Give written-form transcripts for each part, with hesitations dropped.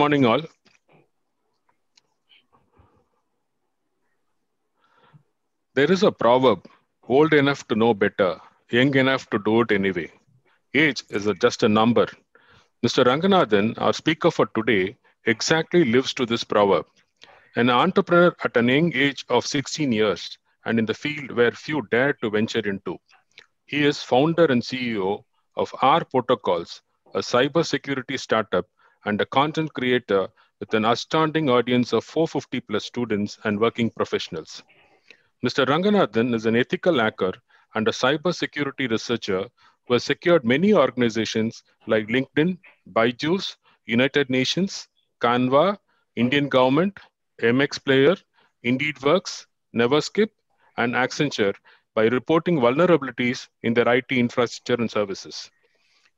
morning, all. There is a proverb, old enough to know better, young enough to do it anyway. Age is just a number. Mr. Ranganathan, our speaker for today, exactly lives to this proverb. An entrepreneur at an young age of 16 years and in the field where few dare to venture into. He is founder and CEO of R Protocols, a cybersecurity startup and a content creator with an astounding audience of 450 plus students and working professionals. Mr. Ranganathan is an ethical hacker and a cybersecurity researcher who has secured many organizations like LinkedIn, Byju's, United Nations, Canva, Indian government, MX Player, IndeedWorks, Neverskip, and Accenture by reporting vulnerabilities in their IT infrastructure and services.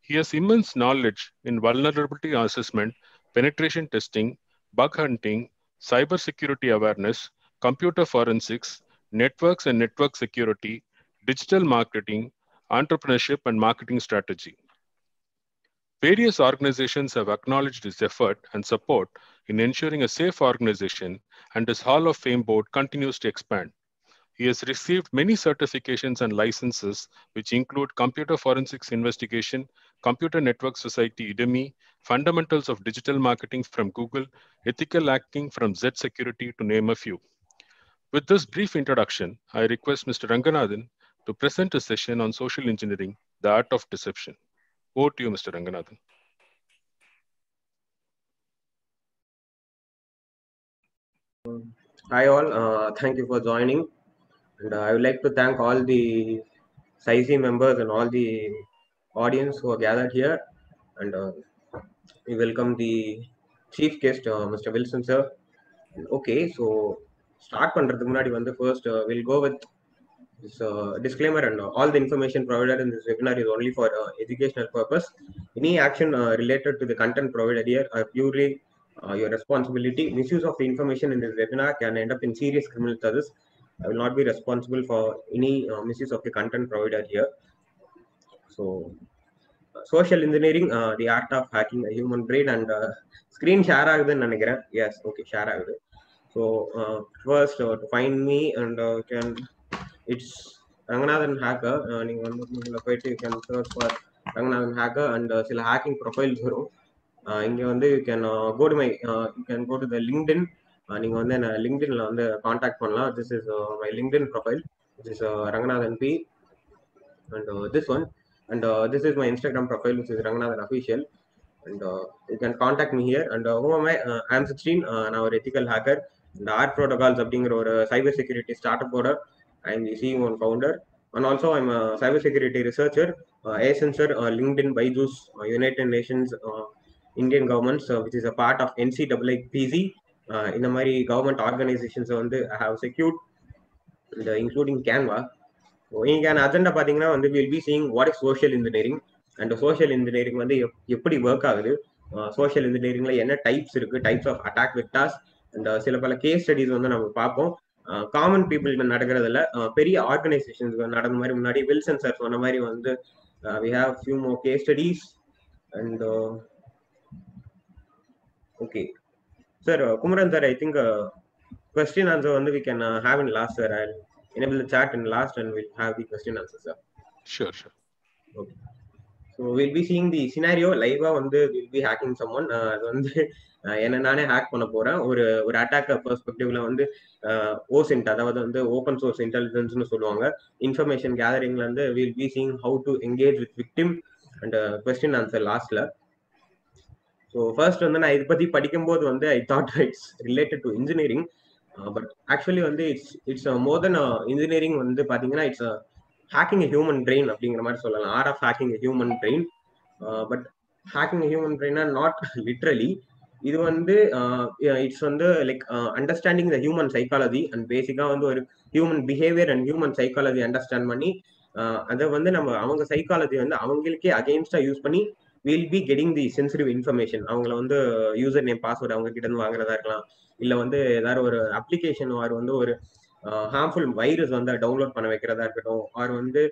He has immense knowledge in vulnerability assessment, penetration testing, bug hunting, cybersecurity awareness, computer forensics, networks and network security, digital marketing, entrepreneurship, and marketing strategy. Various organizations have acknowledged his effort and support in ensuring a safe organization, and his Hall of Fame board continues to expand. He has received many certifications and licenses, which include Computer Forensics Investigation, Computer Network Society Udemy, Fundamentals of Digital Marketing from Google, Ethical Hacking from Z Security, to name a few. With this brief introduction, I request Mr. Ranganathan to present a session on social engineering, the art of deception. Over to you, Mr. Ranganathan. Hi all, thank you for joining. And I would like to thank all the SAISI members and all the audience who are gathered here. And we welcome the chief guest, Mr. Wilson sir. Okay, so start பண்றதுக்கு முன்னாடி வந்து first we'll go with this disclaimer, and all the information provided in this webinar is only for educational purpose. Any action related to the content provided here are purely your responsibility. Misuse of the information in this webinar can end up in serious criminal charges. I will not be responsible for any misuse of the content provided here. So social engineering, the art of hacking a human brain, and screen share ஆகுதுன்னு நினைக்கிறேன். Yes, okay, share ஆகுது. So first to find me, and can it's Ranganathan Hacker. நீங்க வந்து உள்ள போயிட்டு you can search for Ranganathan Hacker, and சில hacking profiles வரும். இங்க வந்து you can go to my you can go to the LinkedIn. நீங்க வந்து என்ன LinkedInல வந்து காண்டாக்ட் பண்ணலாம். This is my LinkedIn profile, which is Ranganathan P, and this one, and this is my Instagram profile, which is Ranganathan Official, and you can contact me here. And who am I? I am 16. நான் ஒரு ethical hacker. And R Protocols அப்படிங்கிற ஒரு cyber security startup ஓட I am the CEO and founder, and also I'm a cyber security researcher, Accenture, LinkedIn, Byju's, United Nations, Indian governments, which is a part of NCAAPZ. இந்த மாதிரி government organizations வந்து I have secured, including Canva. இன்னைக்கான agenda பார்த்தீங்கன்னா வந்து we'll be seeing what is social engineering, and social engineering வந்து எப்படி work ஆகுது, social இன்ஜினியரிங்ல என்ன டைப்ஸ் இருக்கு, types of attack vectors, and சில பல கேஸ் ஸ்டடிஸ் வந்து நம்ம பார்ப்போம். காமன் பீப்புளுக்கு நடக்கிறதுல பெரிய ஆர்கனைசேஷன்ஸ் நடந்த மாதிரி முன்னாடி வில்சன் சார் சொன்ன மாதிரி வந்து we have few more case studies. And okay sir, Kumaran sir, I think question answer வந்து we can have in last, sir. I'll enable the chat in last and we'll have the question answer, sir. Sure. Okay, so we'll be seeing the scenario live. வந்து we'll be hacking someone. அது வந்து என்ன நானே hack பண்ண போறேன். ஒரு attacker பெர்ஸ்பெக்டிவ்ல வந்து ஓசென்ட், அதாவது வந்து ஓப்பன் சோர்ஸ் இன்டெலிஜென்ஸ்னு சொல்லுவாங்க, இன்ஃபர்மேஷன் கேதரிங்ல இருந்து we'll be seeing how to engage with victim and question answer லாஸ்ட்ல. ஸோ ஃபர்ஸ்ட் வந்து நான் இதை பத்தி படிக்கும்போது வந்து I thought it's related to engineering, but actually வந்து இட்ஸ் மோர் தென் இன்ஜினியரிங். வந்து பாத்தீங்கன்னா இட்ஸ் ஹேக்கிங் ஹியூமன் பிரெயின் அப்படிங்கிற மாதிரி சொல்லலாம். Or of hacking human brain, but hacking human பிரெயினா நாட் லிட்ரலி. இது வந்து இட்ஸ் வந்து like understanding the human psychology, and பேசிக்கா வந்து ஒரு human behaviour and human psychology understand பண்ணி அதை வந்து நம்ம அவங்க சைக்காலஜி வந்து அவங்களுக்கே அகெயின்ஸ்டா யூஸ் பண்ணி we'll be getting the sensitive information. அவங்கள வந்து யூசர் நேம் பாஸ்வேர்டு அவங்க கிட்ட இருந்து வாங்குறதா இருக்கலாம், இல்ல வந்து ஏதாவது ஒரு அப்ளிகேஷன் ஆர் வந்து ஒரு ஹார்ம்ஃபுல் வைரஸ் வந்து டவுன்லோட் பண்ண வைக்கிறதா இருக்கட்டும், ஆர் வந்து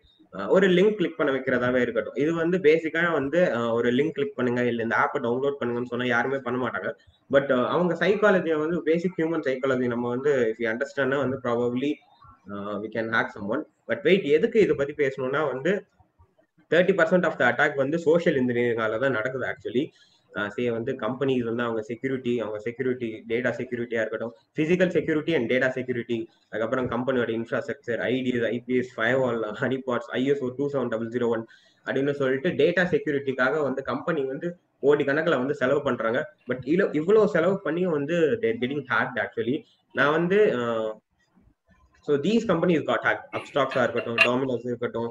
ஒரு லிங்க் கிளிக் பண்ண வைக்கிறதாவே இருக்கட்டும். இது வந்து பேசிக்கா வந்து ஒரு லிங்க் கிளிக் பண்ணுங்க, இல்ல இந்த ஆப்பை டவுன்லோட் பண்ணுங்கன்னு சொன்னா யாருமே பண்ண மாட்டாங்க. பட் அவங்க சைக்காலஜியை வந்து பேசிக் ஹியூமன் சைக்காலஜி நம்ம வந்து இஃப் யூ அண்டர்ஸ்டாண்ட்னா வந்து probably we can hack someone. But wait, எதுக்கு இதை பத்தி பேசணும்னா வந்து 30% ஆஃப் த அட்டாக் வந்து சோஷியல் இன்ஜினியரிங்கால தான் நடக்குது ஆக்சுவலி. வந்து கம்பெனிஸ் வந்து அவங்க செக்யூரிட்டி டேட்டா செக்யூரிட்டியா இருக்கட்டும், physical security and data security, அதுக்கப்புறம் கம்பெனியோட infrastructure, IDS, IPS, firewall, honeypots, ISO 27001 அப்படின்னு சொல்லிட்டு டேட்டா செக்யூரிட்டிக்காக வந்து கம்பெனி வந்து கோடி கணக்கில் வந்து செலவு பண்றாங்க. பட் இவ்வளவு செலவு பண்ணியும் வந்து தேர் கெட்டிங் ஹேக்ட் ஆக்சுவலி. நான் வந்து so these companies got hack. அப்ஸ்டாக்ஸா இருக்கட்டும், டாமினோஸ் இருக்கட்டும்,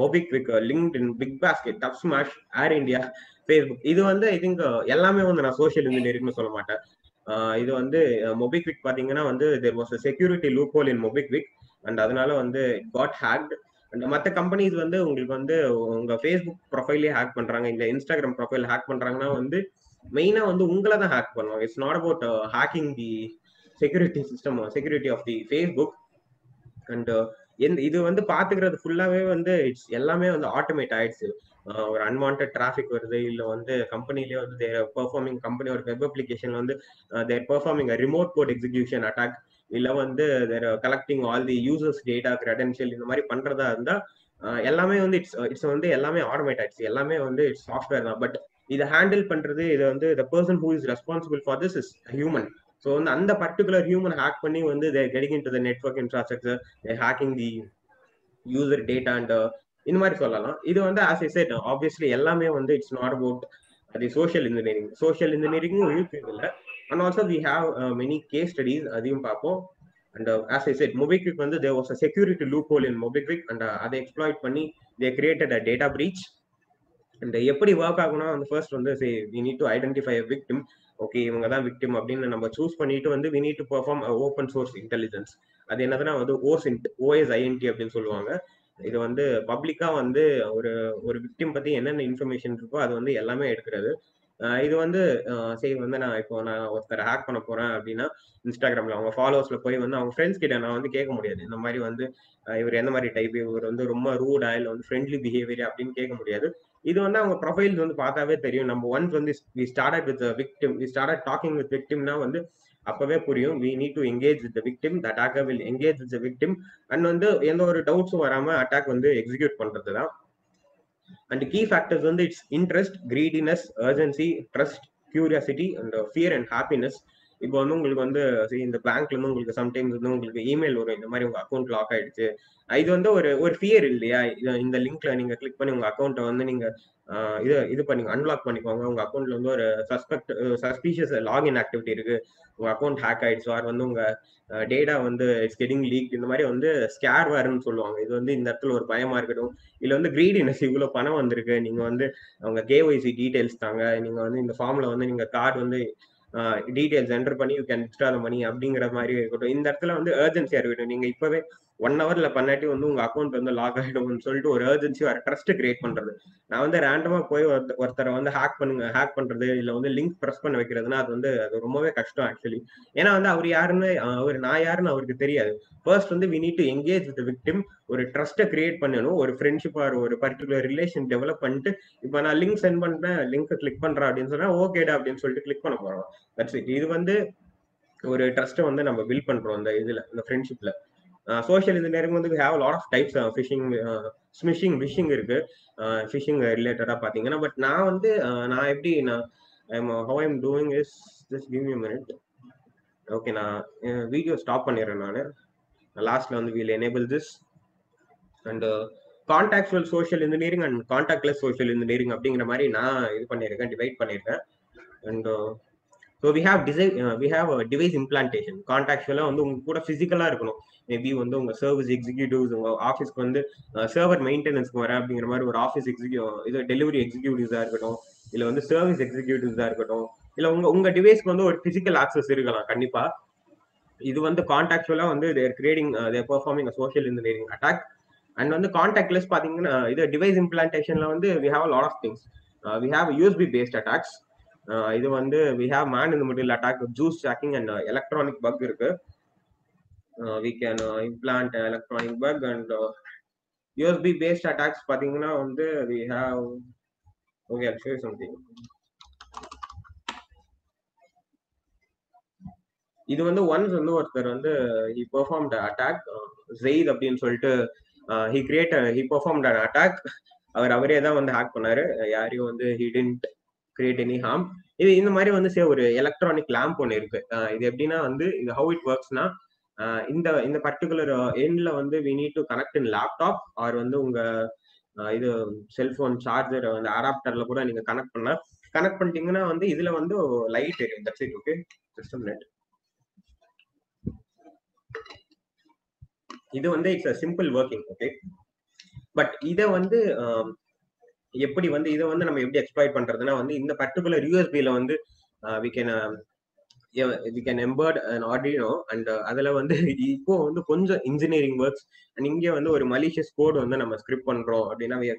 MobiKwik, LinkedIn, BigBasket, Dubsmash, Air India, Facebook, இது வந்து ஐ திங்க் எல்லாமே வந்து நான் சோஷியல் இன்ஜினியரிங்னு சொல்ல மாட்டேன். இது வந்து மொபிக்விக் பாத்தீங்கன்னா வந்து there was security loophole in MobiKwik and அதனால வந்து காட் ஹேக்ட். அண்ட் மற்ற கம்பெனிஸ் வந்து உங்களுக்கு வந்து உங்க ஃபேஸ்புக் ப்ரொஃபைலே ஹேக் பண்றாங்க, இந்த இன்ஸ்டாகிராம் ப்ரொஃபைல் ஹேக் பண்றாங்கன்னா வந்து மெயினா வந்து உங்களை தான் ஹேக் பண்ணுவாங்க. It's not about hacking the security system, security of the Facebook. And இது வந்து பாத்துக்கிறது ஃபுல்லாவே வந்து இட்ஸ் எல்லாமே வந்து ஆட்டோமேட் ஆயிடுச்சு. ஒரு அன்வான்ட் டிராபிக் வருது, இல்ல வந்து கம்பெனிலேயே வந்து தேர் பெர்ஃபார்மிங், கம்பெனி ஒரு வெப் அப்ளிகேஷன்ல வந்து they're performing remote code execution attack, இல்ல வந்து they're collecting all the users data credential, இந்த மாதிரி பண்றதா இருந்தா எல்லாமே வந்து இட்ஸ் வந்து எல்லாமே ஆட்டோமேட் ஆயிடுச்சு. எல்லாமே வந்து இட்ஸ் சாஃப்ட்வேர் தான். பட் இதை ஹேண்டில் பண்றது, இது வந்து the person who is responsible for this is human. So வந்து அந்த பர்டிகுலர் ஹியூமன் ஹேக் பண்ணி வந்து they're getting into the network infrastructure, they're hacking the user data and இந்த மாதிரி சொல்லலாம். இது வந்து ஆஸ் ஐ செட் ஆப்வியஸ்லி எல்லாமே வந்து it's not about the social engineering. Social இன்ஜினியரிங்கும் இருக்கு இல்லை. And also we have many case studies, அதையும் பார்ப்போம். And as I said MobiKwik வந்து there was a security loophole in MobiKwik and அதை exploit பண்ணி they created a data breach. And எப்படி work ஆகும்னா வந்து ஃபர்ஸ்ட் வந்து we need to identify a victim. Okay, இவங்க தான் விக்டிம் அப்படின்னு நம்ம சூஸ் பண்ணிட்டு வந்து we need to perform open source intelligence. அது என்னதுன்னா வந்து OSINT அப்படின்னு சொல்லுவாங்க. இது வந்து பப்ளிக்கா வந்து ஒரு ஒரு விக்டிம் பத்தி என்னென்ன இன்ஃபர்மேஷன் இருக்கோ அது வந்து எல்லாமே எடுக்கிறது. இது வந்து சரி வந்து நான் ஒருத்தரை ஹேக் பண்ண போறேன் அப்படின்னா இன்ஸ்டாகிராம்ல அவங்க ஃபாலோவர்ஸ்ல போய் வந்து அவங்க ஃப்ரெண்ட்ஸ் கிட்ட நான் வந்து கேட்க முடியாது, இந்த மாதிரி வந்து இவர் எந்த மாதிரி டைப், இவர் வந்து ரொம்ப ரூடா இல்லை வந்து ஃப்ரெண்ட்லி பிஹேவியர் அப்படின்னு கேட்க முடியாது. இது வந்து அவங்க ப்ரொஃபைல்ஸ் வந்து பார்த்தாவே தெரியும். நம்ம ஒன்ஸ் வந்து we started with victim, we started talking with விக்டிம்னா வந்து அப்பவே புரியும் we need to engage with victim, the attacker will engage with victim and வந்து எந்த ஒரு டவுட்ஸும் வராம அட்டாக் வந்து எக்ஸிக்யூட் பண்றது தான். அண்ட் கீ ஃபேக்டர்ஸ் வந்து it's interest, greediness, urgency, trust, curiosity and fear and happiness. இப்போ வந்து உங்களுக்கு வந்து இந்த பேங்க்ல இருந்து உங்களுக்கு சம்டைம்ஸ் வந்து உங்களுக்கு இமெயில் வரும், இந்த மாதிரி உங்க அக்கௌண்ட் லாக் ஆயிடுச்சு. இது வந்து ஒரு ஃபியர் இல்லையா? இந்த லிங்க்ல நீங்க கிளிக் பண்ணி உங்க அக்கௌண்ட்டை வந்து நீங்க இது பண்ணி அன்லாக் பண்ணிக்கோங்க. உங்க அக்கௌண்ட்ல வந்து ஒரு சஸ்பீஷியஸ் லாகின் ஆக்டிவிட்டி இருக்கு, உங்க அக்கௌண்ட் ஹேக் ஆயிடுச்சு, ஆர் வந்து உங்க டேட்டா வந்து இட்ஸ் கெட்டிங் லீக், இந்த மாதிரி வந்து ஸ்கேர் வேர்னு சொல்லுவாங்க. இது வந்து இந்த இடத்துல ஒரு பயமா இருக்கட்டும், இல்ல வந்து கிரீடினஸ், இவ்வளவு பணம் வந்திருக்கு, நீங்க வந்து அவங்க KYC டீடைல்ஸ் தாங்க, நீங்க வந்து இந்த ஃபார்ம்ல வந்து நீங்க கார்டு வந்து டீடைல்ஸ் என்டர் பண்ணி யூ கேன் வித்ட்ரா த மணி அப்படிங்கிற மாதிரி இருக்கட்டும். இந்த இடத்துல வந்து அர்ஜென்சியா இருக்கட்டும், நீங்க இப்பவே 1 ஹவர்ல பண்ணாட்டி வந்து உங்க அக்கௌண்ட் வந்து லாக் ஆகிடும்னு சொல்லிட்டு ஒரு அர்ஜென்சி, ஒரு ட்ரஸ்ட் கிரியேட் பண்றது. நான் வந்து ரேண்டமா போய் ஒருத்தரை வந்து ஹேக் பண்றது இல்ல வந்து லிங்க் பிரஸ் பண்ண வைக்கிறதுனா அது ரொம்பவே கஷ்டம் ஆக்சுவலி. ஏன்னா வந்து நான் யாருன்னு அவருக்கு தெரியாது. ஃபர்ஸ்ட் வந்து we need to engage with victim, ஒரு ட்ரஸ்ட்டை கிரியேட் பண்ணணும், ஒரு ஃப்ரெண்ட்ஷிப் ஆர் ஒரு பர்டிகுலர் ரிலேஷன் டெவலப் பண்ணிட்டு இப்போ நான் லிங்க் சென்ட் பண்றேன், லிங்க் கிளிக் பண்றேன் அப்படின்னு சொன்னா ஓகேடா அப்படின்னு சொல்லிட்டு கிளிக் பண்ண போறோம். That's it. இது வந்து ஒரு ட்ரஸ்ட்டை வந்து நம்ம பில்ட் பண்றோம் இந்த இதுல, இந்த ஃப்ரெண்ட்ஷிப்ல. சோஷியல் இன்ஜினியரிங் வந்து have lot of types. Phishing இருக்கு, ஃபிஷிங் ரிலேட்டடா பாத்தீங்கன்னா. பட் நான் வந்து நான் எப்படி how I'm doing is just give me a minute. Okay, நான் வீடியோ ஸ்டாப் பண்ணிடுறேன். நான் லாஸ்ட்ல வந்து we'll enable this and contextual social engineering and contactless social engineering அப்படிங்கிற மாதிரி நான் டிவைட் பண்ணியிருக்கேன். And so we have device implantation. கான்டாக்சுவலா வந்து உங்க கூட பிசிக்கலா இருக்கணும். மேபி வந்து உங்க சர்வீஸ் எக்ஸிக்யூட்டிவ்ஸ் உங்க ஆஃபீஸ்க்கு வந்து சர்வர் மெயின்டெனன்ஸ்க்கு வரேன் அப்படிங்கிற மாதிரி ஒரு ஆஃபீஸ் டெலிவரி எக்ஸிக்யூட்டிவ்ஸா இருக்கட்டும், இல்ல வந்து சர்வீஸ் எக்ஸிக்யூட்டிவ்ஸா இருக்கட்டும், இல்ல உங்க டிவைஸ்க்கு வந்து ஒரு பிசிக்கல் ஆக்சஸ் இருக்கலாம் கண்டிப்பா. இது வந்து கான்டாக்சுவலா வந்து they're performing social engineering attack. And வந்து கான்டாக்ட்லெஸ் பாத்தீங்கன்னா இது டிவைஸ் இம்ப்ளான்டேஷன்ல வந்து we have lot of things. We have USB based attacks. இது வந்து we have man in the middle attack, juice jacking and electronic bug இருக்கு. We can implant electronic bug and USB based attacks பாத்தீங்கன்னா வந்து we have, okay, I'll show you something. இது வந்து once வந்து ஒருத்தர் வந்து he performed an attack, Zaid அப்படின்னு சொல்லிட்டு he performed an attack. அவரே தான் வந்து ஹேக் பண்ணாரு, யாரையும் வந்து he didn't create any harm. இது இந்த மாதிரி வந்து ஒரு எலக்ட்ரானிக் லேம்ப் ஒன்று இருக்கு. இது எப்படின்னா வந்து இது how it worksனா, இந்த பர்டிகுலர் எண்ட்ல வந்து we need to connect in laptop or வந்து உங்க இது செல்போன் சார்ஜர் வந்து அடாப்டர்ல கூட நீங்க கனெக்ட் பண்ணிட்டீங்கன்னா வந்து இதுல வந்து லைட் எரியும். That's it. Okay, just a minute. இது வந்து it's a simple working. Okay, but இதை வந்து எப்படி வந்து இதை வந்து நம்ம எப்படி எக்ஸ்ப்ளாய்ட் பண்றதுன்னா வந்து இந்த பர்டிகுலர் யூஎஸ்பில வந்து we can embed an Arduino and அதுல வந்து இப்போ வந்து கொஞ்சம் இன்ஜினியரிங் ஒர்க்ஸ் அண்ட் இங்கே வந்து ஒரு மலிஷியஸ் கோட் வந்து நம்ம ஸ்கிரிப்ட் பண்றோம் அப்படின்னா we are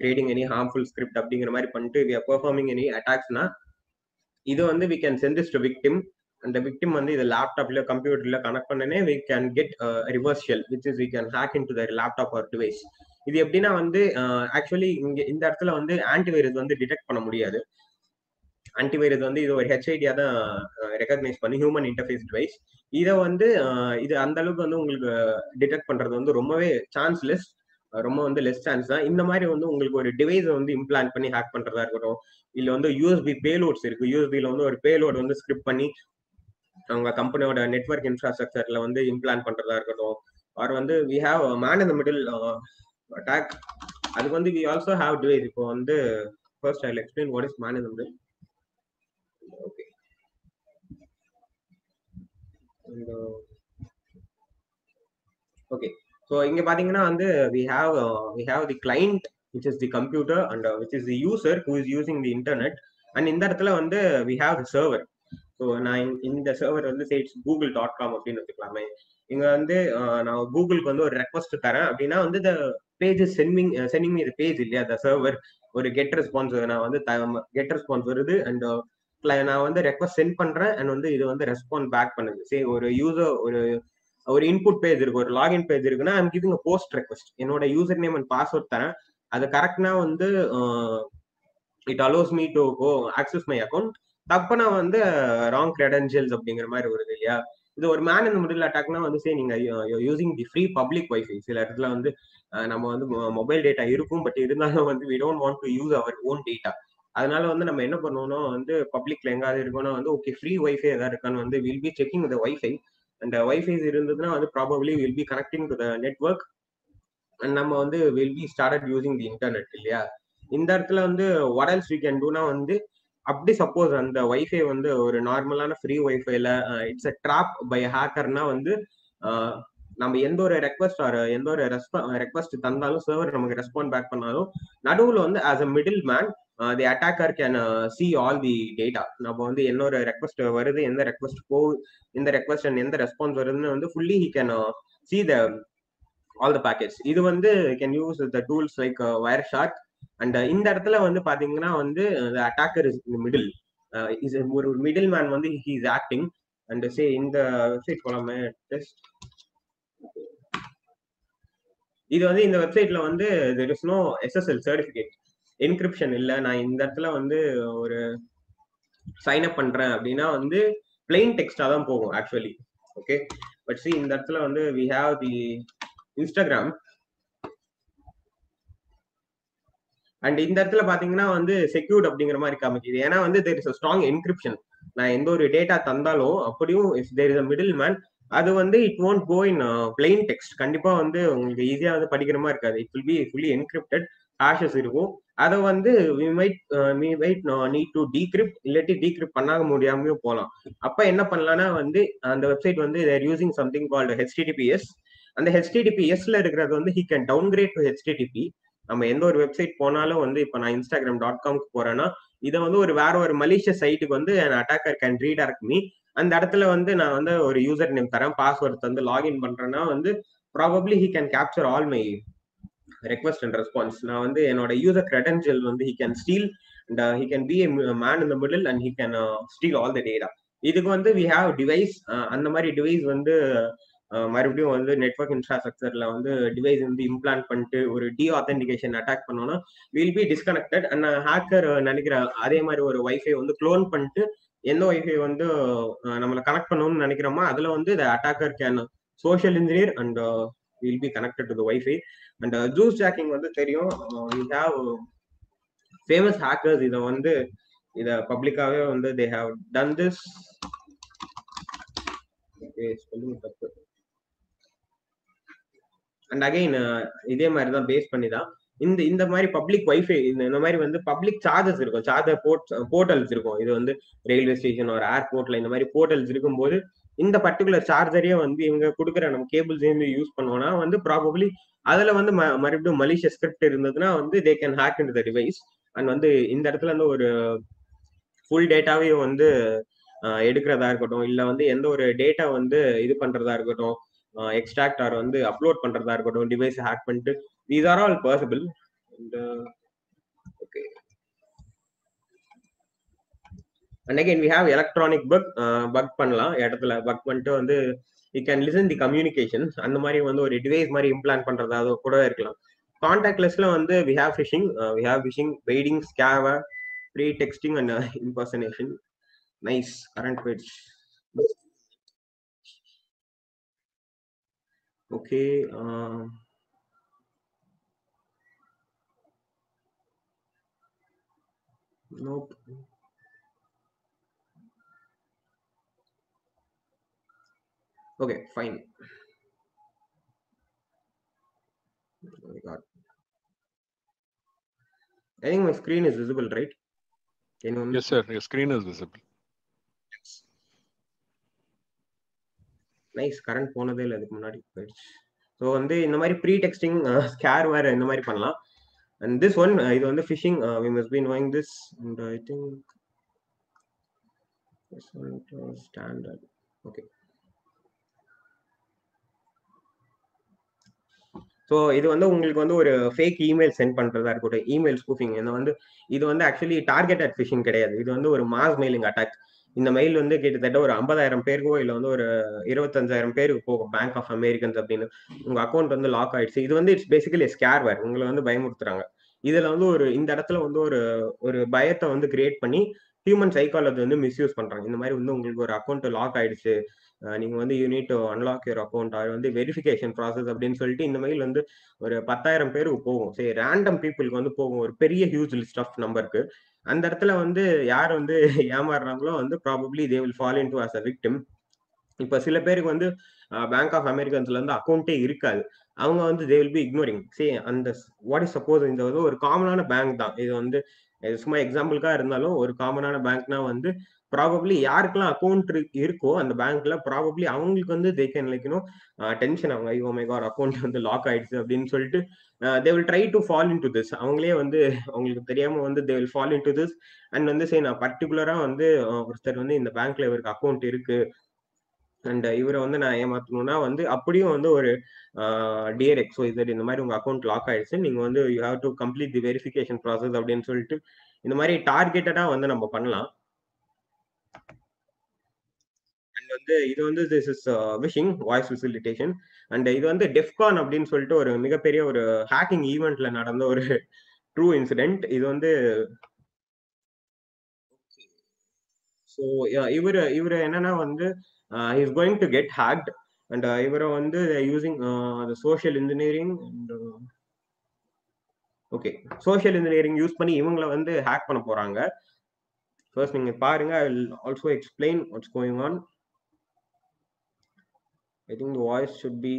creating any harmful script அப்படிங்கிற மாதிரி பண்ணிட்டு we are performing any attacks-னா இது வந்து we can send this to victim, and the victim வந்து இது லேப்டாப்ல கம்ப்யூட்டர்ல கனெக்ட் பண்ணனே we can get a reverse shell which is we can hack into their laptop or device. இது எப்படின்னா வந்து ஆக்சுவலி இங்க இந்த இடத்துல வந்து ஆன்டிவைரஸ் வந்து டிடெக்ட் பண்ண முடியாது. ஆன்டிவைரஸ் வந்து இது ஒரு ஹெச்ஐடியா தான் ரெகக்னைஸ் பண்ணி ஹியூமன் இன்டர்ஃபேஸ் டிவைஸ். இதை வந்து இது அந்த அளவுக்கு வந்து உங்களுக்கு டிடெக்ட் பண்றது வந்து ரொம்பவே சான்ஸ்லெஸ், ரொம்ப வந்து லெஸ் சான்ஸ் தான். இந்த மாதிரி வந்து உங்களுக்கு ஒரு டிவைஸை வந்து இம்ப்ளான்ட் பண்ணி ஹேக் பண்றதா இருக்கட்டும், இல்ல வந்து யூஎஸ்பி பேலோட்ஸ் இருக்கு, யூஎஸ்பில வந்து ஒரு பேலோட் வந்து ஸ்கிரிப்ட் பண்ணி அவங்க கம்பெனியோட நெட்வொர்க் இன்ஃப்ராஸ்ட்ரக்சர்ல வந்து இம்ப்ளான்ட் பண்றதா இருக்கட்டும், ஆர் வந்து we have a man in the middle attack. அதுக்கு வந்து we also have device. இப்போ வந்து first I'll explain what is man in the middle. Okay, and okay, so இங்க பாத்தீங்கன்னா வந்து we have the client which is the computer and which is the user who is using the internet, and இந்த இடத்துல வந்து we have the server. So நான் இந்த server வந்து google.com அப்படின்னு வச்சுக்கலாமே. இங்க வந்து நான் கூகுளுக்கு வந்து ஒரு ரெக்வஸ்ட் தரேன் அப்படின்னா வந்து the page is sending me the page இல்லையா, the server ஒரு கெட் ரெஸ்பான்ஸ், நான் வந்து கெட் ரெஸ்பான்ஸ் வருது அண்ட் நான் வந்து ரெக்வஸ்ட் சென்ட் பண்றேன் அண்ட் வந்து இது வந்து ரெஸ்பாண்ட் பேக் பண்ணுது. சரி, ஒரு யூசர் ஒரு இன்புட் பேஜ் இருக்கு, ஒரு லாகின் பேஜ் இருக்குன்னா I'm giving a post request, என்னோட யூசர் நேம் அண்ட் பாஸ்வேர்ட் தரேன், அது கரெக்ட்னா வந்து it allows me to go access my account. தப்புனா வந்து ராங் கிரெடென்ஷியல்ஸ் அப்படிங்கிற மாதிரி வருது இல்லையா. இது ஒரு மேன் இந்த மிடில் அட்டாக்னா வந்து சரி நீங்க using the free public wifi. சில இடத்துல வந்து நம்ம வந்து மொபைல் டேட்டா இருக்கும், பட் இருந்தாலும் வந்து we don't want to use our own data. அதனால வந்து நம்ம என்ன பண்ணுவோம்னா வந்து பப்ளிக்ல எங்காவது இருக்கோம்னா வந்து ஓகே ஃப்ரீ வைஃபை ஏதாவது இருக்கான்னு வந்து will B checking the wifi. அந்த வைஃபை இருந்ததுன்னா வந்து probably will be connecting to the network and நம்ம வந்து will B started using the internet இல்லையா. இந்த இடத்துல வந்து what else we can do னா வந்து அப்படி சப்போஸ் அந்த வைஃபை வந்து ஒரு நார்மலான ஃப்ரீ வைஃபைல இட்ஸ் அ ட்ராப் பை ஹேக்கர்னா வந்து நம்ம எந்த ஒரு ரெக்வஸ்ட் ஆர் எந்த ஒரு ரெக்வஸ்ட் தந்தாலும் சர்வர் நமக்கு ரெஸ்பாண்ட் பேக் பண்ணாலும் நடுவில் வந்து as a middle man the attacker can see all the data. நம்ம வந்து என்ன ஒரு ரெக்வஸ்ட் வருது, எந்த ரெக்வஸ்ட் போகுது, எந்த ரெக்வஸ்ட் அண்ட் எந்த ரெஸ்பான்ஸ் வருதுன்னு வந்து fully he can see the all the packets. இது வந்து can use the tools like wire shark. And இந்த இடத்துல வந்து பாத்தீங்கன்னா வந்து attacker is in middle, is ஒரு மிடில் மேன் வந்து he is acting. And say இந்த வெப்சைட் போலாமே டெஸ்ட். இது வந்து இந்த வெப்சைட்ல வந்து there is no SSL certificate, encryption இல்ல. நான் இந்த இடத்துல வந்து ஒரு சைன் அப் பண்றேன் அப்படின்னா வந்து பிளெயின் டெக்ஸ்டா தான் போகும் ஆக்சுவலி. ஓகே, பட் see இந்த இடத்துல வந்து we have the Instagram. And இந்த இடத்துல பாத்தீங்கன்னா வந்து செக்யூர்ட் அப்படிங்கிற மாதிரி காமிக்குது, ஏன்னா வந்து there is a strong encryption. நான் எந்த ஒரு டேட்டா தந்தாலும் அப்படியும் if there is a middle man அது வந்து it won't go in plain text. கண்டிப்பா வந்து உங்களுக்கு ஈஸியா வந்து படிக்கிற மாதிரி இருக்காது. It will be fully encrypted, hashes இருக்கும். அதை வந்து we might need to decrypt, இல்லாட்டி decrypt பண்ணாக முடியாமையும் போகலாம். அப்ப என்ன பண்ணலாம்னா வந்து அந்த வெப்சைட் வந்து they are using something called HTTPS. அந்த HTTPSல இருக்கிறது வந்து he can downgrade to HTTP. நம்ம எந்த ஒரு வெப்சைட் போனாலும் வந்து இப்ப நான் Instagram.comக்கு போறேன்னா இதை வந்து வேற ஒரு மலிஷியஸ் சைட்டுக்கு வந்து அட்டாக்கர் கேன் ரீடைரக்ட் மீ. அந்த இடத்துல வந்து நான் வந்து ஒரு யூசர் நேம் தரேன், பாஸ்வேர்ட் தந்து லாகின் பண்றேன்னா வந்து probably he can capture all my request and response. நான் வந்து என்னோட யூசர் கிரெடென்ஷியல் வந்து he can steel and he can be a man in the middle and he can steal all the data. இதுக்கு வந்து we have device. அந்த மாதிரி device வந்து மறுபடியும் வந்து நெட்வொர்க் இன்ஃப்ராஸ்ட்ரக்சர்ல வந்து டிவைஸ் வந்து இம்ப்ளான்ட் பண்ணிட்டு ஒரு ஆத்தென்டிகேஷன் அட்டாக் பண்ணோம்னா will be disconnected. And hacker நினைக்கிற அதே மாதிரி ஒரு வைஃபை வந்து க்ளோன் பண்ணிட்டு எந்த வைஃபை வந்து நம்மளை கனெக்ட் பண்ணணும்னு நினைக்கிறோமோ அதுல வந்து the attacker can social engineer and will be connected to the Wi-Fi. And juice jacking வந்து தெரியும். We have famous hackers இத வந்து இத பப்ளிக்காவே வந்து they have done this. And again இதே மாதிரி தான் பேஸ் பண்ணி தான் இந்த மாதிரி பப்ளிக் வைஃபை இந்த மாதிரி வந்து பப்ளிக் சார்ஜஸ் இருக்கும், சார்ஜர் போர்ட்டல்ஸ் இருக்கும். இது வந்து ரயில்வே ஸ்டேஷன் ஒரு ஏர்போர்ட்ல இந்த மாதிரி போர்ட்டல்ஸ் இருக்கும்போது இந்த பர்டிகுலர் சார்ஜரையே வந்து இவங்க கொடுக்குற நம்ம கேபிள்ஸ் யூஸ் பண்ணுவோம்னா வந்து ப்ராபப்ளி அதுல வந்து மறுபடியும் மலிஷியஸ் ஸ்கிரிப்ட் இருந்ததுன்னா வந்து they can hack in the device. And வந்து இந்த இடத்துல வந்து ஒரு ஃபுல் டேட்டாவையும் வந்து எடுக்கிறதா இருக்கட்டும், இல்ல வந்து எந்த ஒரு டேட்டா வந்து இது பண்றதா இருக்கட்டும், எக்ஸ்ட்ராக்ட் ஆர் வந்து அப்லோட் பண்றதா இருக்கட்டும், டிவைஸ் ஹேக் பண்ணிட்டு these are all possible. And okay, and again we have electronic bug பண்ணலாம். இடத்துல பக் பண்ணிட்டு வந்து you can listen the communication. அந்த மாதிரி வந்து ஒரு டிவைஸ் மாதிரி இம்ப்ளான்ட் பண்றதா கூட இருக்கலாம். கான்டாக்ட்லெஸ்ல வந்து we have phishing, baiting, scammer, pre-texting and impersonation. Nice. Current page. Okay. Nope. Okay, fine. Oh my God. I think my screen is visible, right? Yes, sir. Your screen is visible. Nice. Current போனதே இல்லை அதுக்கு முன்னாடி போயிடுச்சு. So வந்து இந்த மாதிரி pre texting ஸ்கேர்வேர் இந்த மாதிரி பண்ணலாம். அண்ட் திஸ் ஒன் இது வந்து phishing, we must be knowing this. And I think standard. Okay, so இது வந்து உங்களுக்கு வந்து ஒரு ஃபேக் இமெயில் சென்ட் பண்றதா இருக்கட்டும், இமெயில் ஸ்பூஃபிங். இது வந்து ஆக்சுவலி டார்கெட்டட் ஃபிஷிங் கிடையாது. இது வந்து ஒரு மாஸ் மெயிலிங் அட்டாக். இந்த மெயில் வந்து கிட்டத்தட்ட ஒரு 50,000 பேருக்கோ இல்லை வந்து ஒரு 25,000 பேருக்கு போகும். பேங்க் ஆஃப் அமெரிக்கன்ஸ் அப்படின்னு உங்க அக்கௌண்ட் வந்து லாக் ஆயிடுச்சு. இது வந்து இட்ஸ் பேசிக்கலி ஸ்கேர்வேர். உங்களை வந்து பயமுறுத்துறாங்க. இதுல வந்து இந்த இடத்துல வந்து ஒரு பயத்தை வந்து கிரியேட் பண்ணி ஹியூமன் சைக்காலஜி வந்து மிஸ்யூஸ் பண்றாங்க. இந்த மாதிரி வந்து உங்களுக்கு ஒரு அக்கௌண்ட் லாக் ஆயிடுச்சு, நீங்க வந்து you need to unlock your account, அது வந்து வெரிஃபிகேஷன் ப்ராசஸ் அப்படின்னு சொல்லிட்டு இந்த மெயில் வந்து ஒரு 10,000 பேருக்கு போகும். சரி, ரேண்டம் பீப்புளுக்கு வந்து போகும், ஒரு பெரிய ஹியூஜ் லிஸ்ட் ஆஃப் நம்பருக்கு. அந்த இடத்துல வந்து யார் வந்து ஏமாறுறாங்களோ வந்து probably they will fall into as a victim. இப்ப சில பேருக்கு வந்து பேங்க் ஆஃப் அமெரிக்கன்ஸ்ல இருந்து அக்கௌண்ட்டே இருக்காது. அவங்க வந்து தே வில் பி இக்னோரிங். சரி, அந்த வாட் இஸ் சப்போஸ் இந்த வந்து ஒரு காமனான பேங்க் தான். இது வந்து சும்மா எக்ஸாம்பிளுக்கா இருந்தாலும் ஒரு காமனான பேங்க்னா வந்து ப்ராபப்ளி யாருக்கெல்லாம் அக்கௌண்ட் இருக்கோ அந்த பேங்க்ல ப்ராபப்ளி அவங்களுக்கு வந்து தே கேன் லைக் டென்ஷன் ஆகும். ஐயோ மை காட், அக்கௌண்ட் வந்து லாக் ஆயிடுச்சு அப்படின்னு சொல்லிட்டு they will try to fall in to this. அவங்களே வந்து அவங்களுக்கு தெரியாம வந்து தே will fall in to this. And வந்து சரி, நான் பர்டிகுலரா வந்து ஒருத்தர் வந்து இந்த பேங்க்ல இவருக்கு அக்கௌண்ட் இருக்கு அண்ட் இவரை வந்து நான் ஏமாத்தணும்னா வந்து அப்படியும் வந்து ஒரு டியர் XYZ இந்த மாதிரி உங்க அக்கௌண்ட் லாக் ஆயிடுச்சு, நீங்க வந்து you have to complete the verification process அப்படின்னு சொல்லிட்டு இந்த மாதிரி டார்கெட்டடா வந்து நம்ம பண்ணலாம். அண்ட் வந்து இது வந்து this is wishing voice facilitation. And இது வந்து டெஃப்கான் அப்படின்னு சொல்லிட்டு ஒரு மிகப்பெரிய ஒரு ஹேக்கிங் ஈவெண்ட்ல நடந்த ஒரு ட்ரூ இன்சிடென்ட். இது வந்து ஸோ இவர் என்னன்னா வந்து he is going to get hacked and இவரை வந்து using the social engineering and okay, social engineering use பண்ணி இவங்களை வந்து ஹேக் பண்ண போறாங்க. ஃபர்ஸ்ட் நீங்க பாருங்க, I will also explain what's going on. I think the voice should be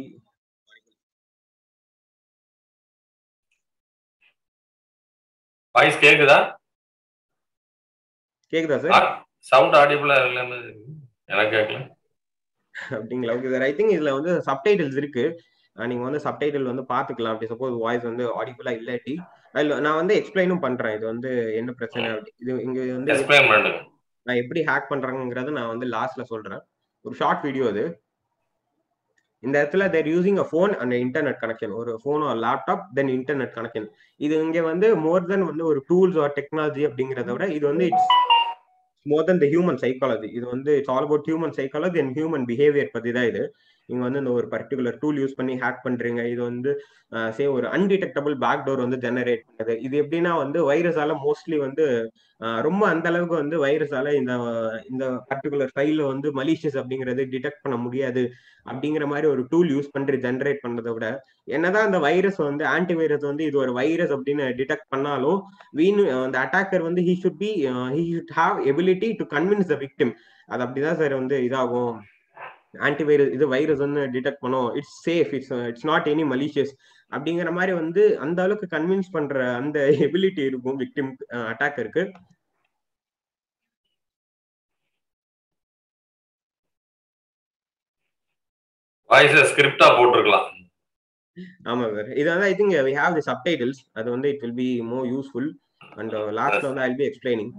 voice கேக்குதா சார்? சவுண்ட் ஆடிபிளா இல்லன்னு எனக்கு கேட்கல. அப்படிங்களா? Okay sir. ஐ திங்க் இதுல வந்து சப்டைட்டில்ஸ் இருக்கு, நீங்க வந்து சப்டைட்டில் வந்து பாத்துக்கலாம். அப்படி சப்போஸ் வாய்ஸ் வந்து ஆடிபிளா இல்லாட்டி நான் வந்து எக்ஸ்பிளைனும் பண்றேன் இது வந்து என்ன பிரச்சனை. இது இங்க வந்து எக்ஸ்பிளைன் பண்ணுங்க, நான் எப்படி ஹேக் பண்றாங்கங்கறத நான் வந்து லாஸ்ட்ல சொல்றேன். ஒரு ஷார்ட் வீடியோ அது. இந்த இடத்துல they're using a phone and internet connection, ஒரு phone or laptop then internet connection. இது இங்க வந்து மோர் தென் வந்து ஒரு டூல்ஸ் ஆர் டெக்னாலஜி அப்படிங்கிறத விட இது வந்து it's more then the human psychology. இது வந்து it's all about human psychology and human behaviour பத்தி தான் இது. நீங்க வந்து இந்த ஒரு பர்டிகுலர் டூல் யூஸ் பண்ணி ஹேக் பண்றீங்க, இது வந்து சே ஒரு அன்டிடெக்டபிள் பேக்டோர் வந்து ஜெனரேட் பண்ணுது. இது எப்படின்னா வந்து வைரஸால மோஸ்ட்லி வந்து ரொம்ப அந்த அளவுக்கு வந்து வைரஸால இந்த பர்டிகுலர் ஃபைல வந்து மலிஷியஸ் அப்படிங்கிறது டிடெக்ட் பண்ண முடியாது அப்படிங்கிற மாதிரி ஒரு டூல் யூஸ் பண்ணி ஜெனரேட் பண்றதை விட, என்னதான் அந்த வைரஸ் வந்து ஆன்டிவைரஸ் வந்து இது ஒரு வைரஸ் அப்படின்னு டிடெக்ட் பண்ணாலும் அந்த அட்டாக்கர் வந்து he should have ability to convince the victim. அது அப்படிதான் சார் வந்து இதாகும். ஆன்டிவைரஸ் இது வைரஸ் வந்து டிடெக்ட் பண்ணும், it's safe, it's not any malicious அப்படிங்கிற மாதிரி வந்து அந்த அளவுக்கு கன்வின்ஸ் பண்ற அந்த எபிலிட்டி இருக்கும் விக்டிம் அட்டாக்கருக்கு. வாய்ஸ் ஸ்கிரிப்டா போட்டுருக்கலாம். ஆமா சார், இது வந்து I think we have the subtitles, அது வந்து it will be more useful and லாஸ்ட்ல வந்து I'll be explaining.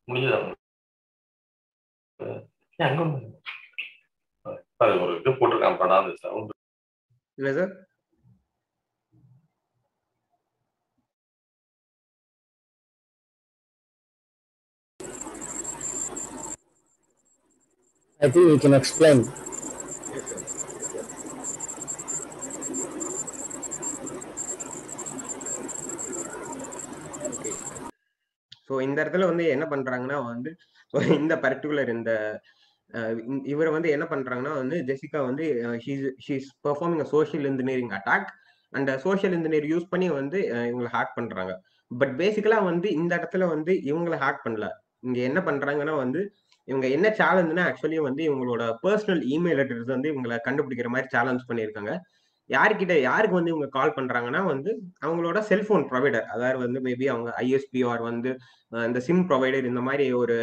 முடிஞ்சதா அங்க ஒரு இது போட்டிருக்கான் படாத சவுண்ட் இல்ல sir. I think you can explain. Yes, sir. Okay. So இந்த இடத்துல வந்து என்ன பண்றாங்கன்னா வந்து இந்த பர்டிகுலர் இந்த இவரை வந்து என்ன பண்றாங்கன்னா வந்து ஜெசிகா வந்து she's performing social engineering attack and social engineer use பண்ணி வந்து இவங்களை ஹேக் பண்றாங்க. பட் பேசிக்கலா வந்து இந்த இடத்துல வந்து இவங்களை ஹேக் பண்ணல. இங்க என்ன பண்றாங்கன்னா வந்து இவங்க என்ன சேலஞ்சுன்னா ஆக்சுவலி வந்து இவங்களோட பர்சனல் இமெயில் அட்ரஸ் வந்து இவங்களை கண்டுபிடிக்கிற மாதிரி சேலஞ்ச் பண்ணியிருக்காங்க. யாருக்கு வந்து இவங்க கால் பண்றாங்கன்னா வந்து அவங்களோட செல்போன் ப்ரொவைடர், அதாவது வந்து மேபி அவங்க ஐஎஸ்பி ஆர் வந்து இந்த சிம் ப்ரொவைடர் இந்த மாதிரி ஒரு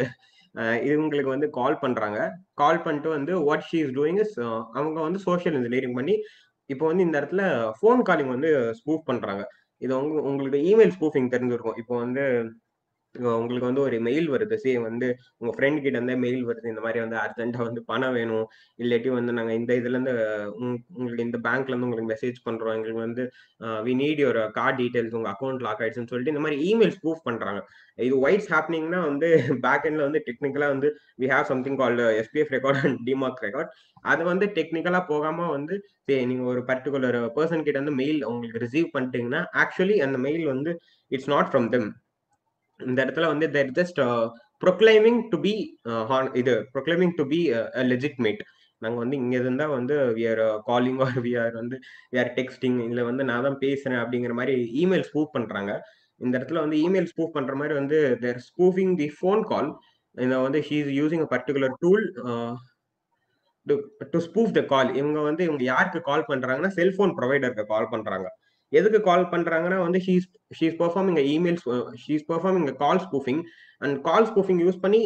இவங்களுக்கு வந்து கால் பண்றாங்க. கால் பண்ணிட்டு வந்து what she is doing is அவங்க வந்து சோஷியல் இன்ஜினியரிங் பண்ணி இப்போ வந்து இந்த இடத்துல ஃபோன் காலிங் வந்து ஸ்பூஃப் பண்றாங்க. இது உங்களுக்கு இமெயில் ஸ்பூஃபிங் தெரிஞ்சிருக்கும். இப்போ வந்து உங்களுக்கு வந்து ஒரு மெயில் வருது, வந்து உங்க ஃப்ரெண்ட் கிட்ட இருந்தே மெயில் வருது, இந்த மாதிரி வந்து அர்ஜென்ட்டா வந்து பணம் வேணும், இல்லாட்டி வந்து நாங்க இந்த இதுல இருந்து உங்களுக்கு இந்த பேங்க்ல இருந்து உங்களுக்கு மெசேஜ் பண்றோம், எங்களுக்கு வந்து we need your card details, உங்க அக்கௌண்ட் லாக் ஆயிடுச்சுன்னு சொல்லிட்டு இந்த மாதிரி இமெயில் ஸ்பூஃப் பண்றாங்க. இது ஒயிட்ஸ் ஹேப்பனிங்னா வந்து பேக் எண்ட்ல வந்து டெக்னிக்கலா வந்து we have something called SPF record and DMARC record. அது வந்து டெக்னிக்கலா போகாம வந்து நீங்க ஒரு பர்டிகுலர் பர்சன் கிட்ட வந்து மெயில் உங்களுக்கு ரிசீவ் பண்ணிட்டீங்கன்னா ஆக்சுவலி அந்த மெயில் வந்து இட்ஸ் நாட் ஃப்ரம் தெம். இந்த இடத்துல வந்து they're just proclaiming to be proclaiming to be legitimate. நாங்கள் வந்து இங்கே இருந்தா வந்து we are calling or we are texting, இல்லை வந்து நான் தான் பேசுறேன் அப்படிங்கிற மாதிரி இமெயில் ஸ்பூஃப் பண்றாங்க. இந்த இடத்துல வந்து இமெயில் ஸ்பூஃப் பண்ற மாதிரி வந்து தேர் ஸ்பூஃபிங் தி ஃபோன் கால். இதை வந்து she is using a particular tool to spoof the call. இவங்க யாருக்கு கால் பண்றாங்கன்னா செல்போன் ப்ரொவைடருக்கு கால் பண்றாங்க. எதுக்கு கால் பண்றாங்கன்னா வந்து she's performing call spoofing and call spoofing use பண்ணி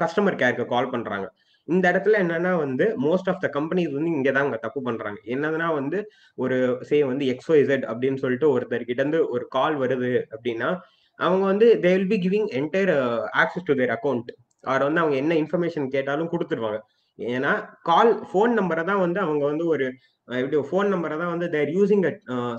கஸ்டமர் கேருக்கு கால் பண்றாங்க. இந்த இடத்துல என்னன்னா வந்து மோஸ்ட் ஆஃப் த கம்பெனிஸ் வந்து இங்கதான் அவங்க தப்பு பண்றாங்க. என்னதுன்னா வந்து ஒரு வந்து XYZ அப்படின்னு சொல்லிட்டு ஒருத்தர் கிட்ட இருந்து ஒரு கால் வருது அப்படின்னா அவங்க வந்து they will be giving entire access to their account or வந்து அவங்க என்ன இன்ஃபர்மேஷன் கேட்டாலும் கொடுத்துருவாங்க. ஏன்னா ஃபோன் நம்பரை தான் வந்து அவங்க வந்து ஒரு எப்படி ஃபோன் நம்பரை தான் வந்து தேர் using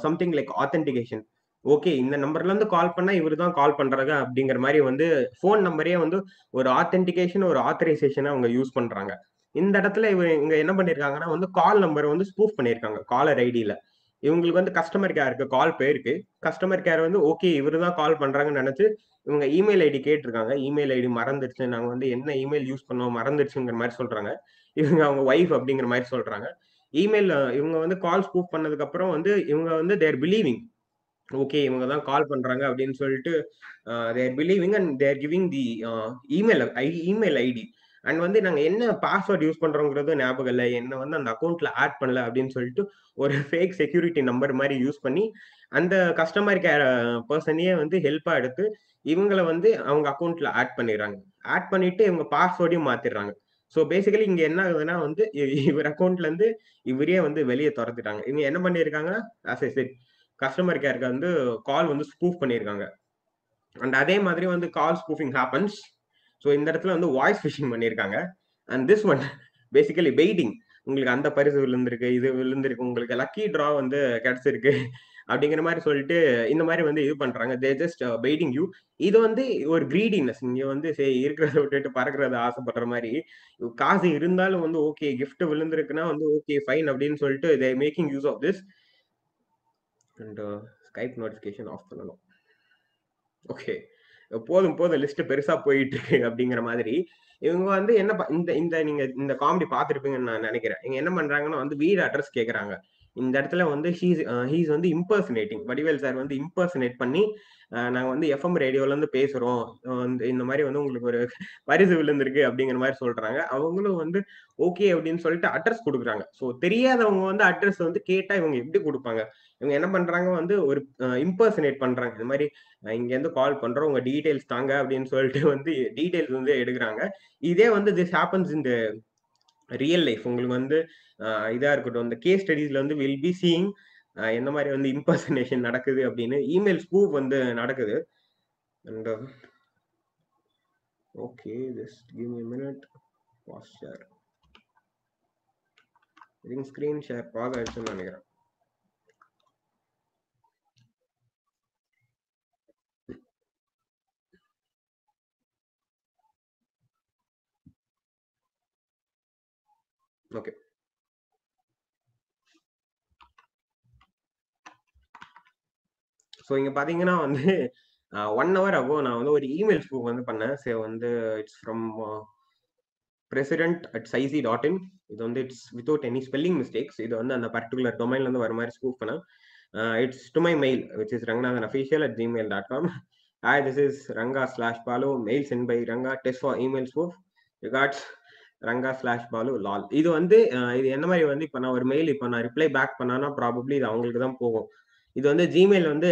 something like authentication. Okay, இந்த நம்பர்ல இருந்து கால் பண்ணா இவரு தான் கால் பண்றாங்க அப்படிங்கிற மாதிரி வந்து ஃபோன் நம்பரே வந்து ஒரு ஆத்தென்டிகேஷன், ஒரு ஆத்தரைசேஷனை அவங்க யூஸ் பண்றாங்க. இந்த இடத்துல இவங்க என்ன பண்ணிருக்காங்கன்னா வந்து கால் நம்பரை வந்து ஸ்பூஃப் பண்ணிருக்காங்க காலர் ஐடியில. இவங்களுக்கு வந்து கஸ்டமர் கேருக்கு கால் போயிருக்கு. கஸ்டமர் கேர் வந்து ஓகே இவரு தான் கால் பண்றாங்கன்னு நினைச்சு இவங்க இமெயில் ஐடி கேட்டிருக்காங்க. இமெயில் ஐடி மறந்துருச்சு, நாங்க வந்து என்ன இமெயில் யூஸ் பண்ணோம் மறந்துருச்சுங்கிற மாதிரி சொல்றாங்க. இவங்க அவங்க ஒய்ஃப் அப்படிங்கிற மாதிரி சொல்றாங்க. இமெயில் இவங்க வந்து கால் ஸ்பூஃப் பண்ணதுக்கு அப்புறம் வந்து இவங்க வந்து தேர் பிலீவிங் ஓகே இவங்க தான் கால் பண்றாங்க அப்படின்னு சொல்லிட்டு they're believing and they're giving the email ID. And வந்து நாங்க என்ன பாஸ்வேர்ட் யூஸ் பண்றோங்கிறது ஞாபகம் இல்லை, என்ன வந்து அந்த அக்கௌண்ட்ல ஆட் பண்ணல அப்படின்னு சொல்லிட்டு ஒரு ஃபேக் செக்யூரிட்டி நம்பர் மாதிரி யூஸ் பண்ணி அந்த கஸ்டமர் கேர் பர்சனையே வந்து ஹெல்ப்பா எடுத்து இவங்களை வந்து அவங்க அக்கௌண்ட்ல ஆட் பண்ணிடுறாங்க. ஆட் பண்ணிட்டு இவங்க பாஸ்வேர்டையும் மாத்திடுறாங்க. ஸோ பேசிக்கலி இங்க என்ன ஆகுதுன்னா வந்து இவர் அக்கௌண்ட்ல இருந்து இவரே வந்து வெளியே துரத்துட்டாங்க. இவங்க என்ன பண்ணிருக்காங்க, ஆஸ் ஐ செட் கஸ்டமர் கேருக்கு வந்து கால் வந்து ஸ்பூஃப் பண்ணியிருக்காங்க. அண்ட் அதே மாதிரி வந்து கால் ஸ்பூஃபிங் ஹேப்பன்ஸ். ஸோ இந்த இடத்துல வந்து வாய்ஸ் ஃபிஷிங் பண்ணியிருக்காங்க. And this one basically baiting. உங்களுக்கு அந்த பரிசு விழுந்திருக்கு, இது விழுந்திருக்கு, உங்களுக்கு லக்கி ட்ரா வந்து கிடைச்சிருக்கு அப்படிங்கிற மாதிரி சொல்லிட்டு இந்த மாதிரி வந்து இது பண்றாங்க. They just baiting you. இது வந்து ஒரு கிரீடினஸ். இங்க வந்து சரி இருக்கிறத விட்டுட்டு பறக்கிறத ஆசைப்படுற மாதிரி, காசு இருந்தாலும் வந்து ஓகே கிஃப்ட் விழுந்திருக்குன்னா வந்து ஓகே ஃபைன் அப்படின்னு சொல்லிட்டு they making use of this. And Skype notification off பண்ணணும். ஓகே, போதும் லிஸ்ட் பெருசா போயிட்டு இருக்கு அப்படிங்கிற மாதிரி இவங்க வந்து என்ன இந்த நீங்க இந்த காமெடி பார்த்துருப்பீங்கன்னு நான் நினைக்கிறேன். இவங்க என்ன பண்றாங்கன்னா வந்து வீடு அட்ரஸ் கேட்கறாங்க. இந்த இடத்துல வந்து ஹீஸ் வந்து இம்பர்சனேட்டிங், வடிவேல் சார் வந்து இம்பர்சனேட் பண்ணி நாங்க வந்து எஃப்எம் ரேடியோல இருந்து பேசுறோம், இந்த மாதிரி வந்து உங்களுக்கு ஒரு பரிசு விழுந்திருக்கு அப்படிங்கிற மாதிரி சொல்றாங்க. அவங்களும் வந்து ஓகே அப்படின்னு சொல்லிட்டு அட்ரஸ் கொடுக்குறாங்க. ஸோ தெரியாதவங்க வந்து அட்ரஸ் வந்து கேட்டா இவங்க எப்படி கொடுப்பாங்க? இவங்க என்ன பண்றாங்க வந்து ஒரு இம்பர்சனேட் பண்றாங்க. இந்த மாதிரி இங்க இருந்து கால் பண்றோம், உங்க டீடைல்ஸ் தாங்க அப்படின்னு சொல்லிட்டு வந்து டீடைல்ஸ் வந்து எடுக்கிறாங்க. இதே வந்து this happens in the real life. உங்களுக்கு வந்து இதா இருக்கட்டும், இந்த கேஸ் ஸ்டடீஸ்ல வந்து வில் பி சீயிங் எந்த மாதிரி வந்து இம்பர்சனேஷன் நடக்குது அப்படின்னு, இமெயில் ஸ்பூஃப் வந்து நடக்குது. And okay just give me a minute. Pause share, இதுங்க ஸ்கிரீன் ஷேர் பாஸ் ஆயிடுச்சுன்னு நினைக்கிறேன். ஓகே, ஸோ இங்க பாத்தீங்கன்னா வந்து 1 hour ago நான் வந்து ஒரு இமெயில் ஸ்பூஃப் வந்து பண்ணேன். ஸோ வந்து இட்ஸ் ஃப்ரம் president@saizi.in. இது வந்து it's without any spelling mistakes. இது வந்து அந்த பர்டிகுலர் டொமைன்ல இருந்து வர மாதிரி ஸ்பூஃப் பண்ணேன். It's to my mail which is ranganathanofficial@gmail.com. Hi, this is Ranga/Balu. Mail sent by Ranga. Test for email spoof. Regards Ranga/Balu lol. இது வந்து இது என்ன மாதிரி வந்து இப்போ நான் ஒரு மெயில் இப்போ நான் ரிப்ளை பேக் பண்ணானா ப்ராபப்ளி இது அவங்களுக்கு தான் போகும். இது வந்து ஜிமெயில் வந்து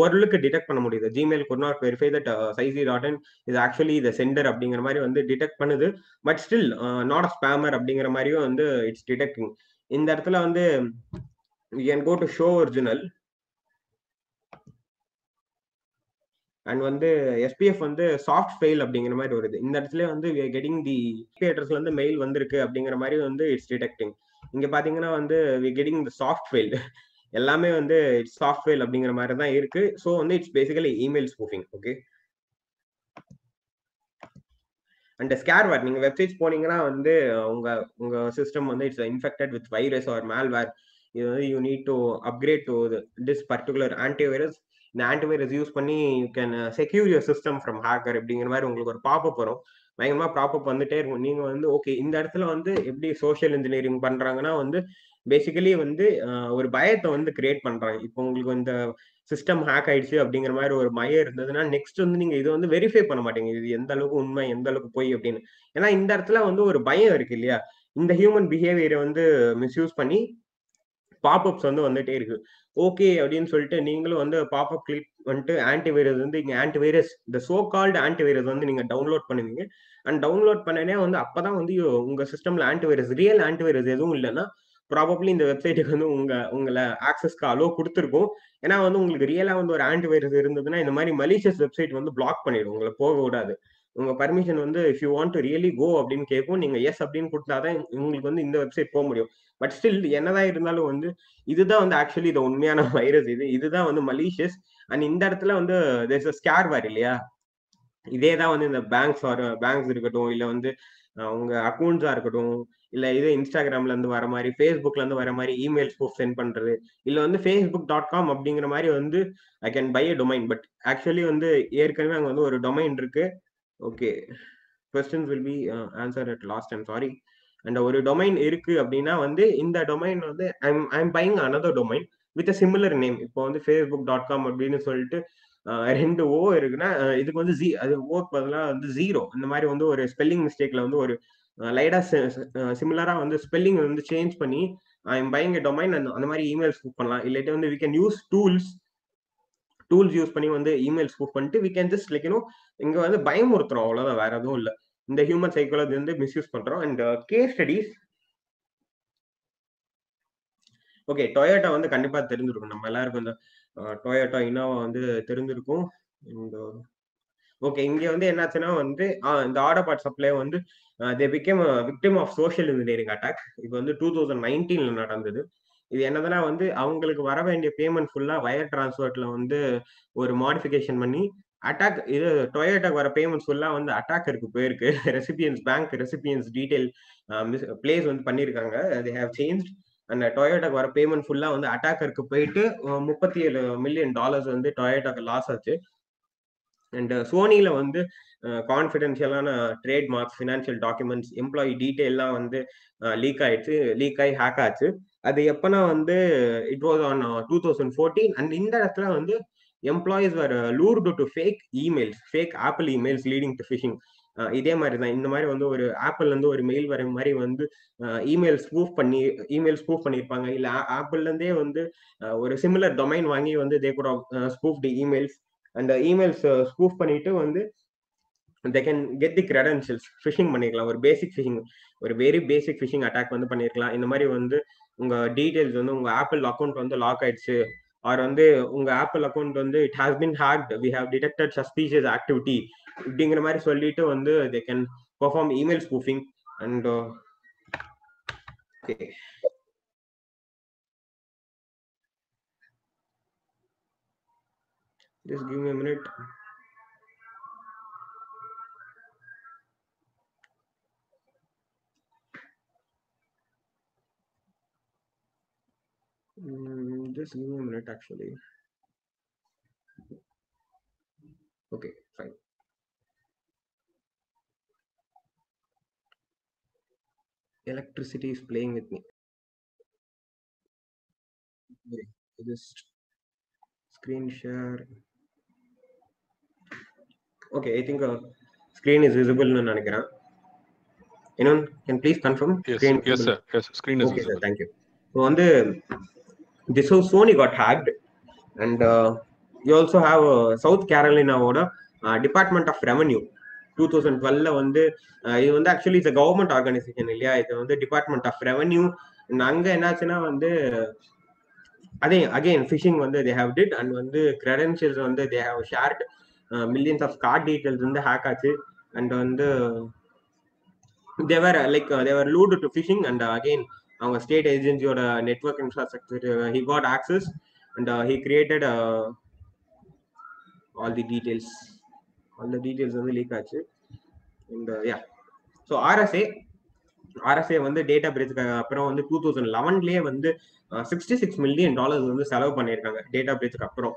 ஓரளவுக்கு டிடெக்ட் பண்ண முடியுது. Gmail could not verify that saizi.in is actually the sender அப்படிங்கிற மாதிரி வந்து டிடெக்ட் பண்ணுது. But still not a spammer அப்படிங்கிற மாதிரியும் வந்து இட்ஸ் டிடெக்டிங். இந்த இடத்துல வந்து we can go to show original and வந்து எஸ்பிஎஃப் வந்து சாஃப்ட் ஃபெயில் அப்படிங்கிற மாதிரி வருது. இந்த இடத்துல வந்து we are getting the அட்ரஸ்ல இருந்து மெயில் வந்திருக்கு அப்படிங்கிற மாதிரி வந்து இட்ஸ் டிடெக்டிங். இங்க பாத்தீங்கன்னா வந்து we are getting the soft fail. எல்லாமே வந்து இட்ஸ் சாஃப்ட் ஃபெயில் அப்படிங்கிற மாதிரி தான் இருக்கு. ஸோ வந்து it's basically email spoofing. Okay, and scareware நீங்க வெப்சைட்ஸ் போனீங்கன்னா வந்து உங்க சிஸ்டம் வந்து it's infected with virus or malware. இது வந்து you need to upgrade to this particular antivirus. இந்த ஆன்டிவைரஸ் யூஸ் பண்ணி you can secure your system from hacker அப்படிங்கிற மாதிரி உங்களுக்கு ஒரு பாப்பப் வரும். பயங்கரமா ப்ராப்பப் வந்துட்டே இருக்கும். நீங்க வந்து ஓகே இந்த இடத்துல வந்து எப்படி சோஷியல் இன்ஜினியரிங் பண்றாங்கன்னா வந்து பேசிக்கலி வந்து ஒரு பயத்தை வந்து கிரியேட் பண்றாங்க. இப்போ உங்களுக்கு இந்த சிஸ்டம் ஹேக் ஆயிடுச்சு அப்படிங்கிற மாதிரி ஒரு பயம் இருந்ததுன்னா நெக்ஸ்ட் வந்து நீங்க இதை வந்து வெரிஃபை பண்ண மாட்டீங்க, இது எந்த அளவுக்கு உண்மை எந்த அளவுக்கு போய் அப்படின்னு. ஏன்னா இந்த இடத்துல வந்து ஒரு பயம் இருக்கு இல்லையா, இந்த ஹியூமன் பிஹேவியரை வந்து மிஸ்யூஸ் பண்ணி பாப்அப்ஸ் வந்து வந்துட்டே இருக்கு. ஓகே அப்படின்னு சொல்லிட்டு நீங்களும் வந்து பாப்அப் கிளிக் வந்துட்டு ஆன்டிவைரஸ் வந்து இங்க ஆன்டிவைரஸ் இந்த சோ கால்டு ஆன்டிவைரஸ் வந்து நீங்க டவுன்லோட் பண்ணுவீங்க. அண்ட் டவுன்லோட் பண்ணனே வந்து அப்பதான் வந்து உங்க சிஸ்டம்ல ஆன்டிவைரஸ் ரியல் ஆன்டிவைரஸ் எதுவும் இல்லைன்னா ப்ராபப்ளி இந்த வெப்சைட்டுக்கு வந்து உங்களை ஆக்சஸ்க்கு அலோ கொடுத்துருக்கும். ஏன்னா வந்து உங்களுக்கு ரியலா வந்து ஒரு ஆன்டிவைரஸ் இருந்ததுன்னா இந்த மாதிரி மலிஷியஸ் வெப்சைட் வந்து பிளாக் பண்ணிடும், உங்களை போக விடாது. உங்க பர்மிஷன் வந்து if you want to really go அப்படின்னு கேட்கும். நீங்க எஸ் அப்படின்னு கொடுத்தாதான் உங்களுக்கு வந்து இந்த வெப்சைட் போக முடியும். பட் ஸ்டில் என்னதான் இருந்தாலும் வந்து இதுதான் வந்து ஆக்சுவலி இது உண்மையான வைரஸ். இதுதான் வந்து மலிஷியஸ். அண்ட் இந்த இடத்துல வந்து தேர்ஸ் a ஸ்கேர் வார் இல்லையா, இதே தான் வந்து இந்த பேங்க்ஸ் இருக்கட்டும், இல்ல வந்து உங்க அக்கௌண்ட்ஸா இருக்கட்டும், இல்ல இது இன்ஸ்டாகிராம்ல இருந்து வர மாதிரி, ஃபேஸ்புக்ல இருந்து வர மாதிரி இமெயில் ப்ரூஃப் சென்ட் பண்றது, இல்ல வந்து facebook.com அப்படிங்கிற மாதிரி வந்து I can buy a domain. But actually வந்து ஏற்கனவே அங்க வந்து ஒரு டொமைன் இருக்கு. Okay, questions will be answered at last, I'm sorry. And ஒரு டொமைன் இருக்கு அப்படின்னா வந்து இந்த டொமைன் வந்து I'm buying another domain with a similar name. இப்போ வந்து facebook.com அப்படின்னு சொல்லிட்டு 2 ஓ இருக்குன்னா இதுக்கு வந்து அது ஓக்கு பதிலாக வந்து 0 இந்த மாதிரி வந்து ஒரு ஸ்பெல்லிங் மிஸ்டேக்ல வந்து ஒரு லைடா சிமிலரா வந்து ஸ்பெல்லிங் வந்து சேஞ்ச் பண்ணி ஐம் பையிங் a domain அந்த மாதிரி இமெயில்ஸ் புக் பண்ணலாம். இல்லாட்டி வந்து we can use tools use பண்ணி வந்து இமெயில் ஸ்பூஃப் பண்ணிட்டு we can just like இங்க வந்து பயமுறுத்துறோம், அவ்வளவுதான், வேற எதுவும் இல்லை. இந்த ஹியூமன் சைக்காலஜி வந்து மிஸ்யூஸ் பண்றோம். And case studies, okay, Toyota வந்து கண்டிப்பா தெரிஞ்சிருக்கும். நம்ம எல்லாருக்கும் இந்த டொயோட்டா இனோவா வந்து தெரிஞ்சிருக்கும். இந்த ஓகே, இங்க வந்து என்னாச்சுன்னா வந்து இந்த ஆர்டர் பார்ட் சப்ளை வந்து they become victim of social engineering attack. இது வந்து 2019 நடந்தது. இது என்னதுன்னா வந்து அவங்களுக்கு வர வேண்டிய பேமெண்ட் ஃபுல்லா வயர் டிரான்ஸ்ஃபர்ட்ல வந்து ஒரு மாடிஃபிகேஷன் பண்ணி அட்டாக், இது டொயோட்டாக்கு வர பேமெண்ட்ஸ் ஃபுல்லா வந்து அட்டாக்கருக்கு போயிருக்கு. பேங்க் ரெசிபியன்ஸ் டீடைல் பிளேஸ் வந்து பண்ணியிருக்காங்க. They have change. அந்த டொயோட்டாக்கு வர பேமெண்ட் ஃபுல்லா வந்து அட்டாக்கருக்கு போயிட்டு $37 மில்லியன் வந்து டொயோட்டாக்கு லாஸ் ஆச்சு. அண்ட் சோனியில வந்து கான்ஃபிடென்ஷியலான ட்ரேட்மார்க்ஸ், ஃபினான்ஷியல் டாக்குமெண்ட்ஸ், எம்ப்ளாயி டீடைல்லாம் வந்து லீக் ஆகி ஹேக் ஆச்சு. அது எப்பனா வந்து இட் வாஸ் ஆன் 2014. அண்ட் இந்த இடத்துல வந்து employees were lured to fake emails, fake Apple emails leading to phishing. இதே மாதிரி தான் இந்த மாதிரி வந்து ஒரு ஆப்பிள்ல இருந்து ஒரு மெயில் வர மாதிரி வந்து இமெயில் ஸ்பூஃப் பண்ணியிருப்பாங்க. இல்ல ஆப்பிள்ல இருந்தே வந்து ஒரு சிமிலர் டொமைன் வாங்கி வந்து தே கூட ஸ்பூஃப் தி இமெயில்ஸ். அந்த இமெயில்ஸ் ஸ்பூஃப் பண்ணிட்டு வந்து they can get the credentials, phishing பண்ணிக்கலாம். ஒரு பேசிக் ஃபிஷிங், ஒரு வெரி பேசிக் ஃபிஷிங் அட்டாக் வந்து பண்ணிருக்கலாம். இந்த மாதிரி வந்து உங்க டீடைல்ஸ் வந்து உங்க ஆப்பிள் அக்கௌண்ட் வந்து லாக் ஆயிடுச்சு, ஆர் வந்து உங்க ஆப்பிள் அக்கௌண்ட் வந்து it has been hacked, we have detected suspicious activity இப்படிங்கிற மாதிரி சொல்லிட்டு வந்து they can perform email spoofing. and okay, just give me a minute. Just give me a minute actually. Okay, fine. Electricity is playing with me. Just screen share. Okay, I think screen is visible nu nenikiren. Anyone can please confirm? Yes, screen yes visible? sir. Yes, screen is okay visible. sir, thank you. So on the this whole Sony got hacked. And you also have South Carolina oda Department of Revenue 2012 வந்து இது வந்து actually it's government organisation இல்லையா, இது வந்து department of revenue. அங்க என்னாச்சுன்னா வந்து அதே அகைன் ஃபிஷிங் வந்து தே ஹேவ் டிட். அண்ட் வந்து கிரெடென்ஷியல்ஸ் வந்து they have shared, millions of card details வந்து ஹேக் ஆச்சு. அண்ட் வந்து they were lured to phishing. And again அவங்க ஸ்டேட் ஏஜென்சியோட network infrastructure he got access and he created all the details வந்து leak ஆச்சு. And yeah, so RSA வந்து data பிரீச்சுக்கு அப்புறம் வந்து 2011லயே வந்து $66 மில்லியன் வந்து செலவு பண்ணியிருக்காங்க டேட்டா பிரீச்சுக்கு அப்புறம்.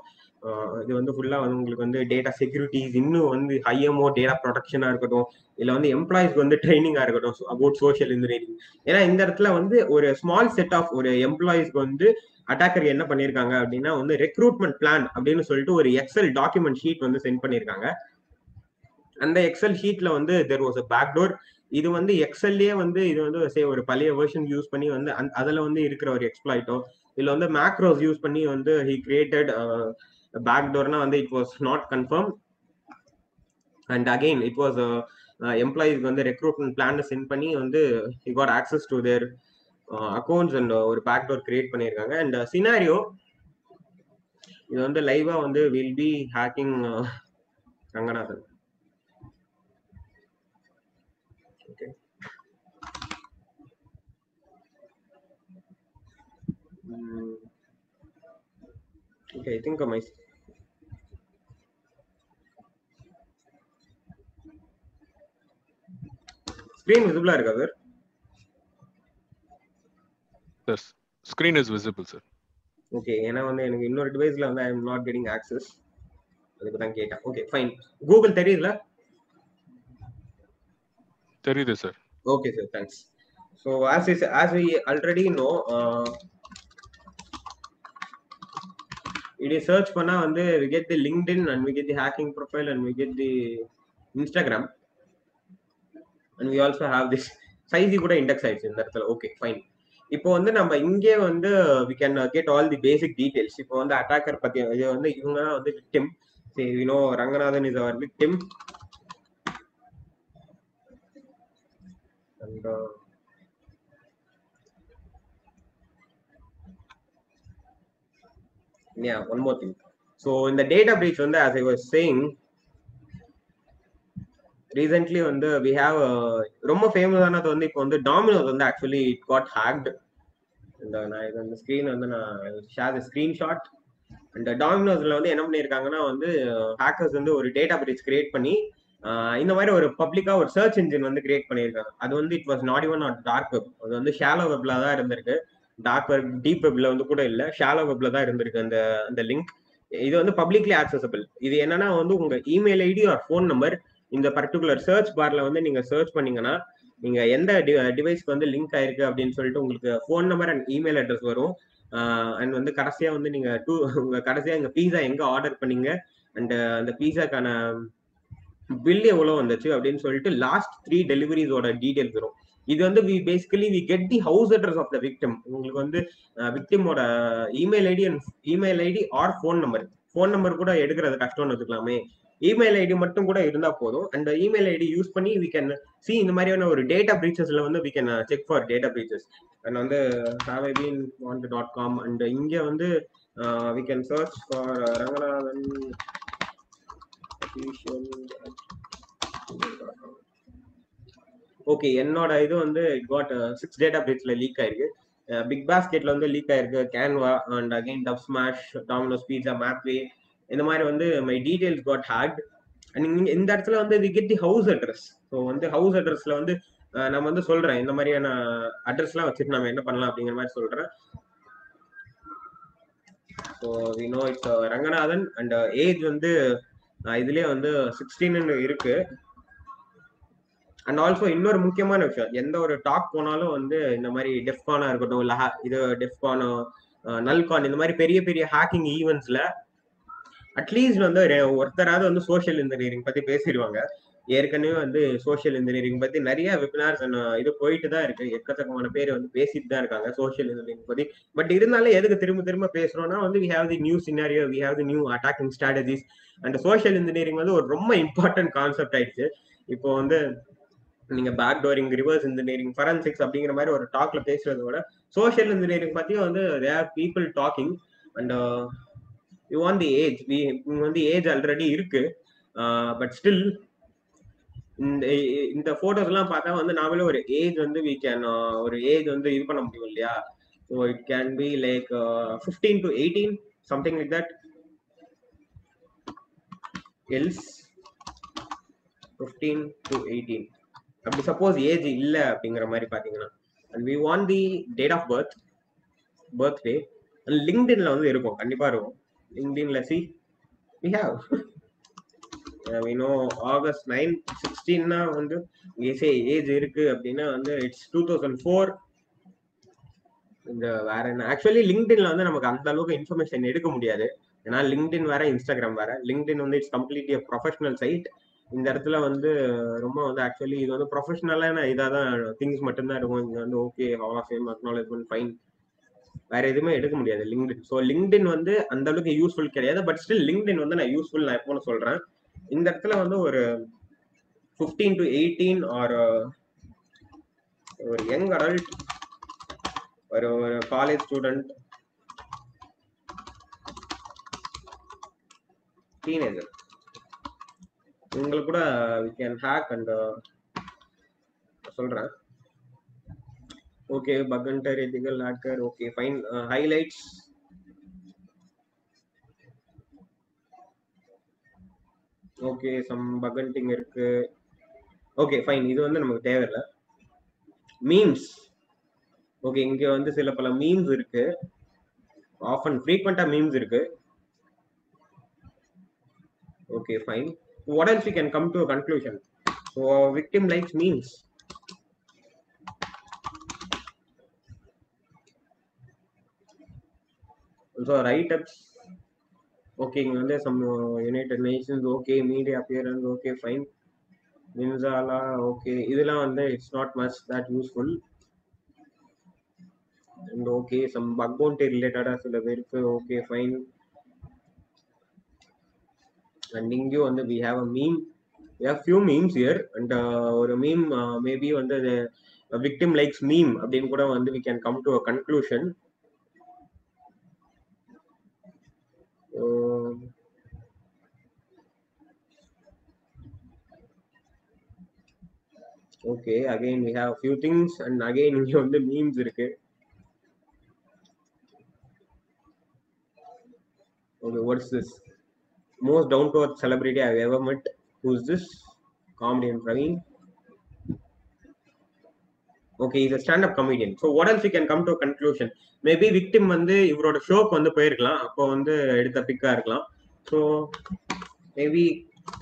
இது வந்து ஃபுல்லா வந்து உங்களுக்கு வந்து டேட்டா செக்யூரிட்டிஸ், இன்னும் வந்து ஹைஎம்ஓ டேட்டா ப்ரொடெக்ஷனா இருக்கட்டும், இல்ல வந்து எம்ப்ளாயிஸ்க்கு வந்து ட்ரைனிங்கா இருக்கட்டும் அபவுட் சோஷியல் இன்ஜினியரிங். ஏன்னா இந்த இடத்துல வந்து ஒரு ஸ்மால் செட் ஆஃப் ஒரு எம்ப்ளாயிஸ்க்கு வந்து அட்டாக்கர் என்ன பண்ணிருக்காங்க அப்படின்னா வந்து ரெக்ரூட்மெண்ட் பிளான் அப்படின்னு சொல்லிட்டு ஒரு எக்ஸல் டாக்குமெண்ட் ஷீட் வந்து சென்ட் பண்ணிருக்காங்க. அந்த எக்ஸல் ஷீட்ல வந்து தெர் வாஸ் a பேக்டோர். இது வந்து எக்ஸல்லே வந்து இது வந்து ஒரு பழைய வெர்ஷன் யூஸ் பண்ணி வந்து அதுல வந்து இருக்கிற ஒரு எக்ஸ்ப்ளாய்ட்டோ இல்ல வந்து மேக்ரோஸ் யூஸ் பண்ணி வந்து he created பேக்டோர்னா வந்து it was not confirm. And again it was எம்ப்ளாயிஸ்க்கு வந்து ரெக்ரூட்மெண்ட் பிளான் சென்ட் பண்ணி வந்து he got access to their accounts and ஒரு பேக்டோர் கிரியேட் பண்ணியிருக்காங்க. அண்ட் சினாரியோ இது வந்து லைவா வந்து will be hacking Ranganathan. Okay, okay, I think my screen விசிபிளா இருக்கா sir? Yes, screen is visible, sir. Okay, ஏன்னா வந்து எனக்கு இன்னொரு டிவைஸ்ல வந்து I am not getting access, அதுக்கு தான் கேட்டேன். Okay, fine. கூகுள் தெரியுதுல? தெரியுது sir. Okay sir, thanks. So as we already know, இது சர்ச் பண்ணா வந்து we get the LinkedIn and we get the hacking profile and we get the Instagram and we also have this size கூட index ஆயிடுச்சு இந்த இடத்துல. Okay, fine. இப்போ வந்து நம்ம இங்கே வந்து we can get all the basic details. இப்போ வந்து அட்டாக்கர் பத்தி இது வந்து இவங்க தான் வந்து victim. சரி, we know Ranganathan is our victim and yeah, one more thing. So in the data breach வந்து as I was saying, recently வந்து we have ரொம்ப ஃபேமஸானது வந்து இப்போ வந்து டாமினோஸ் வந்து ஆக்சுவலி இட் காட் ஹேக்ட். நான் இந்த ஸ்கிரீன் வந்து நான் ஷேர் ஸ்கிரீன்ஷாட். அண்ட் டாமினோஸ்ல வந்து என்ன பண்ணியிருக்காங்கன்னா வந்து ஹேக்கர்ஸ் வந்து ஒரு டேட்டா பிரீச் கிரியேட் பண்ணி இந்த மாதிரி ஒரு பப்ளிக்கா ஒரு சர்ச் இன்ஜின் வந்து கிரியேட் பண்ணியிருக்காங்க. அது வந்து it was not even not dark web, அது வந்து ஷாலோ வெப்ல தான் இருந்திருக்கு. டார்க் வெப் டீப் வெப்ல வந்து கூட இல்லை, ஷாலோ வெப்ல தான் இருந்திருக்கு அந்த லிங்க். இது வந்து பப்ளிக்லி ஆக்சசபிள். இது என்னன்னா வந்து உங்க email ID or phone number இந்த பர்டிகுலர் சர்ச் பார்ல வந்து நீங்க சர்ச் பண்ணீங்கன்னா நீங்க எந்த டிவைஸ்க்கு வந்து லிங்க் ஆயிருக்கு அப்படின்னு சொல்லிட்டு உங்களுக்கு phone number and email address வரும். அண்ட் வந்து கடைசியா வந்து நீங்க உங்க கடைசியா இங்க பீஸா எங்க ஆர்டர் பண்ணீங்க அண்ட் அந்த பீஸாக்கான பில் எவ்வளவு வந்துச்சு அப்படின்னு சொல்லிட்டு லாஸ்ட் 3 டெலிவரிஸோட டீடைல்ஸ் வரும். இது வந்து we get the house address of the victim. உங்களுக்கு வந்து விக்டிமோட email ID or phone number கூட எடுக்கிறது கஷ்டம்னு வச்சுக்கலாமே. இமெயில் ஐடி மட்டும் கூட இருந்தா போதும். அண்ட் இமெயில் ஐடி யூஸ் பண்ணி we can see இந்த மாதிரியான ஒரு டேட்டா பிரீச்சஸ்ல வந்து we can check for data breaches. And வந்து haveibeenwanted.com அண்ட் இங்க வந்து we can search for Ranganathan official. Okay, என்னோட இது வந்து இட் காட் 6 டேட்டா பிரீச்ல லீக் ஆயிருக்கு. பிக் பாஸ்கெட்ல வந்து லீக் ஆயிருக்கு, Canva and again Dubsmash, Domino's pizza, Mapway, இந்த மாதிரி வந்து my details got hacked. And இந்த இடத்துல வந்து we get the house address. So வந்து ஹவுஸ் அட்ரஸ்ல வந்து நம்ம வந்து சொல்றேன் இந்த மாதிரியான அட்ரஸ்லாம் வச்சுட்டு நம்ம என்ன பண்ணலாம் அப்படிங்கிற மாதிரி சொல்றேன். So we know it's Ranganathan and age வந்து இதுலயே வந்து 16 இருக்கு. அண்ட் ஆல்சோ இன்னொரு முக்கியமான விஷயம், எந்த ஒரு டாக் போனாலும் வந்து இந்த மாதிரி டெஃப்கானா இருக்கட்டும், இல்ல இது டெஃப்கானோ, நல்கான், இந்த மாதிரி பெரிய பெரிய ஹேக்கிங் ஈவெண்ட்ஸ்ல அட்லீஸ்ட் வந்து ஒருத்தராவது வந்து சோஷியல் இன்ஜினியரிங் பத்தி பேசிடுவாங்க. ஏற்கனவே வந்து சோஷியல் இன்ஜினியரிங் பத்தி நிறைய வெபினார்ஸ் இது போயிட்டு தான் இருக்கு. எக்கச்சக்கமான பேர் வந்து பேசிட்டு தான் இருக்காங்க சோஷியல் இன்ஜினியரிங் பத்தி. பட் இருந்தாலும் எதுக்கு திரும்ப பேசுறோம்னா வந்து we have the new scenario, we have the new attacking strategies. And social engineering வந்து ஒரு ரொம்ப இம்பார்ட்டன்ட் கான்செப்ட் ஆயிடுச்சு. இப்போ வந்து நீங்க பேக் டோரிங், ரிவர்ஸ் இன்ஜினியரிங், ஃபரன்சிக்ஸ் அப்படிங்கிற மாதிரி ஒரு டாக்ல பேசுறத விட சோஷியல் இன்ஜினியரிங் பத்தியும் வந்து there people talking. And you want the age, வந்து ஏஜ் ஆல்ரெடி இருக்கு. பட் ஸ்டில் இந்த போட்டோஸ் எல்லாம் பார்த்தா வந்து நாமளே ஒரு ஏஜ் வந்து we can ஒரு ஏஜ் வந்து இது பண்ண முடியும் இல்லையா? So it can be like 15 to 18 something like that. else 15 to 18 அப்படி சப்போஸ் ஏஜ் இல்ல அப்படிங்கிற மாதிரி பாத்தீங்கன்னா, and we want the date of birthday. and LinkedInல வந்து இருக்கும், கண்டிப்பா இருக்கும். LinkedInல see we have we know August 9 16 வந்து ஏஜ் இருக்கு அப்படின்னா வந்து இட்ஸ் 2004. இந்த வேற என்ன, ஆக்சுவலி லிங்க்டின்ல வந்து நமக்கு அந்த அளவுக்கு இன்ஃபர்மேஷன் எடுக்க முடியாது. ஏன்னா லிங்க்டின் வேற, இன்ஸ்டாகிராம் வேற. லிங்க்டின் வந்து இட்ஸ் கம்ப்ளீட்லி ப்ரொஃபஷனல் சைட். இந்த இடத்துல வந்து ரொம்ப வந்து ஆக்சுவலி இது வந்து ப்ரொஃபஷனலான இதாக தான் திங்ஸ் மட்டும்தான் இருக்கும். இங்க வந்து okay, hall of fame, acknowledgement, fine, வேற எதுவுமே எடுக்க முடியாது லிங்க்டின். ஸோ லிங்க்டின் வந்து அந்த அளவுக்கு யூஸ்ஃபுல் கிடையாது. பட் ஸ்டில் லிங்க்டின் வந்து நான் யூஸ்ஃபுல், நான் எப்போன்னு சொல்றேன். இந்த இடத்துல வந்து ஒரு 15 to 18 ஆர் ஒரு யங் அடல்ட் ஒரு காலேஜ் ஸ்டூடெண்ட், டீனேஜர், உங்களுக்கு கூட we can hack and சொல்றேன். Okay, bug hunter, ethical hacker, okay fine. Highlights, okay some bug hunting இருக்கு. ஓகே ஃபைன், இது வந்து நமக்கு தேவையில்லை. மீம்ஸ், ஓகே இங்க வந்து சில பல மீம்ஸ் இருக்கு, ஆஃபன் ஃப்ரீக்வெண்டா மீம்ஸ் இருக்கு. Okay fine. What else we can come to a conclusion? So victim likes memes. Also write-ups, okay இங்க வந்து some United Nations, okay media appearance, okay fine. Minzala, okay இதெல்லாம் வந்து it's not much that useful. And okay some bug bounty related சில பேருக்கு, okay fine. And இங்க வந்து we have a meme, we have few memes here, and ஒரு meme maybe வந்து a victim likes meme அப்படின்னு கூட வந்து we can come to a conclusion. Okay, again we have a few things, and again இங்க வந்து memes இருக்கு. Okay, what's this? Most down to earth celebrity I've ever met. Who's this? Comedian Praveen. Okay, he's a stand-up comedian. So what else we can come to a conclusion? Maybe victim வந்து இவரோட ஷோக்கு வந்து போயிருக்கலாம், அப்போ வந்து எடுத்த பிக்கா இருக்கலாம். So maybe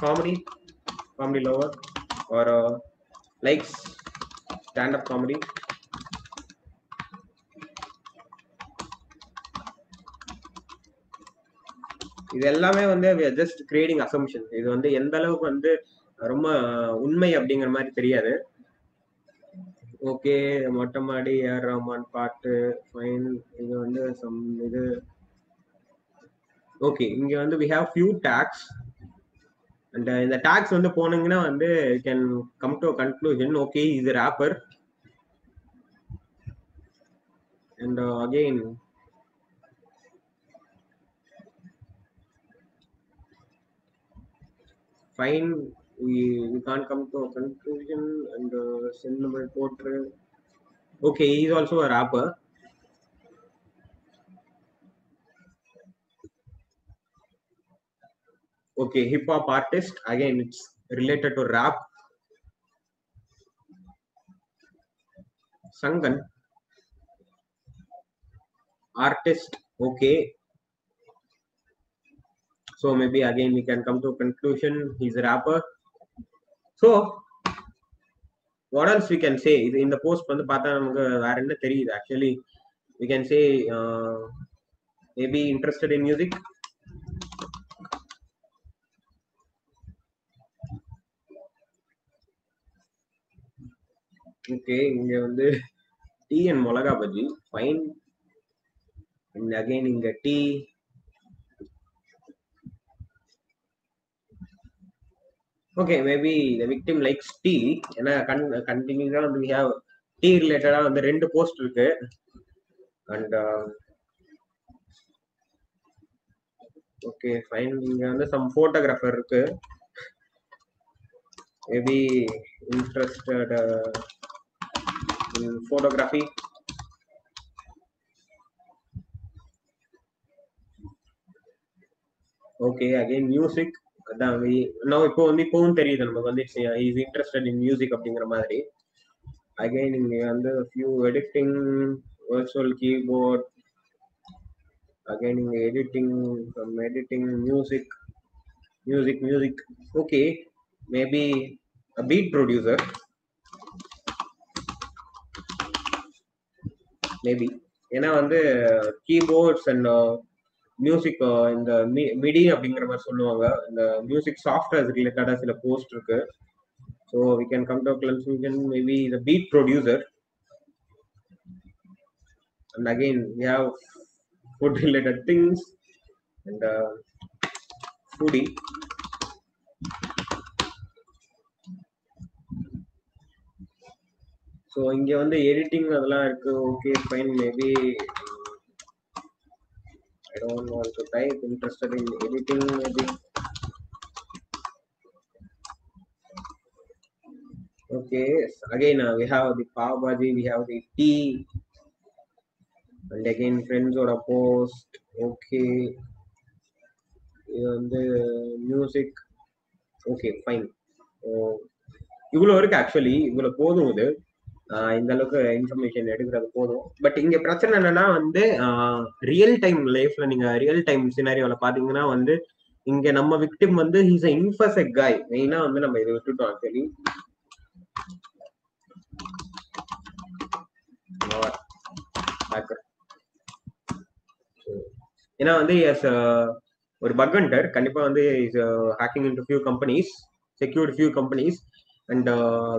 comedy lover, or likes stand-up comedy. இது எல்லாமே வந்து we are just creating assumptions. இது வந்து எந்த அளவுக்கு வந்து ரொம்ப உண்மை அப்படிங்கிற மாதிரி தெரியாது. ஓகே, மொட்டமாடி ஏஆர் ரஹ்மான் பாட்டு ஃபைன். இது வந்து சம் இது ஓகே. இங்க வந்து we have few tags, and இந்த tags வந்து போனீங்கன்னா வந்து you can come to a conclusion. Okay, he is a rapper, and again fine, we can't come to a conclusion. And Cinnamon Porter, okay, he is also a rapper. Okay, hip hop artist, again it's related to rap. Sangan, artist, okay. So maybe again we can come to a conclusion, he's a rapper. So what else we can say? In the post வந்து பார்த்தா நமக்கு வேற என்ன தெரியுது? Actually we can say maybe interested in music. Okay, இங்க வந்து tea and மிளகா bajji fine. And again இங்க tea, okay maybe the victim likes tea. ஏன்னா கண்டினியூஸா வந்து we have tea ரிலேட்டடா வந்து ரெண்டு போஸ்ட் இருக்கு. And okay fine, இங்க வந்து some photographer இருக்கு, maybe interested in photography. Okay, again music, அதான் now இப்போ வந்து இப்போவும் தெரியுது நமக்கு வந்து is interested in music அப்படிங்கிற மாதிரி. Again இங்க வந்து few editing, virtual keyboard, again இங்க editing, some editing, music. Okay, maybe a beat producer, maybe ஏன்னா வந்து keyboards and மியூசிக் இந்த மிடி அப்படிங்கிற மாதிரி சொல்லுவாங்க. இந்த மியூசிக் சாஃப்ட்வேர் ரிலேட்டடா சில போஸ்ட் இருக்கு. So we can come to a conclusion, maybe the beat producer. And again we have food related things, and foodie. So இங்கே வந்து எடிட்டிங் அதெல்லாம் இருக்கு. Okay fine, maybe I don't want to type interested in editing maybe. Okay, again we have the pav bhaji, we have the tea, and again friends or a post. Okay, the music. Okay fine. இவ்வளோ இருக்கு. Actually இவ்வளோ போதும். இது இந்த அளவுக்கு information எடுக்கிறது போதும். But இங்க பிரச்சனை என்னன்னா வந்து ரியல் டைம் லைஃப்ல நீங்க ரியல் டைம் சினாரியோல பாத்தீங்கன்னா வந்து இங்க நம்ம விக்டிம் வந்து ஹீஸ் அ இன்ஃபர்செக்ட் காய். மெயினா வந்து நம்ம இதை விட்டுட்டோம் ஆக்சுவலி. ஏன்னா வந்து ஒரு பக் ஹண்டர் கண்டிப்பா வந்து is hacking into few companies, secured few companies, and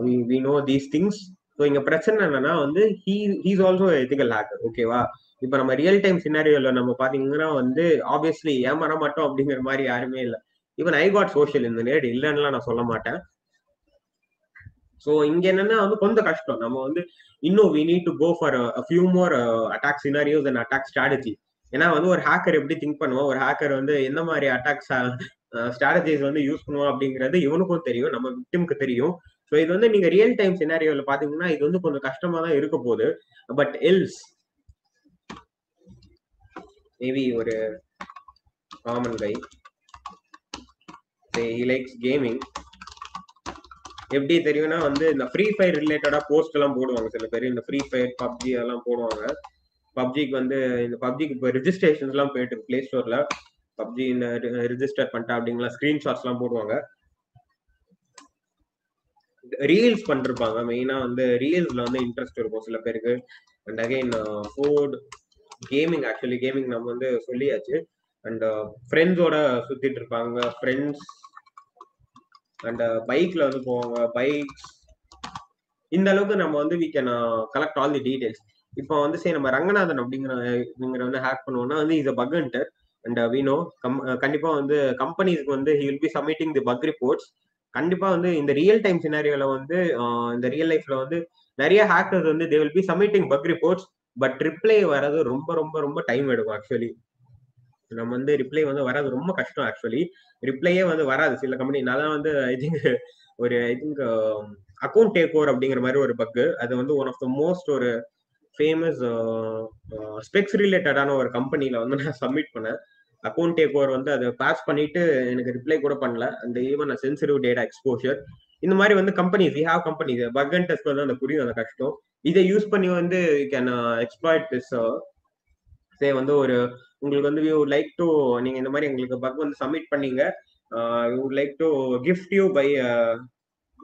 we know these things. So இங்க பிரச்சனை என்னன்னா வந்து he's also ethical hacker. ஓகேவா? இப்ப நம்ம ரியல் டைம் சினாரியோல நம்ம பாத்தீங்கன்னா வந்து ஆப்வியஸ்லி ஏமாற மாட்டோம் அப்படிங்கிற மாதிரி யாருமே இல்லை. ஈவன் ஐ காட் சோஷியல் இந்த நேட் இல்லைன்னுலாம் நான் சொல்ல மாட்டேன். ஸோ இங்க என்னன்னா வந்து கொஞ்சம் கஷ்டம். நம்ம வந்து இன்னும் we need to go for a few more attack scenarios and attack strategy. ஏன்னா வந்து ஒரு ஹேக்கர் எப்படி திங்க் பண்ணுவோம், ஒரு ஹேக்கர் வந்து எந்த மாதிரி அட்டாக் ஸ்ட்ராட்டஜிஸ் வந்து யூஸ் பண்ணுவோம் அப்படிங்கிறது இவனுக்கும் தெரியும், நம்ம விக்டிமுக்கு தெரியும். ஸோ இது வந்து நீங்க ரியல் டைம் சினாரியோல பாத்தீங்கன்னா இது வந்து கொஞ்சம் கஷ்டமா தான் இருக்க போகுது. பட் எல்ஸ் மேபி ஒரு common guy he likes gaming. எப்படி தெரியும்னா வந்து இந்த ஃப்ரீ ஃபயர் ரிலேட்டடா போஸ்ட் எல்லாம் போடுவாங்க சில பேர். இந்த ஃப்ரீ ஃபயர் பப்ஜி அதெல்லாம் போடுவாங்க. பப்ஜிக்கு வந்து இந்த பப்ஜிக்கு இப்போ ரிஜிஸ்ட்ரேஷன்ஸ் எல்லாம் போயிட்டு பிளே ஸ்டோர்ல பப்ஜி ரிஜிஸ்டர் பண்ணிட்டா அப்படிங்களா ஸ்கிரீன்ஷாட்ஸ் எல்லாம் போடுவாங்க. ரீல்ஸ் பண்ணிருப்பாங்க. மெயினா வந்து ரீல்ஸ்ல வந்து இன்ட்ரெஸ்ட் இருக்கும் சில பேருக்கு. And again food, gaming. Actually gaming நம்ம வந்து சொல்லியாச்சு. அண்ட் ஃப்ரெண்ட்ஸோட சுத்திட்டு இருப்பாங்க. ஃப்ரெண்ட்ஸ் அண்ட் பைக்ல வந்து போவாங்க. பைக்ஸ் இந்த அளவுக்கு நம்ம வந்து we can collect all the details. இப்போ வந்து சரி நம்ம ரங்கநாதன் அப்படிங்கிற வந்து ஹேக் பண்ணுவோம்னா வந்து is a bug hunter and we know கண்டிப்பா வந்து கம்பெனிஸ்க்கு வந்து he will be submitting the bug reports. கண்டிப்பா வந்து இந்த ரியல் டைம் சினாரியோல வந்து இந்த ரியல் லைஃப்ல வந்து நிறைய ஹேக்கர்ஸ் வந்து they will be submitting bug reports, but reply வர்றது ரொம்ப ரொம்ப ரொம்ப டைம் எடுக்கும். ஆக்சுவலி நம்ம வந்து ரிப்ளை வந்து வராது, ரொம்ப கஷ்டம். ஆக்சுவலி ரிப்ளையே வந்து வராது சில கம்பெனி. நான் வந்து I think account take over அப்படிங்கிற மாதிரி ஒரு பக்கு. அது வந்து ஒன் ஆஃப் த மோஸ்ட் ஒரு ஃபேமஸ் ஸ்பெக்ஸ் ரிலேட்டடான ஒரு கம்பெனில வந்து நான் சப்மிட் பண்ணேன். அக்கௌண்ட் டேக் ஓவர் வந்து அதை பாஸ் பண்ணிட்டு எனக்கு ரிப்ளை கூட பண்ணல. அந்த ஈவன் சென்சிட்டிவ் டேட்டா எக்ஸ்போஷர் இந்த மாதிரி வந்து companies we have companies bug and test வந்து அந்த புரியும் அந்த கஷ்டம். இதை யூஸ் பண்ணி வந்து you can exploit this. Say வந்து ஒரு உங்களுக்கு வந்து யூ லைக் டு நீங்க இந்த மாதிரி எங்களுக்கு பக் வந்து சப்மிட் பண்ணீங்க, you would like to gift you by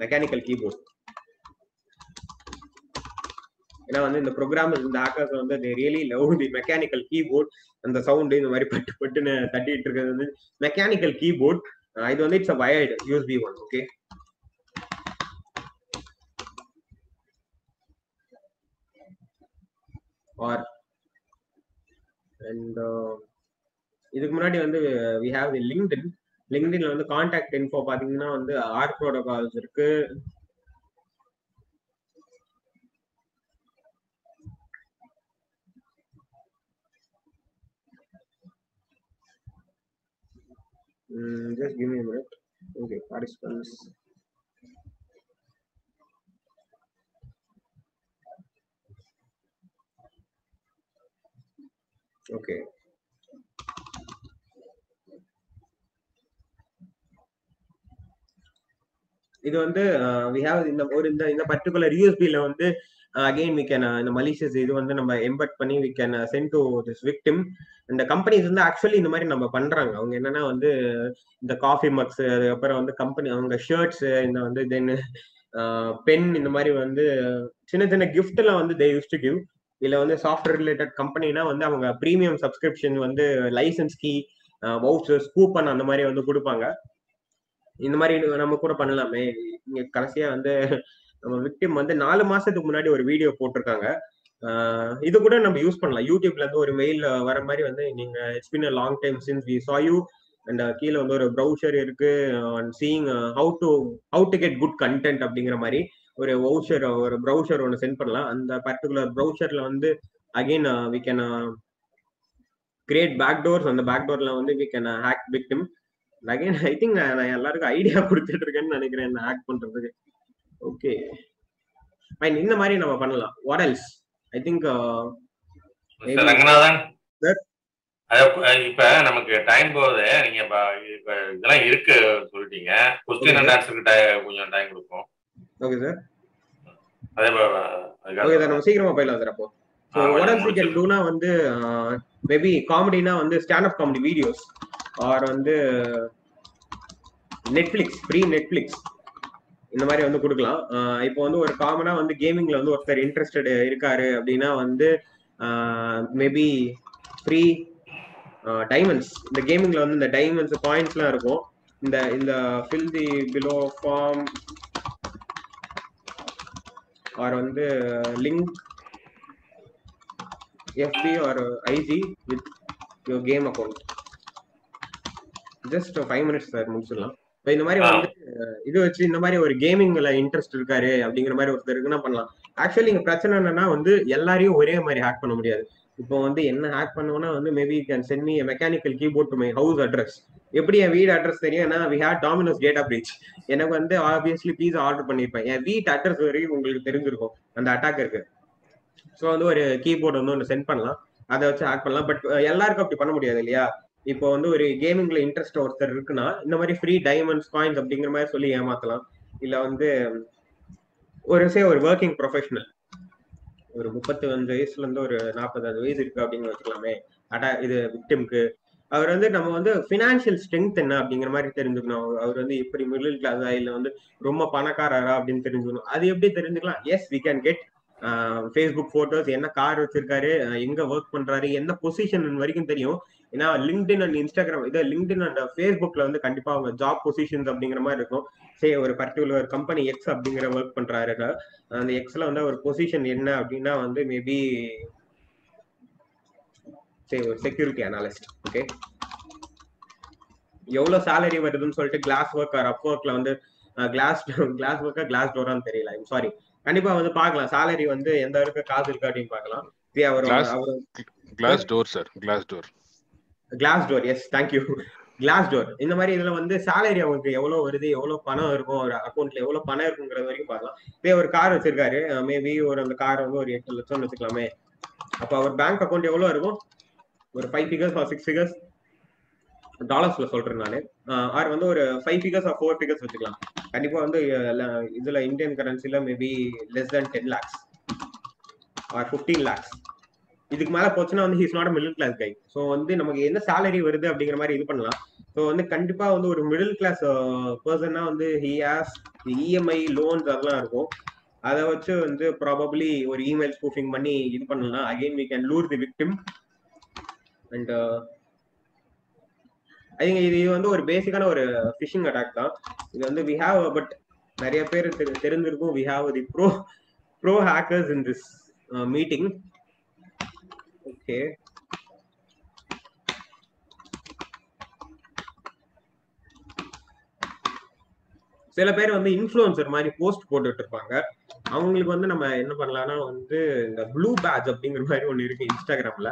mechanical keyboard. ஏன்னா வந்து இந்த ப்ரோக்ராம் இந்த ஹேக்கர்ஸ் வந்து they really love the mechanical keyboard. அந்த சவுண்ட் இந்த மாதிரி பட்டு பட்டுன்னு தட்டிட்டு இருக்கிறது வந்து மெக்கானிக்கல் கீபோர்ட். இது வந்து it's a wired USB one. Okay, or and இதுக்கு முன்னாடி வந்து we have the LinkedInல வந்து கான்டாக்ட் இன்ஃபோ பாத்தீங்கன்னா வந்து ஆர் ப்ரோட்டோகால்ஸ் இருக்கு. Just give me a minute. Okay, participants. Okay. இது வந்து we have இந்த பர்டிகுலர் யூஎஸ்பில வந்து அகைன் we can இந்த malicious இது வந்து நம்ம எம்பெட் பண்ணி we can send to this victim. இந்த கம்பெனிஸ் வந்து ஆக்சுவலி இந்த மாதிரி நம்ம பண்றாங்க. அவங்க என்னன்னா வந்து இந்த காஃபி மக்ஸ், அதுக்கப்புறம் வந்து கம்பெனி அவங்க ஷர்ட்ஸ், இந்த வந்து தென் பென், இந்த மாதிரி வந்து சின்ன சின்ன கிஃப்ட் எல்லாம் வந்து they used to give. இதுல வந்து சாஃப்ட்வேர் ரிலேட்டட் கம்பெனினா வந்து அவங்க ப்ரீமியம் சப்ஸ்கிரிப்ஷன் வந்து லைசன்ஸ் கீ, வவுச்சர்ஸ், கூப்பன் அந்த மாதிரி வந்து கொடுப்பாங்க. இந்த மாதிரி நம்ம கூட பண்ணலாமே. இங்க கடைசியா வந்து நம்ம விக்டிம் வந்து 4 மாசத்துக்கு முன்னாடி ஒரு வீடியோ போட்டிருக்காங்க. இது கூட நம்ம யூஸ் பண்ணலாம். யூடியூப்ல இருந்து ஒரு மெயில் வர மாதிரி வந்து நீங்க it's been a long time since we saw you and கீழே வந்து ஒரு ப்ரௌசர் இருக்கு, seeing how to get good content அப்படிங்கிற மாதிரி ஒரு வவுச்சர் ஒரு ப்ரௌசர் ஒன்று சென்ட் பண்ணலாம். அந்த பர்டிகுலர் ப்ரௌசர்ல வந்து again we can create backdoors. அந்த பேக்டோர்ல வந்து we can hack victim. Again I think நான் எல்லாருக்கும் ஐடியா கொடுத்துட்டு இருக்கேன்னு நினைக்கிறேன் ஹேக் பண்றதுக்கு. ஓகே ஃபைன், இந்த மாதிரி நம்ம பண்ணலாம். What else? I think Ranganathan இப்ப நமக்கு டைம் போகுது. நீங்க இப்ப இதெல்லாம் இருக்கு சொல்லிட்டீங்க. கொஸ்டின் அண்ட் ஆன்சருக்கு கொஞ்சம் டைம் கொடுப்போம். Okay sir. அதே ஓகே சார், நம்ம சீக்கிரமா போயிடலாம் சார். அப்போ so what else we can டூனா வந்து மேபி காமெடினா வந்து stand up comedy videos or வந்து நெட்ஃபிளிக்ஸ், ஃப்ரீ நெட்ஃபிளிக்ஸ் இந்த மாதிரி வந்து கொடுக்கலாம். இப்போ வந்து ஒரு காமனா வந்து கேமிங்ல வந்து ஒருத்தர் இன்ட்ரெஸ்டட் இருக்காரு அப்படின்னா வந்து மேபி ஃப்ரீ டைமண்ட்ஸ். இந்த கேமிங்ல வந்து இந்த டைமண்ட்ஸ் பாயிண்ட்ஸ்லாம் இருக்கும். இந்த fill the below form or வந்து link FB or IG with your game account. Just 5 minutes sir, முடிச்சிடலாம். இப்போ இந்த மாதிரி வந்து இது வச்சு இந்த மாதிரி ஒரு கேமிங்ல இன்ட்ரெஸ்ட் இருக்காரு அப்படிங்கிற மாதிரி ஒருத்தர் இருக்குன்னா பண்ணலாம். ஆக்சுவலி இங்க பிரச்சனை என்னன்னா வந்து எல்லாரையும் ஒரே மாதிரி ஹேக் பண்ண முடியாது. இப்போ வந்து என்ன ஹேக் பண்ணுவோம்னா வந்து maybe can send me mechanical keyboard to my house address. எப்படி என் வீடு அட்ரஸ் தெரியும்? ஏன்னா we had Domino's data breach. எனக்கு வந்து ஆப்வியஸ்லி பீஸா ஆர்டர் பண்ணியிருப்பேன். என் வீட்டு அட்ரஸ் வரைக்கும் உங்களுக்கு தெரிஞ்சிருக்கும் அந்த அட்டாக் இருக்கு. ஸோ வந்து ஒரு கீபோர்டு வந்து ஒன்று சென்ட் பண்ணலாம், அதை வச்சு ஹேக் பண்ணலாம். பட் எல்லாருக்கும் அப்படி பண்ண முடியாது இல்லையா? இப்போ வந்து ஒரு கேமிங்ல இன்ட்ரெஸ்ட் ஒருத்தர் இருக்குன்னா இந்த மாதிரி ஃப்ரீ டைமண்ட்ஸ் காயின்ஸ் அப்படிங்கிற மாதிரி சொல்லி ஏமாத்தலாம். இல்ல வந்து ஒரு ஒர்க்கிங் ப்ரொஃபஷனல் ஒரு 35 வயசுல இருந்து ஒரு 45 வயசு இருக்கு அப்படின்னு வச்சுக்கலாமே, இது விக்டிம்க்கு அவர் வந்து நம்ம வந்து ஃபினான்ஷியல் ஸ்ட்ரென்த் என்ன அப்படிங்கிற மாதிரி தெரிஞ்சுக்கணும். அவர் வந்து எப்படி மிடில் கிளாஸா இல்ல வந்து ரொம்ப பணக்காரரா அப்படின்னு தெரிஞ்சுக்கணும். அது எப்படி தெரிஞ்சுக்கலாம்? Yes, we can get Facebook photos, என்ன கார் வச்சிருக்காரு, எங்க ஒர்க் பண்றாரு, என்ன பொசிஷன் வரைக்கும் தெரியும். ஏன்னா லிங்க்டின் அண்ட் இன்ஸ்டாகிராம் இதை லிங்க்டின் அண்ட் ஃபேஸ்புக்ல வந்து கண்டிப்பா அவங்க ஜாப் பொசிஷன்ஸ் அப்படிங்கிற மாதிரி இருக்கும். சரி, ஒரு பர்டிகுலர் கம்பெனி எக்ஸ் அப்படிங்கிற ஒர்க் பண்றாரு, அந்த எக்ஸ்ல வந்து ஒரு பொசிஷன் என்ன அப்படின்னா வந்து மேபி சரி ஒரு செக்யூரிட்டி அனாலிஸ்ட். ஓகே, எவ்வளவு சேலரி வருதுன்னு சொல்லிட்டு கிளாஸ் ஒர்க் ஆர் அப் ஒர்க்ல வந்து கிளாஸ் ஒர்க்கா கிளாஸ் டோரான்னு தெரியல, சாரி. கண்டிப்பா வந்து பார்க்கலாம் சேலரி வந்து எந்த அளவுக்கு காசு இருக்கு அப்படின்னு பார்க்கலாம். Glassdoor sir, Glassdoor, yes, thank you. Glassdoor இந்த மாதிரி இதுல வந்து சேலரி அவங்களுக்கு எவ்வளவு வருது, எவ்வளவு பணம் இருக்கும், ஒரு அக்கௌண்ட்ல எவ்வளவு பணம் இருக்குங்கிறது வரைக்கும் பார்க்கலாம். இதே ஒரு கார் வச்சிருக்காரு, மேபி அந்த கார் வந்து ஒரு 8 லட்சம் வச்சுக்கலாமே. அப்ப அவர் பேங்க் அக்கௌண்ட் எவ்வளவு இருக்கும்? ஒரு 5 figures or 6 figures டாலர்ஸ்ல சொல்றேன் நானு. ஆர் வந்து ஒரு 5 figures or 4 figures வச்சுக்கலாம். கண்டிப்பா வந்து இதுல இந்தியன் கரன்சில maybe less than 10 lakhs or 15 lakhs. இதுக்கு மேல போச்சுன்னா வந்து he's not middle class guy. So வந்து நமக்கு என்ன சேலரி வருது அப்படிங்கிற மாதிரி இது பண்ணலாம். ஸோ வந்து கண்டிப்பா வந்து ஒரு மிடில் கிளாஸ் பர்சனா வந்து ஹி ஹாஸ் இஎம்ஐ லோன்ஸ் அதெல்லாம் இருக்கும். அதை வச்சு வந்து ப்ராபப்ளி ஒரு இமெயில் ஸ்பூஃபிங் பண்ணி இது பண்ணலாம். Again we can lure the victim. And I think இது வந்து ஒரு பேசிக்கான ஒரு ஃபிஷிங் அட்டாக் தான். இது வந்து வி ஹாவ், பட் நிறைய பேர் தெரிஞ்சிருக்கும், we have the pro hackers in this meeting. Okay, சில பேர் வந்து இன்ஃப்ளூயன்சர் மாதிரி போஸ்ட் போட்டுட்டு இருப்பாங்க. அவங்களுக்கு வந்து நம்ம என்ன பண்ணலாம்னா வந்து இந்த ப்ளூ பேட்ச் அப்படிங்கிற மாதிரி ஒன்று இருக்கு இன்ஸ்டாகிராம்ல.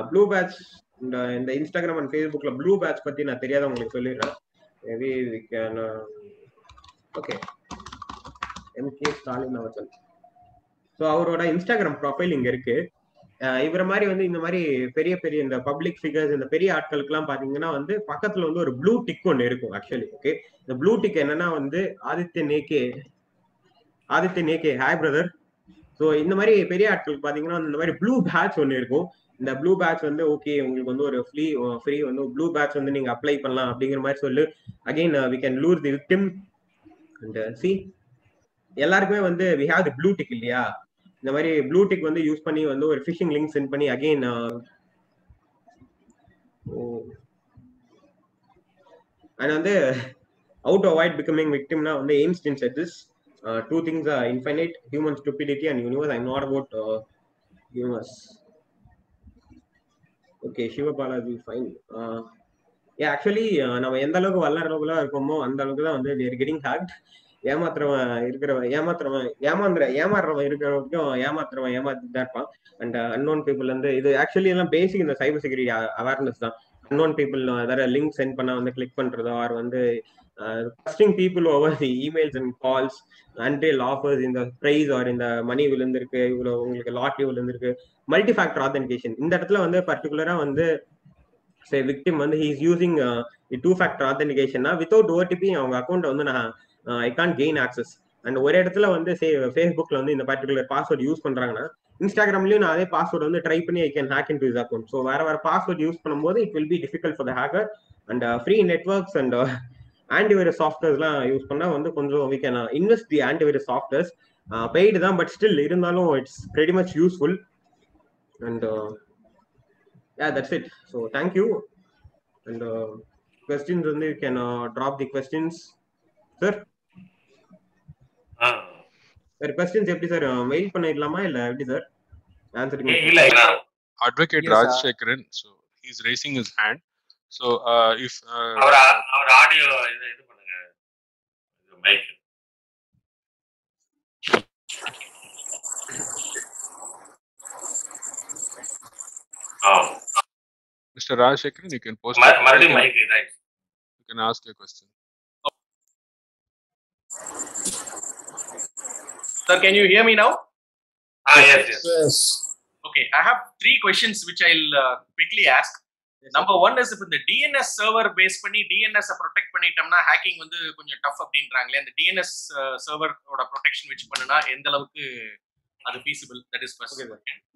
ப்ளூ பேட்ச் இந்த இன்ஸ்டாகிராம் அண்ட் ஃபேஸ்புக்ல ப்ளூ பேட்ச் பத்தி நான் தெரியாத உங்களுக்கு சொல்லிடுறேன். Maybe we can okay, MK Stalin அவர்கள். ஸோ அவரோட இன்ஸ்டாகிராம் ப்ரொஃபைல் இங்க இருக்கு. இவர மாதிரி வந்து இந்த மாதிரி பெரிய பெரிய இந்த பப்ளிக் ஃபிகர்ஸ், இந்த பெரிய ஆட்களுக்கு எல்லாம் பாத்தீங்கன்னா வந்து பக்கத்துல வந்து ஒரு ப்ளூ டிக் ஒன்று இருக்கும் ஆக்சுவலி. ஓகே, இந்த ப்ளூ டிக் என்னன்னா வந்து ஆதித்ய நேகே ஹாய் பிரதர். ஸோ இந்த மாதிரி பெரிய ஆட்களுக்கு பாத்தீங்கன்னா இந்த மாதிரி ப்ளூ பேட்ச் ஒன்று இருக்கும். இந்த ப்ளூ பேட்ச் வந்து ஓகே உங்களுக்கு வந்து ஒரு ஃப்ரீ வந்து ப்ளூ பேட்ச் வந்து நீங்க அப்ளை பண்ணலாம் அப்படிங்கிற மாதிரி சொல்லு. Again we can lure the victim. And see எல்லாருக்குமே வந்து we have the blue tick இல்லையா? இந்த மாதிரி ப்ளூ டிக் வந்து யூஸ் பண்ணி வந்து ஒரு ஃபிஷிங் லிங்க் சென்ட் பண்ணி அகைன் அண்ட் வந்து how to avoid becoming victim na வந்து Einstein said this, two things are infinite, human stupidity and universe. I'm not about universe. Okay, Shiva Balaji, fine. Yeah, actually நம்ம எந்த அளவுக்கு வல்லரபுலா இருக்கோமோ அந்த அளவுக்கு தான் வந்து we are getting hacked. ஏமாறுறவன் இருக்கிற வரைக்கும் ஏமாத்துறவன் ஏமாத்திட்டு தான் இருப்பான். அண்ட் அன்னோன் பீப்புள் வந்து இது ஆக்சுவலி எல்லாம் பேசிக் இந்த சைபர் செக்யூரிட்டி அவேர்னஸ் தான். அன்னோன் பீப்புள் வேற லிங்க் சென்ட் பண்ண வந்து கிளிக் பண்றதோ ஆர் வந்து trusting people over the emails and calls until offers இந்த பிரைஸ் ஆர் இந்த மணி விழுந்திருக்கு, இவ்வளவு உங்களுக்கு லாட்ரி விழுந்திருக்கு, மல்டி ஃபேக்டர் ஆத்தென்டிகேஷன். இந்த இடத்துல வந்து பர்டிகுலரா வந்து விக்டிம் வந்து he is using two factor ஆத்தென்டிகேஷன்னா வித்தவுட் ஓடிபி அவங்க அக்கௌண்ட் வந்து நான் I can't gain access. And ஒரு இடத்துல வந்து ஃபேஸ்புக்ல வந்து இந்த பர்டிகுலர் பாஸ்வேர்ட் யூஸ் பண்றாங்கன்னா இன்ஸ்டாகிராம்லயும் நான் அதே பாஸ்வேர்ட் வந்து ட்ரை பண்ணி I can hack into his account. So வேற பாஸ்வேர்ட் யூஸ் பண்ணும்போது it will be difficult for the hacker. And free networks and antivirus சாஃப்ட்வேர்ஸ்லாம் யூஸ் பண்ணா வந்து கொஞ்சம் we can invest the antivirus softwares. Paid தான், but still இருந்தாலும் it's very much useful. And that's it. So thank you. And questions only you can drop the questions, sir. Sir, questions எப்படி sir mail பண்ணிடலாமா இல்ல எப்படி sir answering? இல்ல Advocate Rajshekharan, so he's raising his hand. So if அவர் audio இது பண்ணுங்க, mic. Mr. Rajshekharan, you can post. Mic, right. You can ask your question. Sir, can you hear me now? Yes. Okay, I have 3 questions which I'll quickly ask. Number 1 is, இப்போ இந்த DNS server base பண்ணி DNS protect பண்ணிட்டோம்னா hacking வந்து கொஞ்சம் tough அப்படின்றாங்களே. அந்த DNS சர்வரோட protection வெச்சு பண்ணுனா எந்த அளவுக்கு அது feasible? That is first.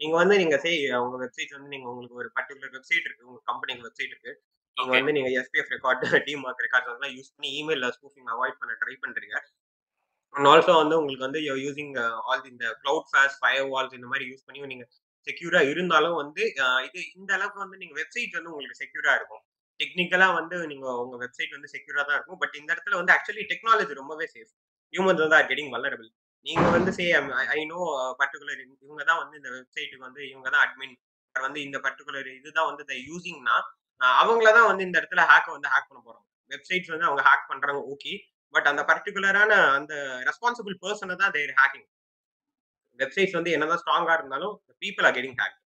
நீங்க வந்து நீங்க உங்க வெப்சைட் வந்து நீங்க உங்களுக்கு ஒரு பர்టిక్యులர் வெப்சைட் இருக்கு, உங்க கம்பெனிக்கு வெப்சைட் இருக்கு. நீங்க வந்து நீங்க SPF ரெக்கார்ட், DMARC ரெக்கார்ட்ஸ் அதெல்லாம் யூஸ் பண்ணி இமெயில் ஸ்பூஃபிங் அவாய்ட் பண்ண ட்ரை பண்றீங்க. அண்ட் ஆல்சோ வந்து உங்களுக்கு வந்து யூசிங் ஆல் இந்த கிளவுட் ஃபேஸ், ஃபயர்வால்ஸ் இந்த மாதிரி யூஸ் பண்ணி நீங்க செக்யூரா இருந்தாலும் வந்து இது இந்த அளவுக்கு வந்து நீங்க வெப்சைட் வந்து உங்களுக்கு செக்யூரா இருக்கும். டெக்னிக்கலா வந்து நீங்க உங்க வெப்சைட் வந்து செக்யூரா தான் இருக்கும். பட் இந்த இடத்துல வந்து ஆக்சுவலி டெக்னாலஜி ரொம்பவே சேஃப். ஹியூமன்ஸ் வந்து ஆர் கெட்டிங் வல்னரபிள். நீங்க வந்து ஐ நோ பர்டிகுலர் இவங்க தான் வந்து இந்த வெப்சைட்டுக்கு வந்து இவங்க தான் அட்மின் வந்து இந்த பர்டிகுலர் இதுதான் வந்து யூசிங்னா அவங்கள தான் வந்து இந்த இடத்துல ஹேக் பண்ண போறாங்க. வெப்சைட்ஸ் வந்து அவங்க ஹேக் பண்றாங்க, ஓகே. பட் அந்த பர்டிகுலரான அந்த ரெஸ்பான்சிபிள் பர்சனை தான் தேர் ஹேக்கிங். வெப்சைட்ஸ் வந்து என்னதான் ஸ்ட்ராங்கா இருந்தாலும் people are getting hacked.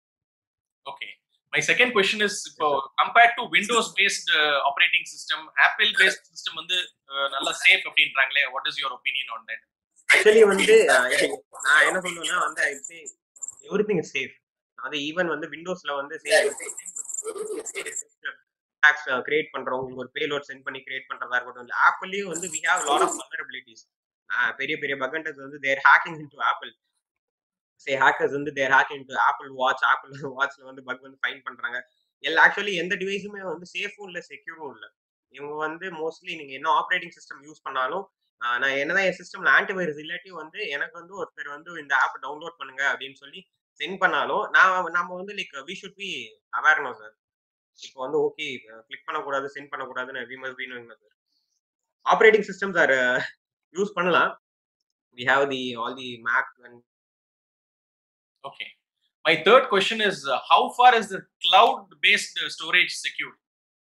Okay, my second question is, compared to Windows based operating system, Apple based system வந்து நல்ல safe அப்படின்றாங்களே, what is your opinion on that? Actually வந்து நான் என்ன சொல்லுவேன்னா வந்து I say everything is safe. அது even வந்து விண்டோஸ்ல வந்து attacks கிரியேட் பண்றவங்க ஒரு பேலோட் சென்ட் பண்ணி கிரியேட் பண்றதா இருக்கட்டும், ஆப்பிள்லயும் வந்து we have lot of vulnerabilities. பெரிய பெரிய பகண்டஸ் வந்து they are hacking into Apple. Hackers வந்து தேர் ஹேக்கிங் இன்டு ஆப்பிள் வாட்ச்ல வந்து பக் வந்து ஃபைண்ட் பண்றாங்க. ஆக்சுவலி எந்த டிவைஸுமே வந்து சேஃபும் இல்லை செக்யூரும் இல்லை. இவங்க வந்து மோஸ்ட்லி நீங்க என்ன ஆப்ரேட்டிங் சிஸ்டம் யூஸ் பண்ணாலும் நான் என்னதான் என் சிஸ்டம்ல ஆன்டிவைரஸ் இல்லாட்டி வந்து எனக்கு வந்து ஒருத்தர் வந்து இந்த ஆப் டவுன்லோட் பண்ணுங்க அப்படின்னு சொல்லி சென்ட் பண்ணாலும் நம்ம வந்து லைக் வி ஷுட் பி அவேர்னோ சார். இப்போ வந்து ஓகே கிளிக் பண்ணக்கூடாது, சென்ட் பண்ணக்கூடாதுன்னு we must be knowing sir. Operating systems or use பண்ணலாம். we have all the Mac and okay. My third question is, how far is the cloud based storage secure?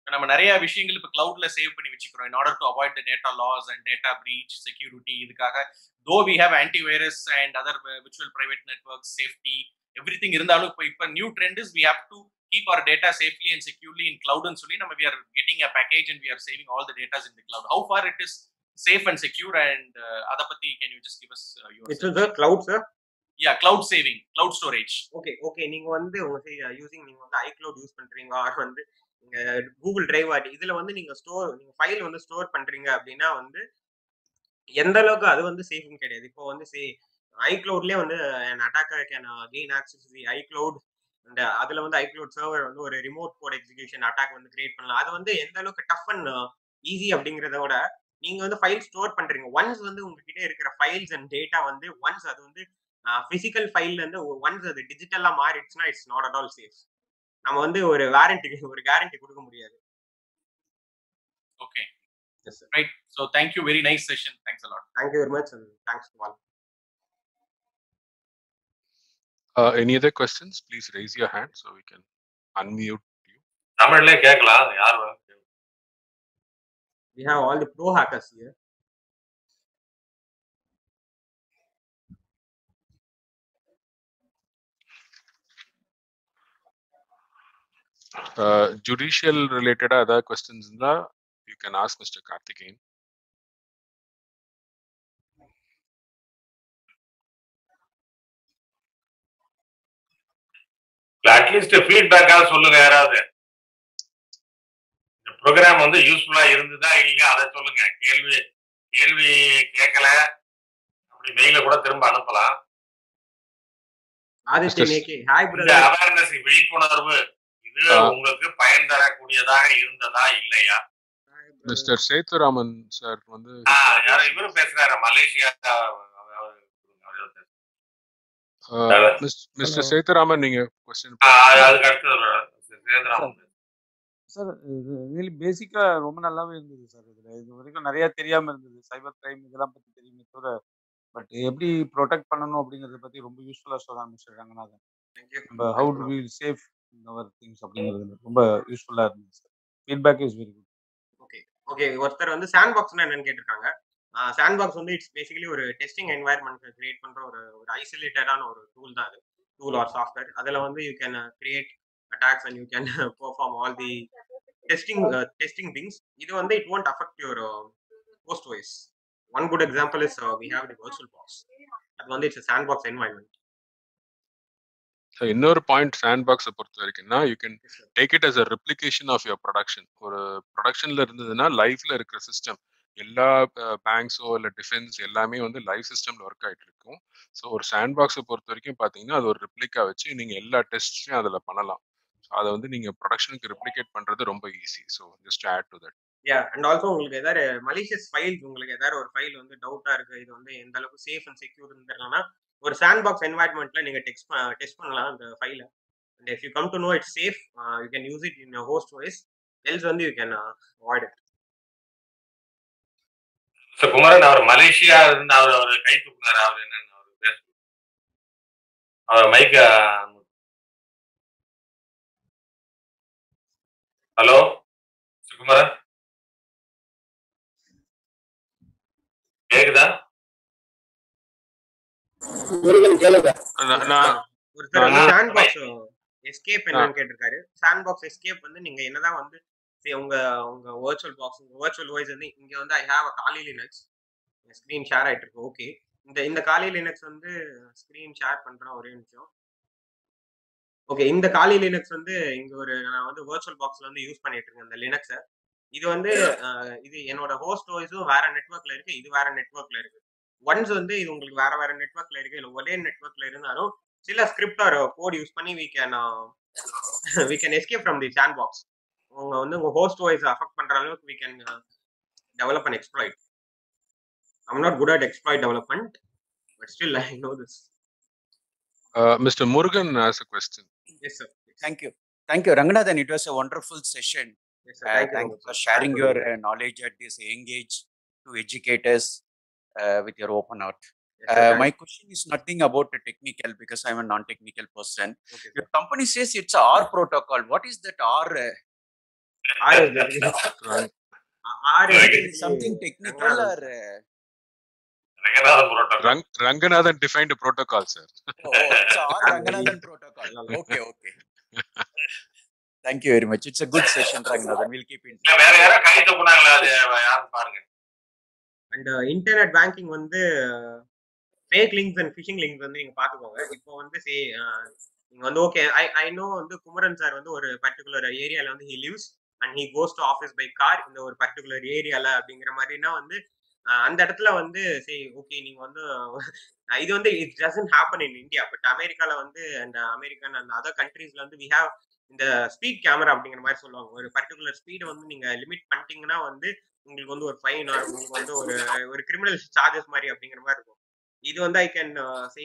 நம்ம நிறைய விஷயங்கள் இப்ப cloudல save பண்ணி வச்சுக்கிறோம் in order to avoid the data loss and data breach security. இதுக்காக though we have antivirus and other virtual private networks safety everything இருந்தாலும் இப்ப new trend is we have to keep our data safely and securely in cloud ன்னு சொல்லி நம்ம we are getting a package and we are saving all the data in the cloud. How far it is safe and secure, and அத பத்தி can you just give us your It is the cloud sir. Yeah, cloud saving, cloud storage. Okay, நீங்க வந்து உங்க using நீங்க வந்து iCloud use பண்றீங்க R வந்து நீங்க கூகுள் டிரைவ் இதுல வந்து நீங்க ஃபைல் வந்து ஸ்டோர் பண்றீங்க அப்படின்னா வந்து எந்த அளவுக்கு அது வந்து சேஃப்னு கிடையாது. இப்போ வந்து iCloudலயே வந்து an attacker can gain access to the iCloud and அதுல வந்து iCloud சர்வர் வந்து ஒரு ரிமோட் கோட் எக்ஸிகியூஷன் அட்டாக் வந்து கிரியேட் பண்ணலாம். அது வந்து எந்த அளவுக்கு டஃப் அண்ட் ஈஸி அப்படிங்கறத விட நீங்க வந்து ஃபைல் ஸ்டோர் பண்றீங்க, ஒன்ஸ் வந்து உங்ககிட்ட இருக்கிற ஃபைல்ஸ் அண்ட் டேட்டா வந்து ஒன்ஸ் அது வந்து பிசிக்கல் ஃபைல்ல இருந்து ஒன்ஸ் அது டிஜிட்டலா மாறிடுச்சுன்னா it's not at all safe. நம்ம வந்து ஒரு கேரண்டி கொடுக்க முடியாது. Okay, yes sir. Right, so thank you, very nice session, thanks a lot. Thank you very much and thanks to all. Any other questions? Please raise your hand so we can unmute you. தமிழ்ல கேட்கலாம் யார்? We have all the pro hackers here. Judicial ரிலேட்டடா ஏதாவது questions இருந்தா you can ask mister Karthikeyan. At least ஃபீட்பேக்காக சொல்லுங்க. யாராவது இந்த ப்ரோக்ராம் வந்து யூஸ்ஃபுல்லா இருந்ததா இல்லையா அதை சொல்லுங்க. கேள்வி கேட்கல அப்படி மெயில கூட திரும்ப அனுப்பலாம். இந்த அவேர்னஸ் விழிப்புணர்வு இது உங்களுக்கு பயன் தரக்கூடியதாக இருந்ததா இல்லையா? மிஸ்டர் சேதுராமன் சார் வந்து இவரும் பேசுறாரு மலேசியா. மிஸ்டர் சேதுராமன் நீங்க क्वेश्चन அதுக்கு அடுத்து சேதுராமன் சார். இது ரியலி பேசிக்கா ரொம்ப நல்லாவே இருந்தது சார். இது வரைக்கும் நிறைய தெரியாம இருந்தது. சைபர் கிரைம் இதெல்லாம் பத்தி தெரியுமே தவிர பட் எப்படி ப்ரொடெக்ட் பண்ணணும் அப்படிங்கறத பத்தி ரொம்ப யூஸ்ஃபுல்லா சொன்னாங்க மிஸ்டர் ரங்கநாதன். நம்ம how do we safe our things அப்படிங்கிறது ரொம்ப யூஸ்ஃபுல்லா இருந்தது sir. Feedback is very good. Okay ஒருத்தர் வந்து சாண்ட் பாக்ஸ்னா என்னன்னு கேட்டிருக்காங்க. சாண்ட் பாக்ஸ் வந்து இட்ஸ் பேசிக்கலி ஒரு டெஸ்டிங் என்வாயர்மெண்ட் கிரியேட் பண்ற ஒரு ஐசோலேட்டடான ஒரு டூல் தான் அது. Tool or software. அதுல வந்து you can create attacks and you can perform all the testing things. இது வந்து it won't affect your host OS. One good example is we have the VirtualBox. அது வந்து it's a sandbox environment. இன்னொரு point சாண்ட்பாக்ஸை பொறுத்த வரைக்கும்னா you can take it as a replication of your production. ஒரு ப்ரொடக்ஷன்ல இருந்ததுன்னா லைஃப்ல இருக்கிற சிஸ்டம் எல்லா பேங்க்ஸோ இல்லை டிஃபென்ஸ் எல்லாமே வந்து லைவ் சிஸ்டம்ல ஒர்க் ஆகிட்டு இருக்கும். ஸோ ஒரு சாண்ட்பாக்ஸை பொறுத்த வரைக்கும் பார்த்தீங்கன்னா அது ஒரு ரெப்ளிகா வச்சு நீங்கள் எல்லா டெஸ்ட்ஸையும் அதில் பண்ணலாம். அதை வந்து நீங்கள் ப்ரொடக்ஷனுக்கு ரெப்ளிகேட் பண்ணுறது ரொம்ப easy. So just add to that. And also உங்களுக்கு ஏதாவது மலிஷியஸ் ஃபைல்ஸ், உங்களுக்கு ஏதாவது ஒரு ஃபைல் வந்து டவுட்டா இருக்கு, இது வந்து எந்த அளவுக்கு சேஃப் அண்ட் செக்யூர் இருந்ததுன்னா ஒரு சாண்ட்பாக்ஸ் என்வாயர்மெண்ட்ல நீங்க டெஸ்ட் பண்ணலாம் அந்த ஃபைல. And if you come to know it's safe you can use it in host OS. Else வந்து you can avoid it. Kumaran அவர் மலேசியா இருந்து அவர் கை தூக்குனாரு. அவர் என்னன்னு அவர் பேச அவர் மைக்க. ஹலோ குமரன் கேக்குதா? ஒருத்தர் வந்து சாண்ட்பாக்ஸ் எஸ்கேப் என்னன்னு கேட்டிருக்காரு. சாண்ட்பாக்ஸ் எஸ்கேப் வந்து நீங்க என்னதான் வந்து உங்க VirtualBox virtual OS வந்து இங்க வந்து ஐ ஹேவ் அ காலி லினக்ஸ் ஸ்கிரீன் ஷேர் ஆயிட்டு இருக்கு. ஓகே, இந்த காலி லினக்ஸ் வந்து ஸ்கிரீன் ஷேர் பண்றேன் ஒரே நிமிஷம். ஓகே, இந்த காலி லினக்ஸ் வந்து இங்க ஒரு நான் வந்து VirtualBoxல வந்து யூஸ் பண்ணிட்டு இருக்கேன் இந்த லினக்ஸை. இது வந்து இது என்னோட ஹோஸ்ட் OSம் வேற நெட்வொர்க்ல இருக்கு, இது வேற நெட்வொர்க்ல இருக்கு. ஒன்ஸ் வந்து இது உங்களுக்கு வேற நெட்வொர்க்ல இருக்கு, இல்லை ஒரே நெட்வொர்க்ல இருந்தாலும் சில ஸ்கிரிப்ட் ஆர் கோட் யூஸ் பண்ணி we can escape from the sandbox. உங்க வந்து உங்க ஹோஸ்ட் OS அஃபெக்ட் பண்ற அளவுக்கு we can develop an exploit. I'm not good at exploit development, but still I know this. Mr. Murugan has a question. Yes sir. Thank you Ranganathan. It was a wonderful session. Yes sir. Thank you for sharing your knowledge at this Engage to educate us with your open heart. Yes, my question is nothing about the technical because I'm a non-technical person. Okay, your company says it's a R protocol. What is that R? R is something technical or Ranganathan defined a protocol, sir. Oh, it's R Ranganathan protocol. Okay. Thank you very much. It's a good session, Ranganathan. We'll keep in touch. வேற யாரோ கை தூக்குனாங்களா? அது யாரு பாருங்க. And internet banking வந்து fake links and phishing links வந்து நீங்க பாத்துக்கோங்க. இப்போ வந்து நீங்க வந்து ஓகே ஐ நோ வந்து குமரன் சார் வந்து ஒரு பர்டிகுலர் ஏரியால வந்து he lives and he goes to office by car இந்த ஒரு பர்டிகுலர் ஏரியால அப்படிங்கிற மாதிரினா வந்து அந்த இடத்துல வந்து சரி ஓகே நீங்க வந்து இது வந்து it doesn't happen in India. But அமெரிக்கால வந்து அண்ட் அமெரிக்கன் அண்ட் அதர் கண்ட்ரீஸ்ல வந்து we have இந்த ஸ்பீட் கேமரா அப்படிங்கிற மாதிரி சொல்லுவாங்க. ஒரு பர்டிகுலர் ஸ்பீடை வந்து நீங்க லிமிட் பண்ணிட்டீங்கன்னா வந்து உங்களுக்கு வந்து ஒரு ஃபைன் உங்களுக்கு வந்து ஒரு கிரிமினல் சார்ஜஸ் மாதிரி அப்படிங்கிற மாதிரி இருக்கும். இது வந்து ஐ கேன்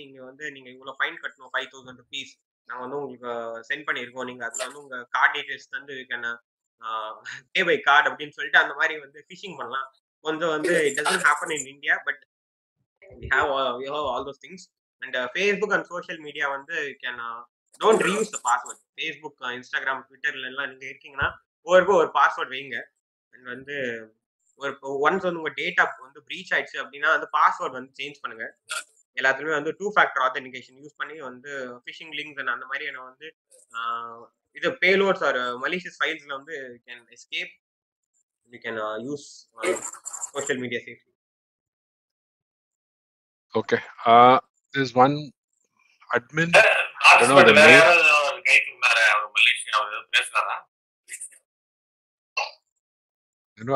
இங்க வந்து நீங்க இவ்வளவு ஃபைன் கட்டணும் 5,000 rupees நாங்க வந்து உங்களுக்கு சென்ட் பண்ணிருக்கோம், நீங்க அதுல வந்து உங்க கார்டு டீடைல்ஸ் வந்து பே பை கார்டு அப்படின்னு சொல்லிட்டு அந்த மாதிரி வந்து ஃபிஷிங் பண்ணலாம். கொஞ்சம் வந்து it doesn't happen in India, but we have all those things. And Facebook and social media வந்து can don't reuse the password. Facebook, Instagram, Twitterல எல்லாம் நீங்க இருக்கீங்கன்னா ஒரு பாஸ்வேர்ட் வைங்க. அண்ட் வந்து ஒன்ஸ் வந்து உங்க டேட்டா வந்து ப்ரீச் ஆயிடுச்சு அப்படின்னா அந்த பாஸ்வேர்ட் வந்து சேஞ்ச் பண்ணுங்க. எல்லாத்துலயுமே வந்து 2 ஃபேக்டர் ஆத்தென்டிகேஷன் யூஸ் பண்ணி வந்து ஃபிஷிங் லிங்க்ஸ் அந்த மாதிரியான வந்து இது பேலோட்ஸ் ஆர் மலிஷியஸ் ஃபைல்ஸ்ல வந்து can escape. You can use social media safely. Okay. There's one admin. I don't know the வேற name. யாராவது கைக்கு உண்டாரு அவர் மலேசியா அவர் பேசுறாரா?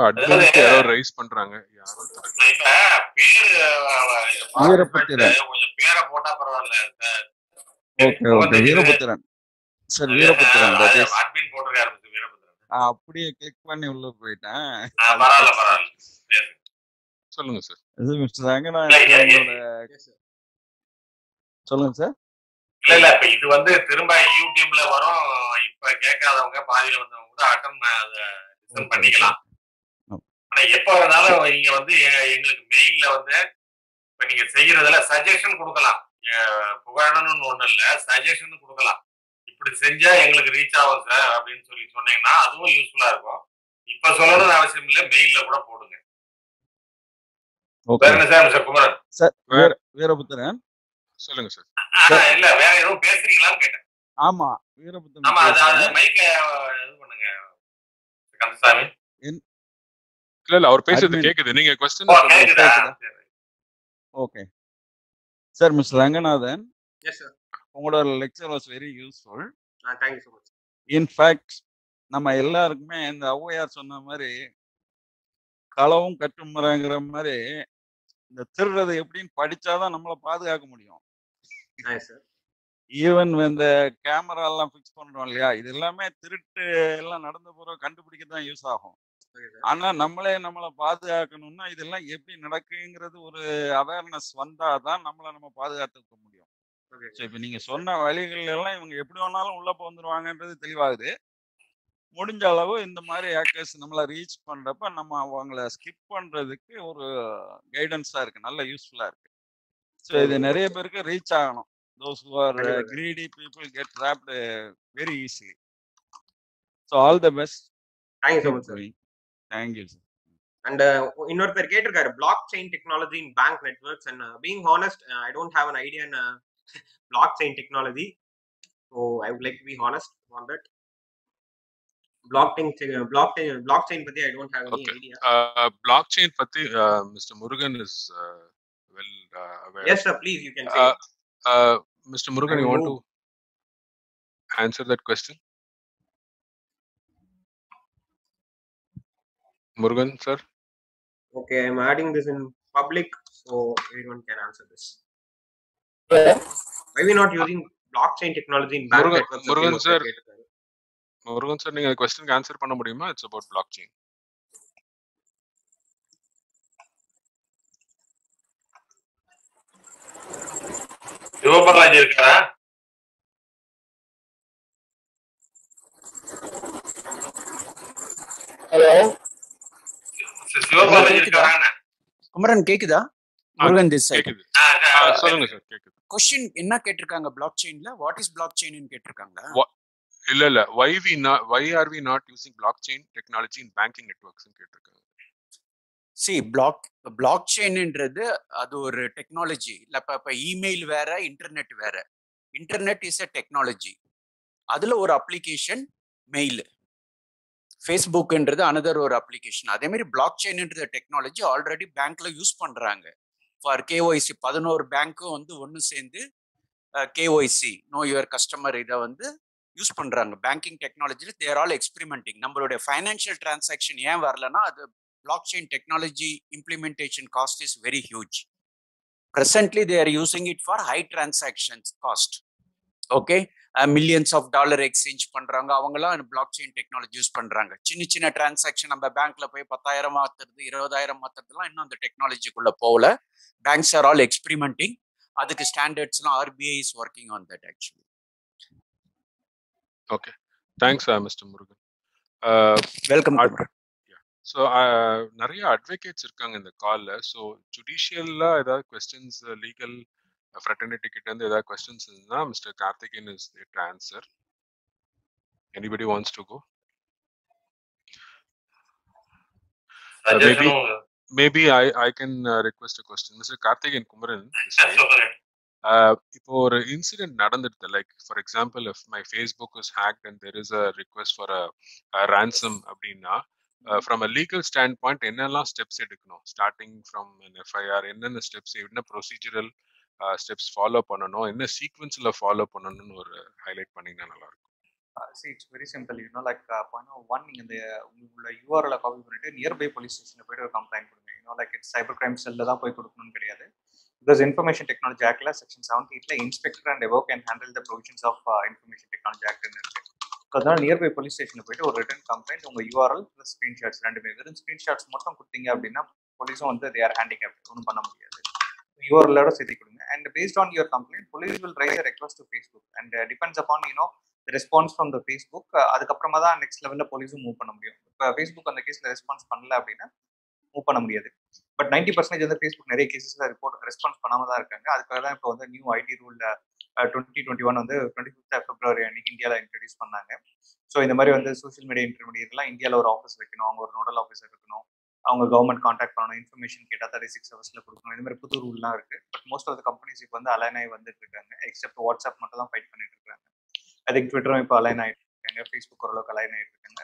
admin யாரோ ரைஸ் பண்றாங்க. யாரும் இப்ப பேரு கொஞ்சம் பேரை போட்டா பரவாயில்ல sir. Okay Veeraputhiran sir. Veeraputhiran admin போட்டிருக்காரு வீரபுத்திரன். அப்படியே கிளிக் பண்ணி உள்ள போயிட்டேன். பரவாயில்ல. சொல்லுங்க சார். இது மிஸ்டர் ரங்கநாதன் சொல்லுங்க சார். இல்ல இப்ப இது வந்து திரும்ப யூடியூப்ல வரும். இப்ப கேட்காதவங்க பாதியில வந்தவங்க கூட அட்டன் பண்ணிக்கலாம். ஆனா எப்ப வேணாலும் நீங்க வந்து எங்களுக்கு மெயில்ல வந்து இப்ப நீங்க செய்யறதுல சஜஷன் கொடுக்கலாம். புகழணும்னு ஒண்ணு இல்ல, சஜஷன் கொடுக்கலாம். இப்படி செஞ்சா எங்களுக்கு ரீச் ஆகும் சார் அப்படின்னு சொல்லி சொன்னீங்கன்னா அதுவும் யூஸ்ஃபுல்லா இருக்கும். இப்ப சொல்லணும்னு அவசியம் இல்லை, மெயில்ல கூட போடுங்க. சார் குமரன் சார் வீரபுத்திரன் சொல்லுங்க சார். இல்ல வேற எதுவும் பேசுறீங்களான்னு கேட்டேன். ஆமா வீரபுத்திரன். ஆமா அது மைக்க இது பண்ணுங்க கந்தசாமி. இல்ல அவர் பேசுறது கேக்குது. நீங்க क्वेश्चन சொல்லுங்க. Okay sir. Mister Ranganathan, yes sir. உங்களோட lecture was very useful. Thank you so much. In fact நம்ம எல்லாருக்குமே இந்த ஔவையார் சொன்ன மாதிரி களவும் கட்டுமுறைங்கிற மாதிரி இந்த திருடுறது எப்படின்னு படிச்சாதான் நம்மளை பாதுகாக்க முடியும். ஈவன் இந்த கேமரா எல்லாம் பிக்ஸ் பண்றோம் இல்லையா, இது எல்லாமே திருட்டு எல்லாம் நடந்த பிறகு கண்டுபிடிக்க தான் யூஸ் ஆகும். ஆனா நம்மளே நம்மளை பாதுகாக்கணும்னா இதெல்லாம் எப்படி நடக்குங்கிறது ஒரு அவேர்னஸ் வந்தாதான் நம்மளை நம்ம பாதுகாத்துக்க முடியும். இப்ப நீங்க சொன்ன வழிகள் எல்லாம் இவங்க எப்படி வேணாலும் உள்ள வந்துருவாங்கன்றது தெளிவாகுது. முடிஞ்ச அளவு இந்த மாதிரி ஹேக்கர்ஸ் நம்மளை ரீச் பண்றப்ப நம்ம அவங்கள ஸ்கிப் பண்றதுக்கு ஒரு கைடன்ஸா இருக்கு, நல்ல யூஸ்ஃபுல்லா இருக்கு. ஸோ இது நிறைய பேருக்கு ரீச் ஆகணும். those who are greedy people get trapped very easily. So all the best. Thank you so much sir. Thank you sir. And இன்னொருத்தர் கேட்டிருக்காரு blockchain technology in bank networks, and being honest I don't have an idea in blockchain technology, so I would like to be honest on that. blockchain பத்தி I don't have any idea. blockchain பத்தி Mr. Murugan is well aware. Yes sir, please you can say. Mr. Murugan, you want to answer that question? Murugan sir. Okay, I'm adding this in public so everyone can answer this. Why we not using blockchain technology in bank networks? Murugan sir நீங்க question answer பண்ண முடியுமா? It's about blockchain. Sivabalaji இருக்காரா? Hello Sivabalaji இருக்காரா? குமரன் கேக்குதா? Murugan this side. சொல்லுங்க sir. கேக்குது. Question என்ன கேட்டிருக்காங்க? blockchainல what is blockchain ன்னு கேட்டிருக்காங்க. இல்ல why are we not using blockchain technology in banking networks ன்னு கேட்டிருக்காங்க. See blockchainன்றது அது ஒரு டெக்னாலஜி. இல்ல இப்ப இமெயில் வேற, இன்டர்நெட் வேற. Internet is a technology. அதுல ஒரு அப்ளிகேஷன் மெயில். ஃபேஸ்புக்ன்றது அனதர் ஒரு அப்ளிகேஷன். அதே மாதிரி blockchainன்றது டெக்னாலஜி ஆல்ரெடி பேங்க்ல யூஸ் பண்றாங்க. ஃபார் KYC 11 பேங்க்கும் வந்து ஒன்று சேர்ந்து KYC நோ யுவர் கஸ்டமர் இதை வந்து யூஸ் பண்றாங்க. பேங்கிங் டெக்னாலஜியில் தேர் ஆல் எக்ஸ்பெரிமெண்டிங். நம்மளுடைய ஃபைனான்ஷியல் டிரான்சாக்ஷன் ஏன் வரலன்னா அது blockchain technology implementation cost is very huge. Presently they are using it for high transactions cost. Okay, millions of dollar exchange பண்றாங்க. அவங்கலாம் blockchain technology யூஸ் பண்றாங்க. சின்ன சின்ன டிரான்சாக்ஷன் நம்ம பேங்க்ல போய் 10,000 மாத்துறது 20,000 மாத்துறதுலாம் இன்னும் அந்த டெக்னாலஜிக்குள்ள போகல. Banks are all experimenting. அதுக்கு ஸ்டாண்டர்ட்ஸ்லாம் RBI is working on that actually. Okay, thanks Mr. Murugan. Welcome. So நிறைய அட்வொகேட்ஸ் இருக்காங்க இந்த காலில். ஸோ ஜுடிஷியலில் ஏதாவது கொஸ்டின்ஸ், லீகல் ஃப்ரெட்டர்னிட்டி கிட்ட இருந்து ஏதாவது கொஸ்டின்ஸ் இருந்ததுன்னா Mister Karthikeyan is there to answer. Anybody wants to go? maybe I can request a question. Mr. Karthikeyan Kumaran, this way. இப்போ ஒரு இன்சிடென்ட் நடந்துடுது, like for example if my Facebook is hacked and there is a request for a ransom அப்படின்னா from a legal stand point என்னெல்லாம் steps எடுக்கணும், starting from FIR என்னென்ன steps, என்ன procedural steps follow பண்ணணும், என்ன சீக்வன்ஸில் ஃபாலோ பண்ணணும்னு ஒரு ஹைலைட் பண்ணிங்கன்னா நல்லா இருக்கும். See, it's very simple, like one நீங்க இந்த உங்களோட URL காப்பி பண்ணிட்டு நியர்பை போலீஸ் ஸ்டேஷன்ல போயிட்டு ஒரு கம்ப்ளைண்ட் கொடுங்க. லைக் இட்ஸ் சைபர் கிரைம் செல்ல தான் போய் கொடுக்கணும்னு கிடையாது. Because Information Technology Act section 78 inspector and above can handle the provisions of Information Technology Act இருக்கு. அதனால நியர்பை போலீஸ் ஸ்டேஷன்ல போயிட்டு ஒரு ரிட்டன் கம்ப்ளைண்ட் உங்க URL ப்ளஸ் ஸ்கிரீன்ஷாட்ஸ் ரெண்டுமே, வெறும் ஸ்கிரீன்ஷாட்ஸ் மட்டும் கொடுத்தீங்க அப்படின்னா போலீஸும் வந்து they are handicapped, ஒன்றும் பண்ண முடியாது. URL-ஓட சேர்த்து கொடுங்க. And based on your complaint, police will raise a request to Facebook and depends upon the response from the Facebook. அதுக்கப்புறமா தான் நெக்ஸ்ட் லெவலில் போலீஸும் மூவ் பண்ண முடியும். இப்போ ஃபேஸ்புக் அந்த கேஸில் ரெஸ்பான்ஸ் பண்ணல அப்படின்னா மூவ் பண்ண முடியாது. பட் 90% வந்து ஃபேஸ்புக் நிறைய கேசஸ்ல ரெஸ்பான்ஸ் பண்ணாம தான் இருக்காங்க. அதுக்காக தான் இப்போ வந்து நியூ ஐடி ரூல் 2021 வந்து 25th February அன்னைக்கு இந்தியாவில் இன்ட்ரடியூஸ் பண்ணாங்க. ஸோ இந்த மாதிரி வந்து சோஷியல் மீடியா இன்டர்மீடியட்லாம் இந்தியாவில் ஒரு ஆஃபீஸ் வைக்கணும், அவங்க ஒரு நோடல் ஆஃபீஸர் இருக்கணும், அவங்க கவர்மெண்ட் கான்டாக்ட் பண்ணணும், இன்ஃபர்மேஷன் கேட்டால் 36 ஹவர்ஸ்ல கொடுக்கணும். இந்த மாதிரி புது ரூல்லாம் இருக்கு. But most of the companies இப்போ வந்து அலைன் ஆகி வந்துட்டு இருக்காங்க. எக்ஸப்ட் வாட்ஸ்அப் மட்டும் தான் ஃபைட் பண்ணிட்டு இருக்காங்க. அதுக்கு ட்விட்டரும் இப்போ அலைன் ஆகிட்டு இருக்காங்க, ஃபேஸ்புக் ஓரளவுக்கு அலைன் ஆகிட்டு இருக்காங்க.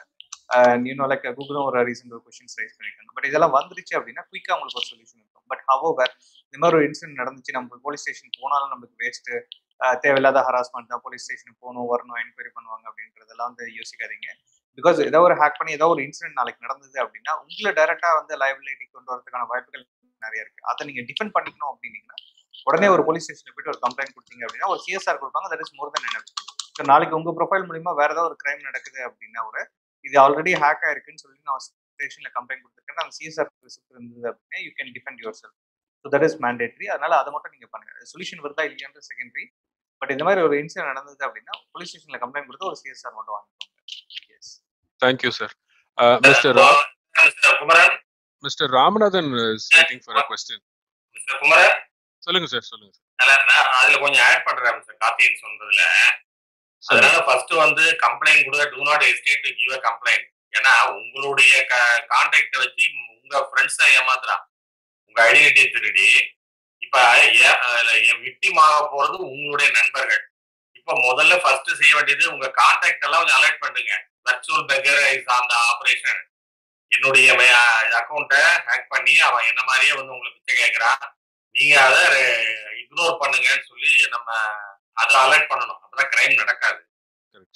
லைக் கூகுளும் ஒரு ரீசெண்ட் ஒரு கொஸ்டின்ஸ் ரைஸ் பண்ணியிருக்காங்க. பட் இதெல்லாம் வந்துருச்சு அப்படின்னா குயிக்காக உங்களுக்கு ஒரு சொல்யூஷன் இருக்கும். பட் ஹவர் இந்த மாதிரி ஒரு இன்சிடென்ட் நடந்துச்சு, நம்ம போலீஸ் ஸ்டேஷன் போனாலும் நம்மளுக்கு வேஸ்ட்டு, தேவையில்லாத ஹராஸ்மெண்ட் தான், போலீஸ் ஸ்டேஷனுக்கு போகணும் வரணும் என்கொயரி பண்ணுவாங்க அப்படின்றதெல்லாம் வந்து யோசிக்காதீங்க. பிகாஸ் ஏதோ ஒரு ஹேக் பண்ணி ஏதோ ஒரு இன்சிடென்ட் நாளைக்கு நடந்தது அப்படின்னா உங்களை டைரக்டா வந்து லைபிலிட்டி கொண்டு வரதுக்கான வாய்ப்புகள் நிறைய இருக்கு. அதை நீங்க டிஃபெண்ட் பண்ணிக்கணும் அப்படின்னீங்கன்னா உடனே ஒரு போலீஸ் ஸ்டேஷன்ல போயிட்டு ஒரு கம்ப்ளைண்ட் கொடுத்தீங்க அப்படின்னா ஒரு CSR கொடுப்பாங்க. That is more then enough. So நாளைக்கு உங்க ப்ரொஃபைல் மூலியமா வேற ஏதாவது ஒரு கிரைம் நடக்குது அப்படின்னா ஒரு இது ஆல்ரெடி ஹேக் ஆயிருக்குன்னு சொல்லி நான் ஸ்டேஷன்ல கம்ப்ளைண்ட் கொடுத்துருக்கேன், அந்த CSR இருந்தது அப்படின்னா you can defend your self. So that is mandatory. அதனால அதை மட்டும் நீங்க பண்ணுங்க. சொல்யூஷன் வருதா இல்லையான்ற செகண்டரி. பட் இந்த மாதிரி ஒரு இன்சிடென்ட் நடந்தது அப்படின்னா போலீஸ் ஸ்டேஷன்ல கம்ப்ளைண்ட் கொடுத்து ஒரு CSR மட்டும் வாங்கிக்கோங்க. Yes, thank you sir. Mr. Ramanathan is waiting for a question. Mr. Kumaran, சொல்லுங்க சார், சொல்லுங்க சார். அதுல கொஞ்சம் ஆட் பண்றேன் சார் கார்த்திகேயன் சொன்னதுல. அதனால ஃபர்ஸ்ட் வந்து கம்ப்ளைண்ட் கூட do not hesitate to give a complaint. ஏன்னா உங்களுடைய கான்டாக்ட வச்சு உங்க ஃப்ரெண்ட்ஸை ஏமாத்துறான், உங்க ஐடென்டிட்டியை திருடி. இப்ப விக்டிம் ஆக போறது உங்களுடைய நண்பர்கள். இப்ப முதல்ல ஃபர்ஸ்ட் செய்ய வேண்டியது உங்க கான்டாக்ட் எல்லாம் கொஞ்சம் அலர்ட் பண்ணுங்க. வர்ச்சுவல் பெக்கர் இஸ் அந்த ஆபரேஷன். என்னுடைய அக்கௌண்ட்டை ஹேக் பண்ணி அவன் என்ன மாதிரியே வந்து உங்களுக்கு பிச்சை கேட்கிறான், நீங்க அதை இக்னோர் பண்ணுங்கன்னு சொல்லி நம்ம அதை அலர்ட் பண்ணணும். அப்பதான் கிரைம் நடக்காது.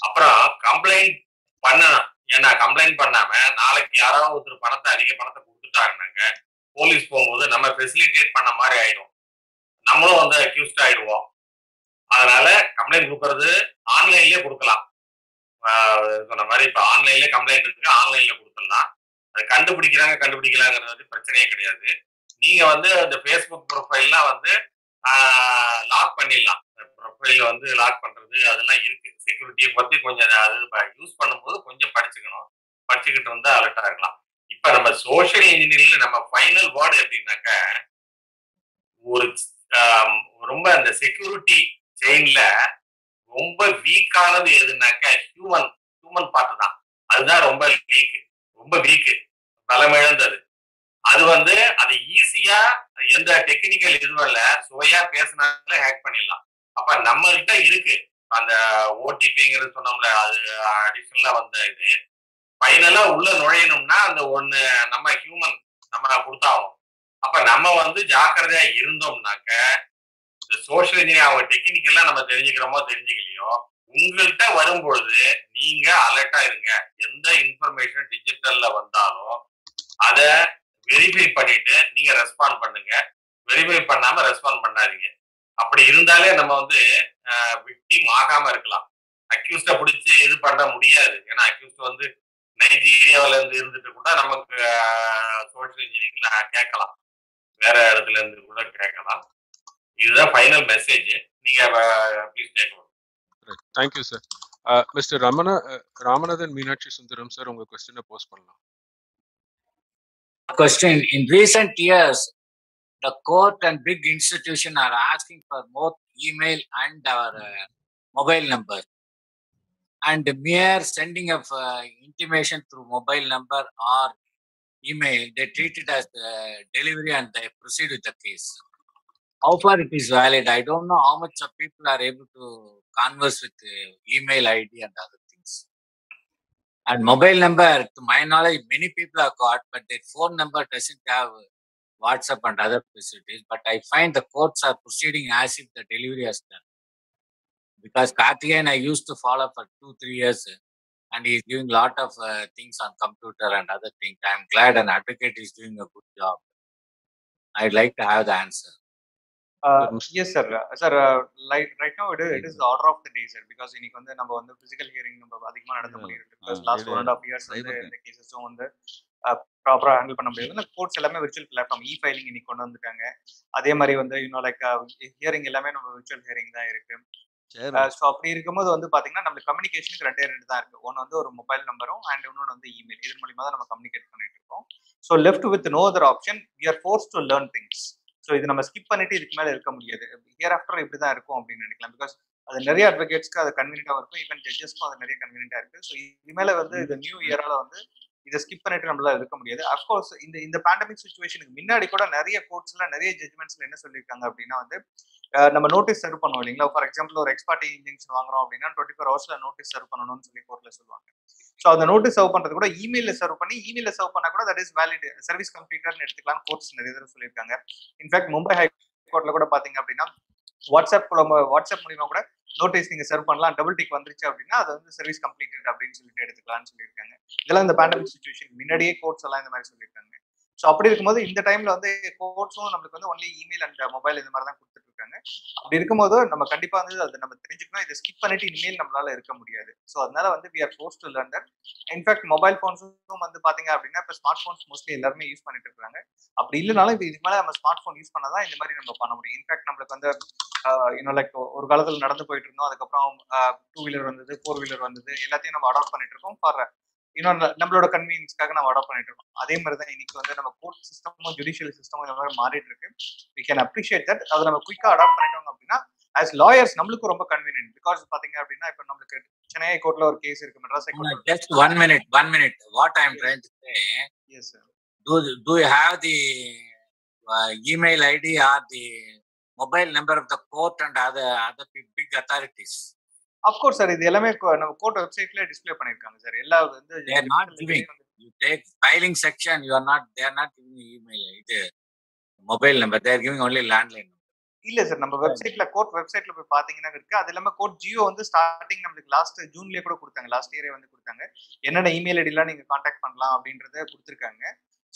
அப்புறம் கம்ப்ளைண்ட் பண்ணணும். ஏன்னா கம்ப்ளைண்ட் பண்ணாம நாளைக்கு யாராவது ஒருத்தர் அதிக பணத்தை கொடுத்துட்டாருனாங்க போலீஸ் போகும்போது நம்ம ஃபெசிலிட்டேட் பண்ண மாதிரி ஆயிடும், நம்மளும் வந்து அக்யூஸ்ட் ஆயிடுவோம். அதனால கம்ப்ளைண்ட் கொடுக்கறது ஆன்லைன்லயே கொடுக்கலாம். சொன்ன மாதிரி இப்ப ஆன்லைன்லயே கம்ப்ளைண்ட் இருக்கு, ஆன்லைன்ல கொடுத்துடலாம். அது கண்டுபிடிக்கலாங்கிறது வந்து பிரச்சனையே கிடையாது. நீங்க வந்து அந்த ஃபேஸ்புக் ப்ரொஃபைல்லாம் வந்து லாக் பண்ணிடலாம். ப்ரொஃபைல வந்து லாக் பண்றது அதெல்லாம் இருக்கு. செக்யூரிட்டியை பத்தி கொஞ்சம் அது யூஸ் பண்ணும்போது கொஞ்சம் படிச்சுக்கிட்டு வந்து அலர்ட்டா இருக்கலாம். இப்ப நம்ம சோஷியல் இன்ஜினியரிங்ல நம்ம ஃபைனல் வேர்டு எப்படின்னாக்க ஒரு ரொம்ப அந்த செக்யூரிட்டி செயின்ல ரொம்ப வீக்கானது எதுனாக்க ஹியூமன் பார்ட் தான். அதுதான் ரொம்ப வீக்கு, பலமிழந்தது. அது வந்து அது ஈஸியா எந்த டெக்னிக்கல் இதுவும் இல்ல, சுவையா பேசினாலே ஹேக் பண்ணிடலாம். அப்ப நம்ம கிட்ட இருக்கு அந்த ஓடிபிங்கிறது சொன்னோம்ல, அது அடிஷனலா வந்த இது. ஃபைனலா உள்ள நுழையணும்னா அந்த ஒண்ணு நம்ம ஹியூமன் நம்ம கொடுத்தாகும். அப்ப நம்ம வந்து ஜாக்கிரதையா இருந்தோம்னாக்க சோஷியல் இன்ஜினியர் அவங்க டெக்னிக்கெல்லாம் நம்ம தெரிஞ்சுக்கிறோமோ தெரிஞ்சுக்கலையோ உங்கள்கிட்ட வரும்பொழுது நீங்க அலர்ட்டா இருங்க. எந்த இன்ஃபர்மேஷன் டிஜிட்டல்ல வந்தாலும் அதை வெரிஃபை பண்ணிட்டு நீங்க ரெஸ்பாண்ட் பண்ணுங்க. வெரிஃபை பண்ணாம ரெஸ்பாண்ட் பண்ணாதீங்க. அப்படி இருந்தாலே நம்ம வந்து விக்டிம் ஆகாம இருக்கலாம். அக்யூஸ்ட பிடிச்சி இது பண்ண முடியாது. ஏன்னா அக்யூஸ்ட் வந்து நைஜீரியாவில இருந்து இருந்துட்டு கூட நமக்கு சோஷியல் இன்ஜினியரிங்ல கேட்கலாம், வேற இடத்துல இருந்து கூட கேட்கலாம். இதுதான் ஃபைனல் மெசேஜ். நீங்க ப்ளீஸ் கேட்கலாம். Thank you sir. Mister Ramanathan Meenakshi Sundaram sir, உங்க கொஸ்டினை போஸ்ட் பண்ணலாம். Question: in recent years, the court and big institution are asking for both email and our mobile number, and mere sending of intimation through mobile number or email, they treat it as delivery and they proceed with the case. How far it is valid? I don't know how much of people are able to converse with email ID and other things. And mobile number, to my knowledge, many people have got, but their phone number doesn't have WhatsApp and other facilities. But I find the courts are proceeding as if the delivery has done. Because Karthikeyan I used to follow for 2-3 years, and he's doing a lot of things on computer and other things. I'm glad an advocate is doing a good job. I'd like to have the answer. Yes, sir. Sir, like right now it is the order of the day, sir. Because இன்னைக்கு வந்து நம்ம வந்து physical hearing நம்ம அதிகமா நடத்த முடியாது. Because last 1.5 years வந்து இந்த கேसेஸும் வந்து ப்ராப்பரா ஹேண்டில் பண்ண முடியாது. கோர்ட்ஸ் எல்லாமே விர்ச்சுவல் பிளாட்ஃபார்ம் இ-ஃபைலிங் இன்னைக்கு கொண்டு வந்துட்டாங்க. அதே மாதிரி வந்து லைக் ஹியரிங் எல்லாமே நம்ம விர்ச்சுவல் ஹியரிங் தான் இருக்கு. ஸோ அப்படி இருக்கும்போது வந்து பாத்தீங்கன்னா நம்மளுக்கு கம்யூனிகேஷனுக்கு ரெண்டு தான் இருக்கு. ஒன்று வந்து ஒரு மொபைல் நம்பரும் அண்ட் இன்னொன்று வந்து இமெயில். இதன் மூலியமா தான் நம்ம கம்யூனிகேட் பண்ணிட்டு இருக்கோம். So left with no other option, we are force to learn things. So இது நம்ம ஸ்கிப் பண்ணிட்டு இதுக்கு மேலே இருக்க முடியாது. ஹியர் ஆஃப்டர் இப்படி தான் இருக்கும் அப்படின்னு நினைக்கலாம். பிகாஸ் அது நிறைய அட்வொகேட்ஸ்க்கு அது கன்வீனியன்ட்டாக இருக்கும், ஈவன் ஜட்ஜஸ்க்கும் அது நிறைய கன்வீனியன்ட்டாக இருக்கு. ஸோ இது மேலே வந்து இந்த நியூ இயரால வந்து இதை ஸ்கிப் பண்ணிட்டு நம்மளால இருக்க முடியாது. அஃப்கோர்ஸ் இந்த பேண்டமிக் சிச்சுவேஷனுக்கு முன்னாடி கூட நிறைய கோர்ட்ஸ்ல நிறைய ஜட்ஜ்மெண்ட்ஸ்ல என்ன சொல்லியிருக்காங்க அப்படின்னா வந்து நம்ம நோட்டீஸ் சர்வ் பண்ணுவோம் இல்லைங்களா. ஃபார் எக்ஸாம்பிள் ஒரு எக்ஸ்பார்ட்டி இன்ஜெக்ஷன் வாங்குறோம் அப்படின்னா 24 ஹவர்ஸ்ல நோட்டீஸ் சர்வ் பண்ணணும்னு சொல்லி கோர்ட்ல சொல்லுவாங்க. ஸோ அந்த நோட்டீஸ் சர்வ் பண்றது கூட இமெயில சர்வ் பண்ணா கூட தட் இஸ் வேலிட், சர்வீஸ் கம்ப்ளீட்டட்னு எடுத்துக்கலாம் கோர்ட்ஸ் நிறைய தடவை சொல்லியிருக்காங்க. இன்ஃபேக்ட் மும்பை ஹைகோர்ட்ல கூட பாத்தீங்க அப்படின்னா வாட்ஸ்அப் மூலியமா கூட நோட்டீஸ் நீங்க சர்வ் பண்ணலாம், டபுள் டிக் வந்துருச்சு அப்படின்னா அது வந்து சர்வீஸ் கம்ப்ளீட்டட் அப்படின்னு சொல்லிட்டு எடுத்துக்கலாம்னு சொல்லியிருக்காங்க. இதெல்லாம் இந்த பேண்டமிக் சிச்சுவேஷன் முன்னாடியே கோர்ட்ஸ் எல்லாம் இந்த மாதிரி சொல்லியிருக்காங்க. ஸோ அப்படி இருக்கும்போது இந்த டைம்ல வந்து கோர்ட்ஸும் நம்மளுக்கு வந்து ஒன்லி இமெயில் அண்ட் மொபைல் இந்த மாதிரி தான் கொடுத்துட்டு இருக்காங்க. அப்படி இருக்கும்போது நம்ம கண்டிப்பா வந்து அதை நம்ம தெரிஞ்சுக்கணும். இதை ஸ்கிப் பண்ணிட்டு இனிமேல் நம்மளால இருக்க முடியாது. ஸோ அதனால வந்து we are forced to learn that. In fact mobile போன்ஸும் வந்து பாத்தீங்க அப்படின்னா இப்போ ஸ்மார்ட் போன்ஸ் மோஸ்ட்லி எல்லாருமே யூஸ் பண்ணிட்டு இருக்காங்க. அப்படி இல்லைனாலும் இப்போ இதுக்கு மேலே நம்ம ஸ்மார்ட் போன் யூஸ் பண்ணாதான் இந்த மாதிரி நம்ம பண்ண முடியும். இன்ஃபேக்ட் நம்மளுக்கு வந்து லைக் ஒரு காலத்துல நடந்து போயிட்டு இருந்தோம், அதுக்கப்புறம் 2 வீலர் வந்தது, 4 வீலர் வந்தது, எல்லாத்தையும் நம்ம அடாப்ட் பண்ணிட்டு இருக்கோம். ஃபார் நம்மளோட கன்வீனியன்ஸ்க்காக நம்ம அடாப்ட் பண்ணிட்டு இருக்கோம். அதே மாதிரி தான் இன்னைக்கு வந்து நம்ம கோர்ட் சிஸ்டமும் ஜுடிஷியல் சிஸ்டமும் இந்த மாதிரி மாறிட்டு இருக்கு. We can appreciate that. அதை நம்ம குயிக்கா அடாப்ட் பண்ணிட்டோம் அப்படின்னா ஆஸ் லாயர்ஸ் நம்மளுக்கு ரொம்ப கன்வீனியன்ட். பிகாஸ் பாத்தீங்க அப்படின்னா இப்போ நம்மளுக்கு சென்னை ஹைகோர்ட்ல ஒரு கேஸ் இருக்கு, Madras ஹைகோர்ட்ல. Just one minute. What I am trying to say. Yes, sir. Do you have the email ID or the mobile number of the court and other big authorities? Of course, sir. இது எல்லாமே நம்ம court வெப்சைட்ல display பண்ணிருக்காங்க sir. எல்லா வந்து they are not giving. You take filing section, they are not giving email இது mobile number. They are giving only landline. இல்ல sir, நம்ம வெப்சைட்ல கோர்ட் வெப்சைட்ல போய் பாத்தீங்கன்னா இருக்கு. அது இல்லாம கோர்ட் ஜியோ வந்து ஸ்டார்டிங் நம்மளுக்கு லாஸ்ட் ஜூன்லயே கூட கொடுத்தாங்க, லாஸ்ட் இயரே வந்து கொடுத்தாங்க. என்னென்ன இமெயில் ஐடிலாம் நீங்க கான்டாக்ட் பண்ணலாம் அப்படின்றத கொடுத்துருக்காங்க.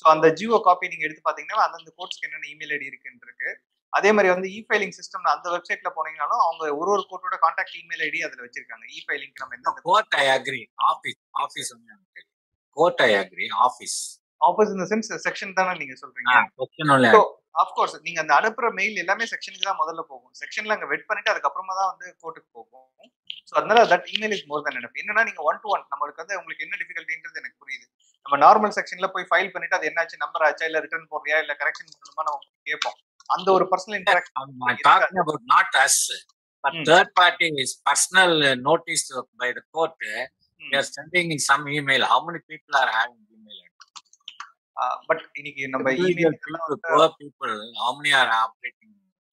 ஸோ அந்த ஜியோ காப்பி நீங்க எடுத்து பாத்தீங்கன்னா அந்தந்த கோர்ட்ஸ்க்கு என்னென்ன இமெயில் ஐடி இருக்குன்னு இருக்கு. அதே மாதிரி வந்து இ-ஃபைலிங் சிஸ்டம் அந்த வெப்சைட்ல போனீங்கனாலும் அவங்க ஒரு கோர்ட்டோட கான்டாக்ட் இமெயில் ஐடி அதுல வச்சிருக்காங்க. இ-ஃபைலிங்க்கு நம்ம எந்த court I agree, office court I agree, office இந்த சென்ஸ் செக்ஷன் தானே நீங்க சொல்றீங்க. ஸோ ஆஃப் கோர்ஸ் நீங்க அந்த அனுப்புற மெயில் எல்லாமே செக்ஷனுக்கு தான் முதல்ல போகும். செக்ஷன்ல அங்க வெயிட் பண்ணிட்டு அதுக்கப்புறமா தான் வந்து கோர்ட்டுக்கு போகும். ஸோ அதனால that email is more then enough. என்னன்னா நீங்க 1-to-1 நம்மளுக்கு வந்து உங்களுக்கு என்ன டிஃபிகல்ட்டின்றது எனக்கு புரியுது. நம்ம நார்மல் செக்ஷன்ல போய் ஃபைல் பண்ணிட்டு அது என்னாச்சு, நம்பர் ஆச்சா, இல்ல ரிட்டர்ன் போடுறியா, இல்ல கரெக்ஷன் பண்ணணுமா நம்ம கேட்போம். அந்த ஒரு personal interaction talking about not us but third party is personal notice by the court. They are sending in some email. How many people are having email? But இன்னைக்கு நம்ம email people, how many are operating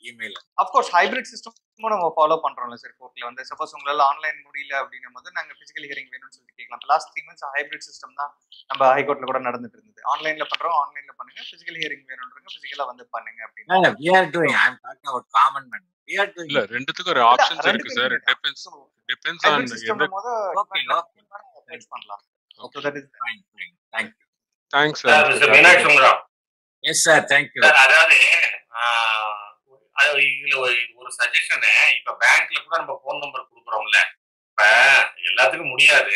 email? Of course hybrid system நம்ம follow பண்றோம்ல sir. கோர்ட்ல வந்து suppose உங்களால online முடியல அப்படின்னும் போது நாங்க பிசிக்கல் ஹியரிங் வேணும்னு சொல்லி கேட்கலாம். லாஸ்ட் 3 months ஹைபிரிட் சிஸ்டம் தான் நம்ம ஹைகோர்ட்ல கூட நடந்துட்டு இருந்தது. ஆன்லைன்ல பண்றோம், ஆன்லைன்ல பண்ணுங்க, பிசிக்கல் ஹியரிங் வேணும்ன்றங்க பிசிக்கலா வந்து பண்ணுங்க அப்படின்னு. We are doing. I am talking about common man. We are doing. இல்ல ரெண்டுத்துக்கு ஒரு ஆப்ஷன்ஸ் இருக்கு சார். depends on எந்த போது அப்ரோச் பண்ணலாம். Okay, that is fine. Thank you. Thanks sir. Mr. Meenakshi Sundaram. Yes sir, thank you. அதாவது இதுல ஒரு சஜஷன், இப்ப பேங்க்ல கூட நம்ம போன் நம்பர் கொடுக்குறோம்ல, இப்ப எல்லாத்துக்கும் முடியாது.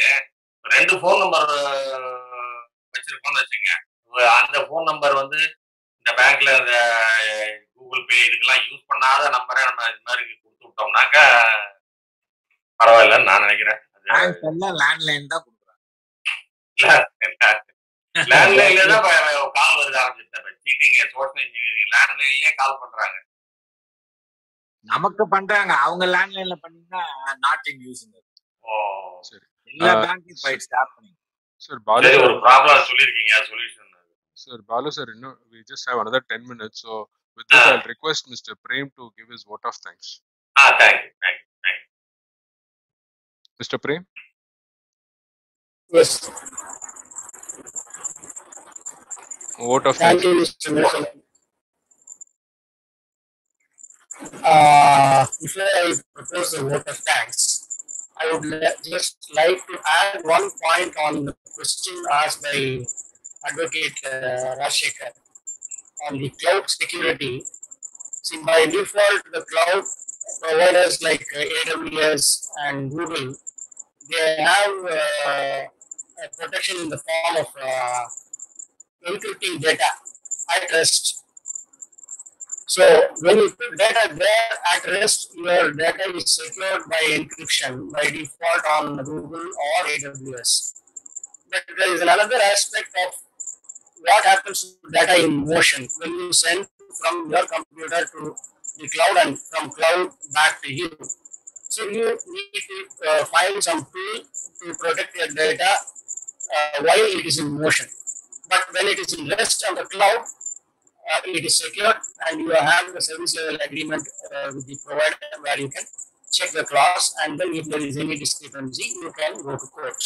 2 போன் நம்பர் வச்சிருக்கோம்னு வச்சுங்க. அந்த போன் நம்பர் வந்து இந்த பேங்க்ல இந்த கூகுள் பே இதுக்கெல்லாம் யூஸ் பண்ணாத நம்பரை நம்ம இது மாதிரி கொடுத்து விட்டோம்னாக்கா பரவாயில்லன்னு நான் நினைக்கிறேன். லேண்ட்லைன் தான் கொடுக்குறாங்க. லேண்ட்லைன்ல தான் கால் வருது ஆரம்பிச்சிட்டாங்க. சீட்டிங், சோஷியல் இன்ஜினியரிங் லேண்ட்லைன்லயே கால் பண்றாங்க. நமக்கு பண்றாங்க, அவங்க லேண்ட்லைன்ல பண்ணீங்கன்னா நாட் இன் யூஸ். சரி, எல்லா banking fights happening. Sir Balu ஒரு ப்ராப்ளம் சொல்லிருக்கீங்க, solution. Sir, Balu sir, we just have another 10 minutes. So with this, I'll request Mr. Prem to give his vote of thanks. Thank you. Mr. Prem? Yes. Vote of Thank thanks. you, Mr. Mason. Before I propose the vote of thanks, I would just like to add one point on the question asked by Advocate Rajshekhar on the cloud security. See, by default, the cloud providers like AWS and Google, they have a protection in the form of encrypting data at rest. So when you put data there at rest, your data is secured by encryption by default on Google or AWS. But there is another aspect of what happens to data in motion when you send from your computer to the cloud and from cloud back to you. So you need to find some tool to protect your data while it is in motion. But when it is in rest on the cloud, it is secure, and you have the service level agreement with the provider where you can check the clause, and then if there is any discrepancy, you can go to court.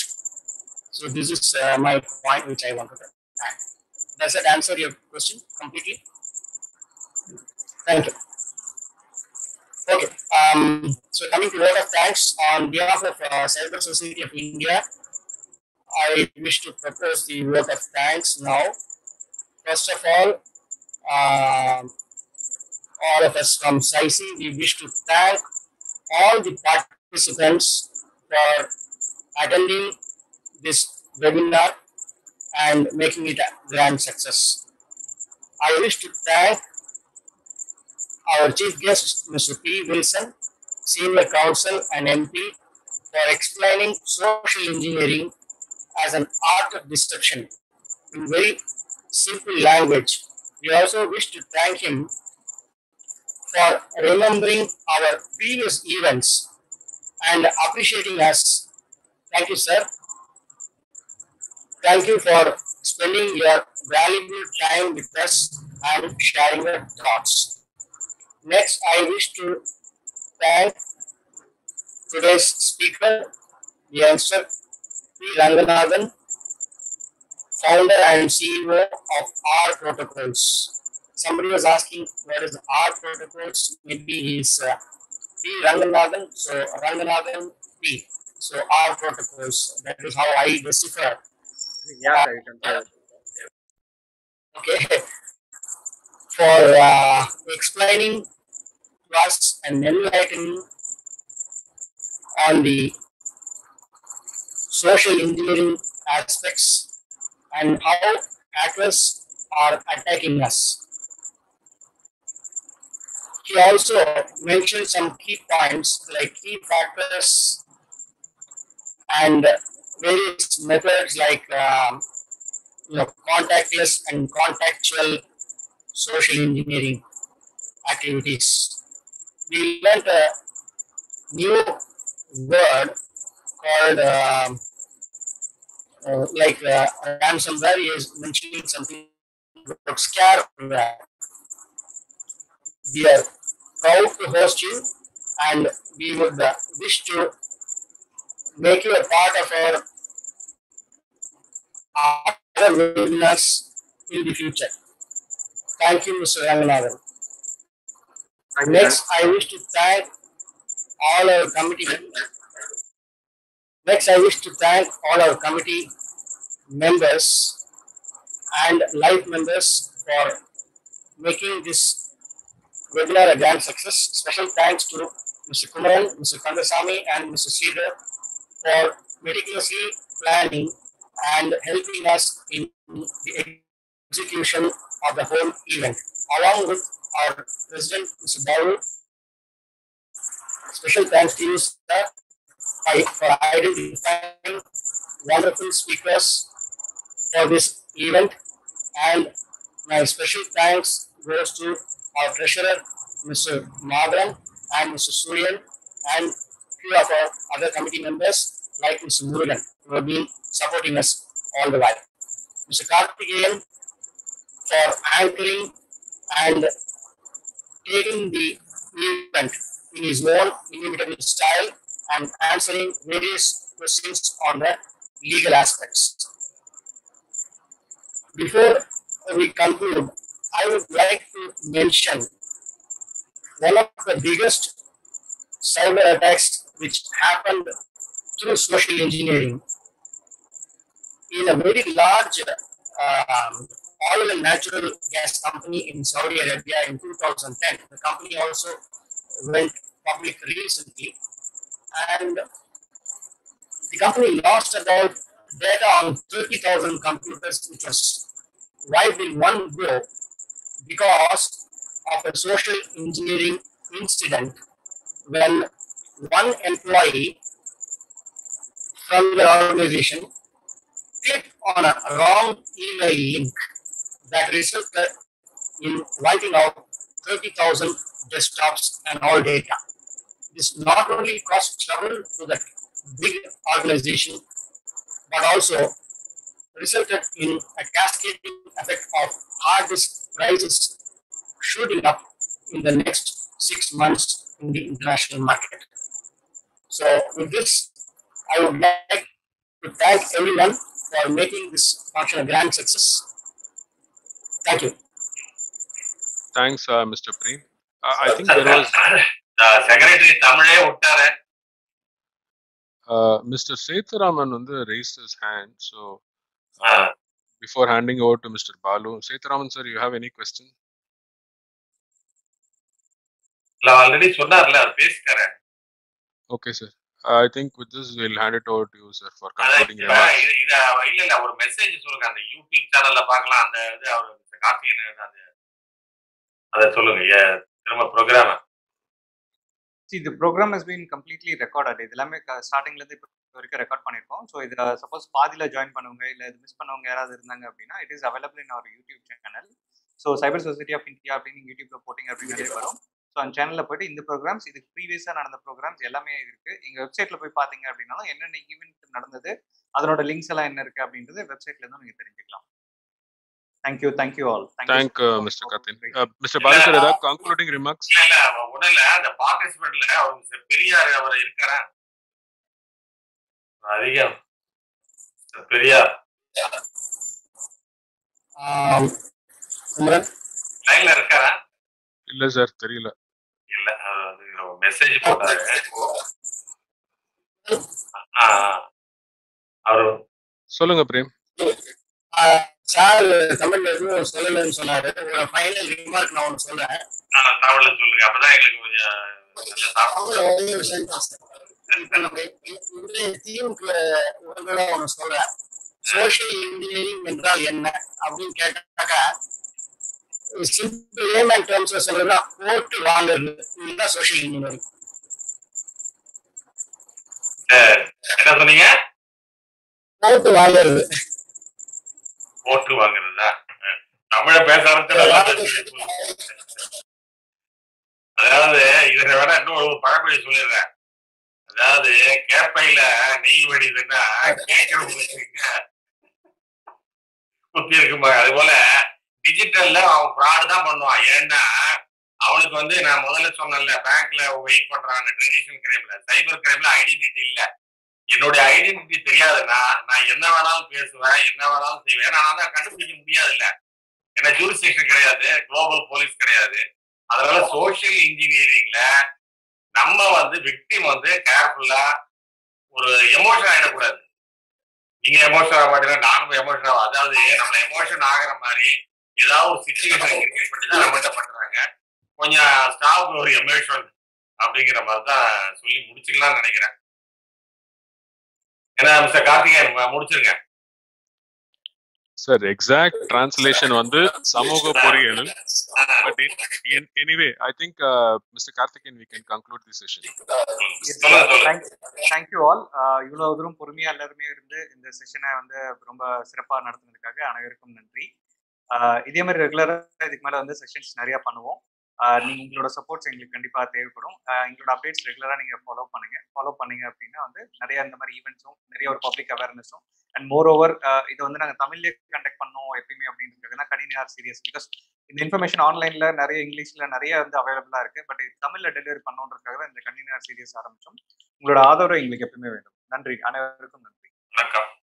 So this is my point which I wanted to add. Does that answer your question completely? Thank you. Okay. So coming to vote of thanks on behalf of Cyber Society of India, I wish to propose the vote of thanks now. First of all of us from SAICI, we wish to thank all the participants for attending this webinar and making it a grand success. I wish to thank our chief guest, Mr. P. Wilson, Senior Counsel and MP, for explaining social engineering as an art of destruction in very simple language. We also wish to thank him for remembering our previous events and appreciating us. Thank you, sir. Thank you for spending your valuable time with us and sharing your thoughts. Next, I wish to thank today's speaker, the youngster P. Ranganathan, founder and CEO of R Protocols. Somebody was asking what is R Protocols. Maybe he's P. Ranganathan, so Ranganathan P. So R Protocols. That is how I decipher. Yeah, you can tell. Okay. For explaining to us and enlightening on the social engineering aspects and how hackers are attacking us. He also mentioned some key points like key factors and various methods like contactless and contextual social engineering activities. We learned a new word called ransomware is mentioning something about scareware. We are proud to host you, and we would wish to make you a part of our other webinars in the future. Thank you, Mr. Ranganathan. Next, I wish to thank all our committee members. Next, I wish to thank all our committee members and live members for making this webinar a grand success. Special thanks to Mr. Kumaran, Mr. Kandasamy, and Mr. Sridhar for meticulously planning and helping us in the execution of the whole event, along with our President, Mr. Balu. Special thanks to you, sir, for identifying wonderful speakers for this event, and my special thanks goes to our treasurer, Mr. Madran, and Mr. Suryan, and few of our other committee members like Mr. Murugan, who have been supporting us all the while. Mr. Karthikeyan, for anchoring and taking the event in his own inimitable style and answering various questions on the legal aspects. Before we conclude, I would like to mention one of the biggest cyber attacks which happened through social engineering in a very large oil and natural gas company in Saudi Arabia in 2010. The company also went public recently, and the company lost about data on 30,000 computers, which was wiped in one go because of a social engineering incident when one employee from the organization clicked on a wrong email link that resulted in wiping out 30,000 desktops and all data. This not only caused trouble to the big organization, but also resulted in a cascading effect of hard disk prices shooting up in the next 6 months in the international market. So with this, I would like to thank everyone for making this function a grand success. Thank you. Thanks, Mr. Prem. I think there was Secretary Tamile Uttare. Mr. Sethuraman raised his hand. So before handing over to Mr. Balu, Sethuraman sir, you have any question? Already சொன்னார்ல பேசிட்டாரே. Okay sir. I think with this we'll hand it over to you sir for concluding remarks. இல்ல ஒரு message சொல்லுங்க அந்த YouTube சேனல்ல பார்க்கலாம் அந்த இது அவர் கார்த்திகேயன் அத சொல்லுங்க திரும்ப program. See, the program has been completely recorded. இதெல்லாமே ஸ்டார்டிங்ல இருந்து இப்போ வரைக்கும் ரெக்கார்ட் பண்ணிருக்கோம். ஸோ இதை சப்போஸ் பாதியில ஜாயின் பண்ணவங்க இல்லை இது மிஸ் பண்ணவங்க யாராவது இருந்தாங்க அப்படின்னா it is available in our YouTube channel. So cyber society of India அப்படின்னு யூடியூப்ல போட்டிங்க அப்படின்னாலே வரும். ஸோ அந்த சேனலில் போய்ட்டு இந்த ப்ரோக்ராம்ஸ் இதுக்கு ப்ரீவியஸாக நடந்த ப்ரோக்ராம்ஸ் எல்லாமே இருக்கு. எங்கள் வெப்சைட்ல போய் பார்த்தீங்க அப்படின்னாலும் என்னென்ன ஈவெண்ட் நடந்தது அதனோட லிங்க்ஸ் எல்லாம் என்ன இருக்கு அப்படின்றது வெப்சைட்ல இருந்தும் நீங்க தெரிஞ்சுக்கலாம். Thank you all. Thank Mr. Kathin. Mr. Balu sir, ஏதாவது concluding remarks? இல்ல உடனே அந்த பார்ட்டிசிபென்ட்ல அவர் பெரியார் அவர் இருக்காரா? அதிகம் பெரியார் லைன்ல இருக்காரா? இல்ல சார் தெரியல. இல்ல மெசேஜ் போட்டாரு. அவரு சொல்லுங்க பிரேம். சார் தமிழ்ல எதுவும் சொல்லலன்னு சொன்னாரு. ஒரு ஃபைனல் ரிமார்க் நான் ஒன்று சொல்றேன். தமிழ்ல சொல்லுங்க, அப்பதான் எங்களுக்கு கொஞ்சம் ஒன்று சொல்றேன். சோசியல் இன்ஜினியரிங் என்றால் என்ன அப்படின்னு கேட்டாக்கா சிம்பிள் லேமன் டெர்ம்ஸ்ல சொல்றதுன்னா போட்டு வாங்குறது. இதுதான் சோசியல் இன்ஜினியரிங். என்ன சொன்னீங்க? போட்டு வாங்குறது. போட்டு வாங்குறதா? தமிழ பேச அதாவது இதை விட இன்னும் ஒரு பழமொழி சொல்லிடுறேன். அதாவது கேப்பையில நெய் வடிதுன்னா கேட்கறவங்களுக்கு குத்தி இருக்குமா. அது போல டிஜிட்டல்ல அவன் ஃப்ராடு தான் பண்ணுவான். ஏன்னா அவனுக்கு நான் முதல்ல சொன்னேன்ல, பேங்க்ல வெயிட் பண்றாங்க. ட்ரெடிஷனல் கிரைம்ல, சைபர் கிரைம்ல ஐடென்டிட்டி இல்ல. என்னுடைய ஐடென்டிட்டி தெரியாதுன்னா நான் என்ன வேணாலும் பேசுவேன், என்ன வேணாலும் செய்வேன். ஏன்னா நான் கண்டுபிடிக்க முடியாது இல்ல. ஏன்னா ஜூரிஸ்டிக்ஷன் கிடையாது, குளோபல் போலீஸ் கிடையாது. அதனால சோசியல் இன்ஜினியரிங்ல நம்ம விக்டிம் கேர்ஃபுல்லா ஒரு எமோஷன் ஆயிடக்கூடாது. நீங்க எமோஷன் ஆக மாட்டீங்கன்னா நானும் எமோஷன் ஆகும். அதாவது நம்மள எமோஷன் ஆகிற மாதிரி ஏதாவது ஒரு சிச்சுவேஷன் கிரியேட் பண்ணி தான் நம்மகிட்ட பண்றாங்க. கொஞ்சம் ஸ்டாஃப் ஒரு எமோஷன் அப்படிங்கிற மாதிரி தான் சொல்லி முடிச்சுக்கலாம்னு நினைக்கிறேன். ஏன்னா மிஸ்டர் கார்த்திகேயன் முடிச்சிருங்க சார். எக்ஸாக்ட் டிரான்ஸ்லேஷன் சமூக பொறியியல். But anyway, I think Mr. Karthikeyan, we can conclude this session. Thank you all. இவ்வளவு தூரம் பொறுமையா எல்லாருமே இருந்து இந்த செஷனை ரொம்ப சிறப்பா நடத்துனதுக்காக அனைவருக்கும் நன்றி. இதே மாதிரி ரெகுலரா இதுக்கு மேல செஷன்ஸ் நிறைய பண்ணுவோம். நீங்க உங்களோட சப்போர்ட்ஸ் எங்களுக்கு கண்டிப்பா தேவைப்படும். எங்களோட அப்டேட்ஸ் ரெகுலரா நீங்க ஃபாலோ பண்ணீங்க அப்படின்னா நிறைய இந்த மாதிரி ஈவெண்ட்ஸும் நிறைய ஒரு பப்ளிக் அவேர்னஸும் அண்ட் மோர் ஓவர் இது நாங்க தமிழ்லயே கண்டக்ட் பண்ணோம் இருக்கணும் எப்பயுமே அப்படின்றதுனா கணினியார் சீரியஸ். பிகாஸ் இந்த இன்ஃபர்மேஷன் ஆன்லைன்ல நிறைய இங்கிலீஷ்ல நிறைய வந்து அவைலபிளா இருக்கு. பட் தமிழ்ல டெலிவரி பண்ணணுன்றதுக்காக தான் இந்த கணினியார் சீரியஸ் ஆரம்பிச்சோம். உங்களோட ஆதரவு எங்களுக்கு எப்பயுமே வேண்டும். நன்றி, அனைவருக்கும் நன்றி. வணக்கம்.